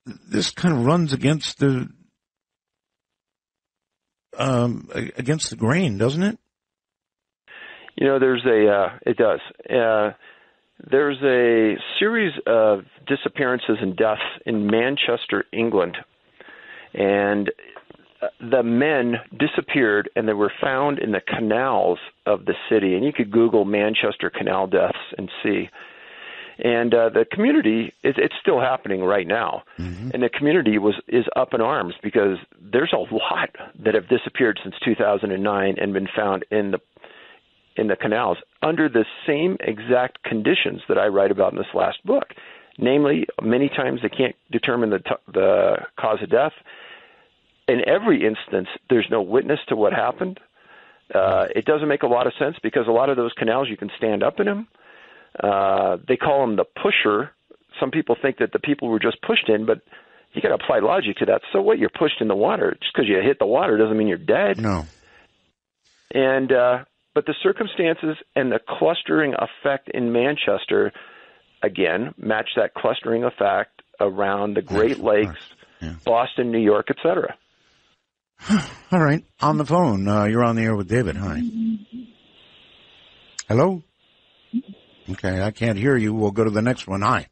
this kind of runs against the grain, doesn't it? It does. There's a series of disappearances and deaths in Manchester, England, and the men disappeared and they were found in the canals of the city. And you could Google Manchester canal deaths and see. And the community, it's still happening right now. Mm-hmm. And the community is up in arms because there's a lot that have disappeared since 2009 and been found in the canals under the same exact conditions that I write about in this last book. Namely, many times they can't determine the cause of death. In every instance, there's no witness to what happened. It doesn't make a lot of sense because a lot of those canals, you can stand up in them. They call them the pusher. Some people think that the people were just pushed in, but you got to apply logic to that. So what? You're pushed in the water. Just because you hit the water doesn't mean you're dead. No. And but the circumstances and the clustering effect in Manchester, again, match that clustering effect around the Great Lakes, Boston, New York, etc. All right. On the phone, you're on the air with David. Hi. Hello? Okay, I can't hear you. We'll go to the next one. Hi.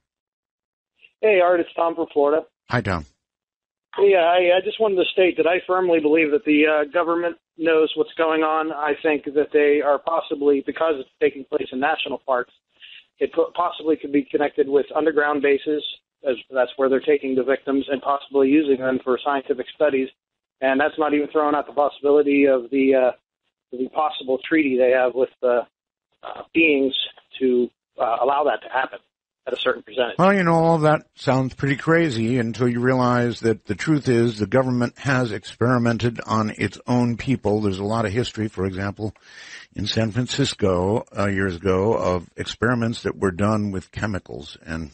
Hey, Art, it's Tom from Florida. Hi, Tom. Yeah, I just wanted to state that I firmly believe that the government knows what's going on. I think that they are possibly, because it's taking place in national parks, it possibly could be connected with underground bases, as that's where they're taking the victims and possibly using them for scientific studies. And that's not even throwing out the possibility of the possible treaty they have with the beings to allow that to happen. at a certain percentage. Well, all that sounds pretty crazy until you realize that the truth is the government has experimented on its own people. There's a lot of history, for example, in San Francisco years ago of experiments that were done with chemicals. And,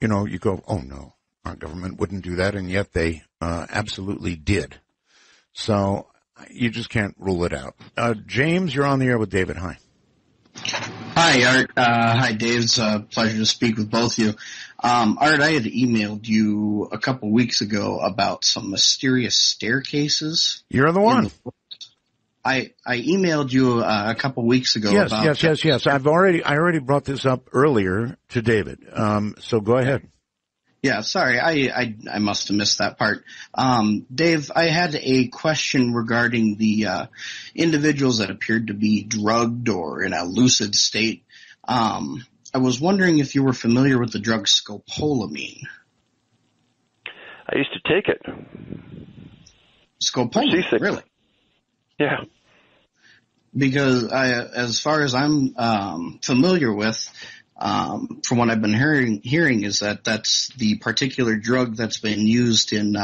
you go, oh, no, our government wouldn't do that, and yet they absolutely did. So you just can't rule it out. James, you're on the air with David. Hi. Hi, Art. Hi, Dave. It's a pleasure to speak with both of you. Art, I had emailed you a couple weeks ago about some mysterious staircases. You're the one. I emailed you a couple weeks ago yes, about... Yes. I already brought this up earlier to David. So go ahead. Yeah, sorry, I must have missed that part. Dave, I had a question regarding the individuals that appeared to be drugged or in a lucid state. I was wondering if you were familiar with the drug scopolamine. I used to take it. Scopolamine, really? Yeah. Because as far as I'm familiar with, from what I've been hearing is that that's the particular drug that's been used in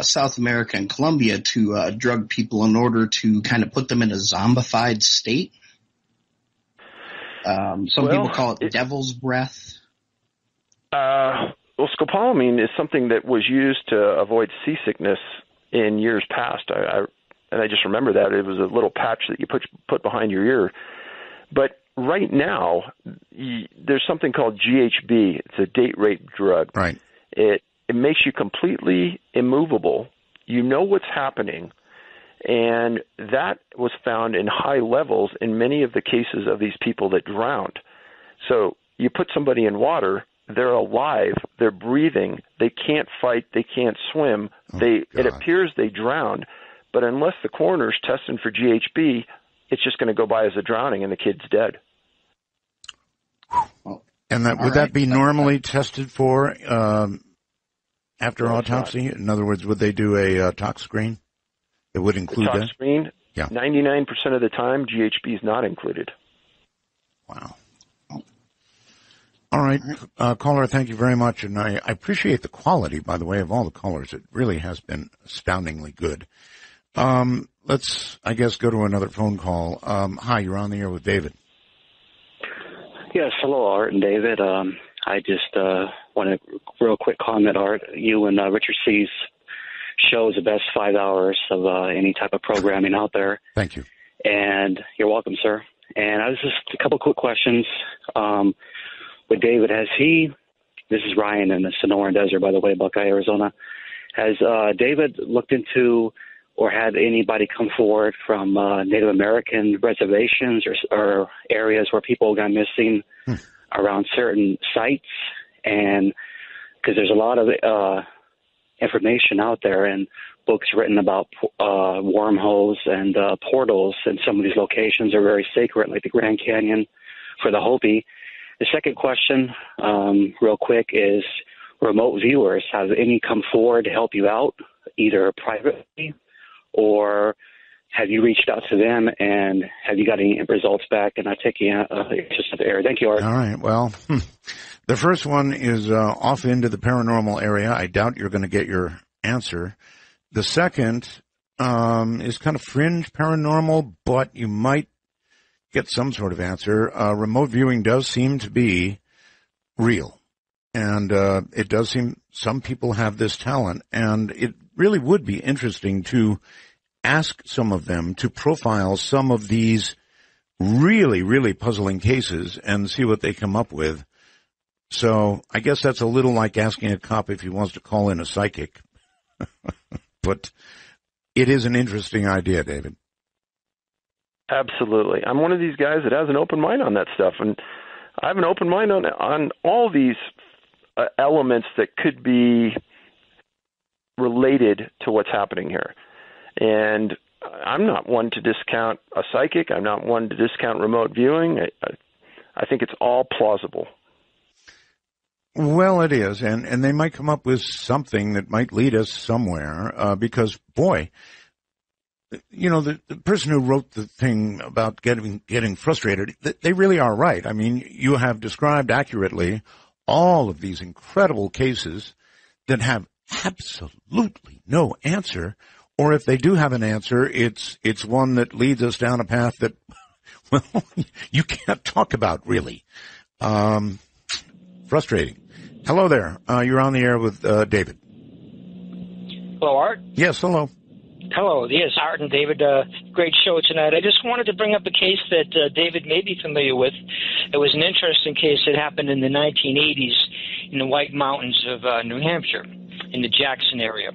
South America and Colombia to drug people in order to kind of put them in a zombified state. Some people call it devil's breath. Well, scopolamine is something that was used to avoid seasickness in years past. I just remember that. It was a little patch that you put behind your ear. But right now, there's something called GHB. It's a date rape drug. Right. It makes you completely immovable. You know what's happening, and that was found in high levels in many of the cases of these people that drowned. So you put somebody in water, they're alive, they're breathing, they can't fight, they can't swim. It appears they drowned, but unless the coroner's testing for GHB, it's just going to go by as a drowning, and the kid's dead. And would that be normally tested for after autopsy? In other words, would they do a tox screen that would include the that? Screen? Yeah. 99% of the time, GHB is not included. Wow. All right, caller, thank you very much. And I appreciate the quality, by the way, of all the callers. It really has been astoundingly good. Let's, I guess, go to another phone call. Hi, you're on the air with David. Yes, hello, Art and David. I just want a real quick comment, Art. You and Richard C's show is the best 5 hours of any type of programming out there. Thank you. And you're welcome, sir. And I was just a couple quick questions. With David, this is Ryan in the Sonoran Desert, by the way, Buckeye, Arizona. Has David looked into or had anybody come forward from Native American reservations or areas where people got missing around certain sites? And because there's a lot of information out there and books written about wormholes and portals, and some of these locations are very sacred, like the Grand Canyon for the Hopi. The second question, real quick, is remote viewers. Have any come forward to help you out, either privately, or have you reached out to them, and have you got any results back? And I take you just at the air. Thank you, Art. All right. Well, the first one is off into the paranormal area. I doubt you're going to get your answer. The second is kind of fringe paranormal, but you might get some sort of answer. Remote viewing does seem to be real, and it does seem some people have this talent, and it really would be interesting to ask some of them to profile some of these really, really puzzling cases and see what they come up with. So I guess that's a little like asking a cop if he wants to call in a psychic. But it is an interesting idea, David. Absolutely. I'm one of these guys that has an open mind on that stuff, and I have an open mind on all these elements that could be related to what's happening here. And I'm not one to discount a psychic. I'm not one to discount remote viewing. I think it's all plausible. Well, it is, and they might come up with something that might lead us somewhere, because, boy, the person who wrote the thing about getting frustrated, they really are right. I mean, you have described accurately all of these incredible cases that have absolutely no answer, or if they do have an answer, it's one that leads us down a path that, well, you can't talk about really. Frustrating. Hello there. You're on the air with David. Hello, Art. Yes, hello. Hello, yes, Art and David. Great show tonight. I just wanted to bring up a case that David may be familiar with. It was an interesting case that happened in the 1980s in the White Mountains of New Hampshire, in the Jackson area.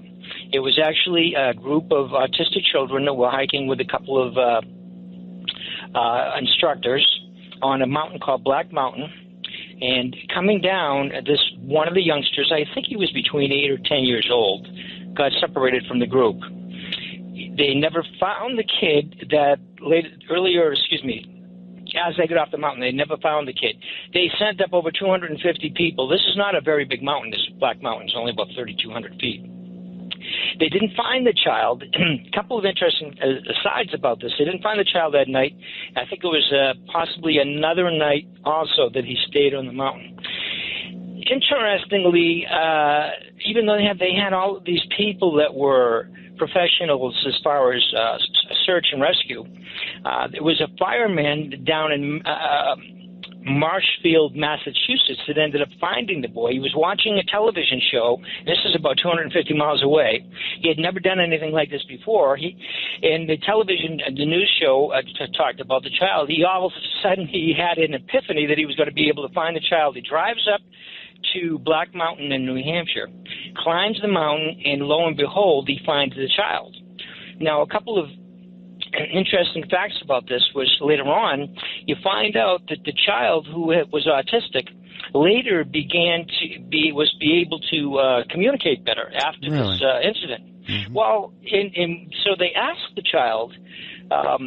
It was actually a group of autistic children that were hiking with a couple of instructors on a mountain called Black Mountain. And coming down, one of the youngsters, I think he was between 8 or 10 years old, got separated from the group. They never found the kid as they got off the mountain, they never found the kid. They sent up over 250 people. This is not a very big mountain. This Black Mountain is only about 3,200 feet. They didn't find the child. A couple of interesting asides about this. They didn't find the child that night. I think it was possibly another night also that he stayed on the mountain. Interestingly, even though they had all of these people that were professionals as far as search and rescue, there was a fireman down in Marshfield, Massachusetts, that ended up finding the boy. He was watching a television show. This is about 250 miles away. He had never done anything like this before. In the news show talked about the child. All of a sudden, he had an epiphany that he was going to be able to find the child. He drives up to Black Mountain in New Hampshire, climbs the mountain, and lo and behold, he finds the child. Now, a couple of interesting facts about this was later on, you find out that the child who was autistic later began to be able to communicate better after this incident. Mm-hmm. Well, so they asked the child, how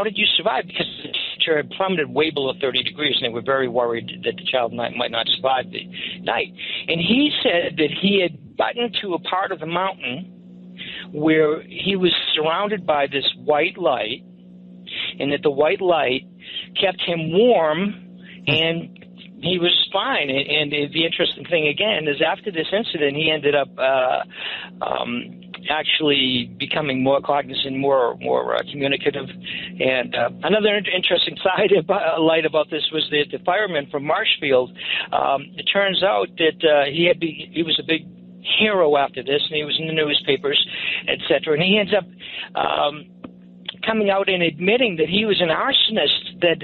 did you survive? Because the temperature had plummeted way below 30 degrees, and they were very worried that the child might not survive the night. And he said that he had gotten to a part of the mountain where he was surrounded by this white light, and that the white light kept him warm, and he was fine. And the interesting thing, again, is after this incident, he ended up actually becoming more cognizant, more communicative. And another interesting light about this was that the fireman from Marshfield, it turns out that he was a big hero after this, and he was in the newspapers, etc. And he ends up coming out and admitting that he was an arsonist that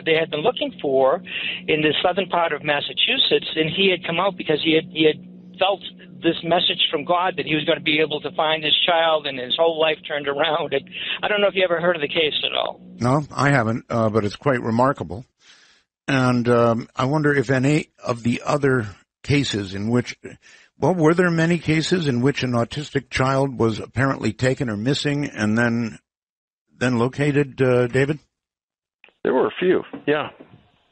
they had been looking for in the southern part of Massachusetts, and he had come out because he had felt this message from God that he was going to be able to find his child, and his whole life turned around. And I don't know if you ever heard of the case at all. No, I haven't, but it's quite remarkable. And I wonder if any of the other cases in which, were there many cases in which an autistic child was apparently taken or missing and then located, David? There were a few, yeah.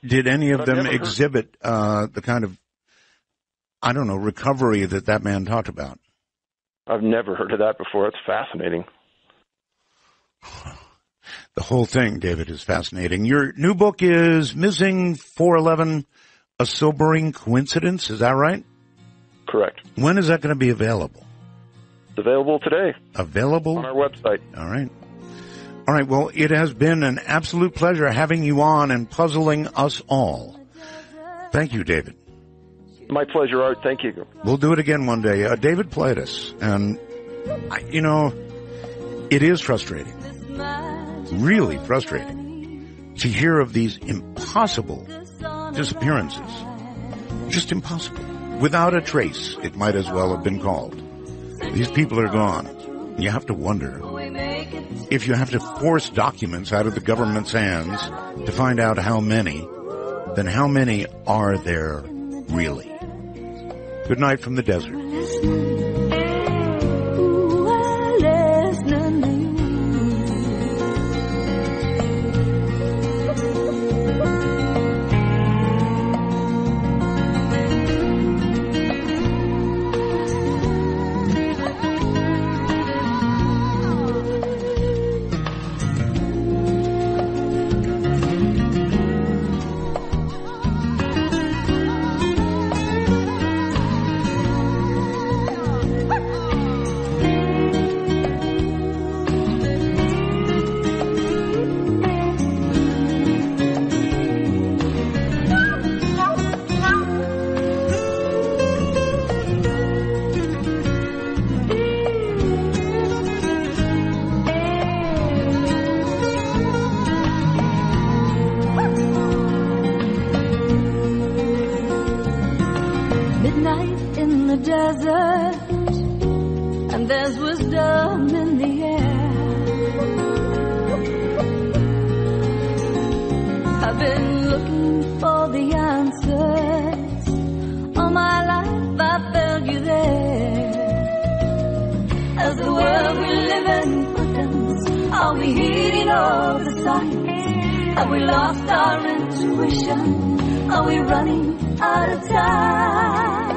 Did any of them exhibit the kind of, recovery that man talked about? I've never heard of that before. It's fascinating. The whole thing, David, is fascinating. Your new book is Missing 411, A Sobering Coincidence. Is that right? Correct. When is that going to be available? It's available today. Available? On our website. All right. All right. Well, it has been an absolute pleasure having you on and puzzling us all. Thank you, David. My pleasure, Art. Thank you. We'll do it again one day. David Paulides. And, it is frustrating. Really frustrating to hear of these impossible disappearances. Just impossible. Without a trace, it might as well have been called. These people are gone. You have to wonder if you have to force documents out of the government's hands to find out how many, then how many are there really? Good night from the desert. desert, and there's wisdom in the air. I've been looking for the answers. All my life I felt you there. As the world we live in quickens, are we heeding all the signs? Have we lost our intuition? Are we running out of time?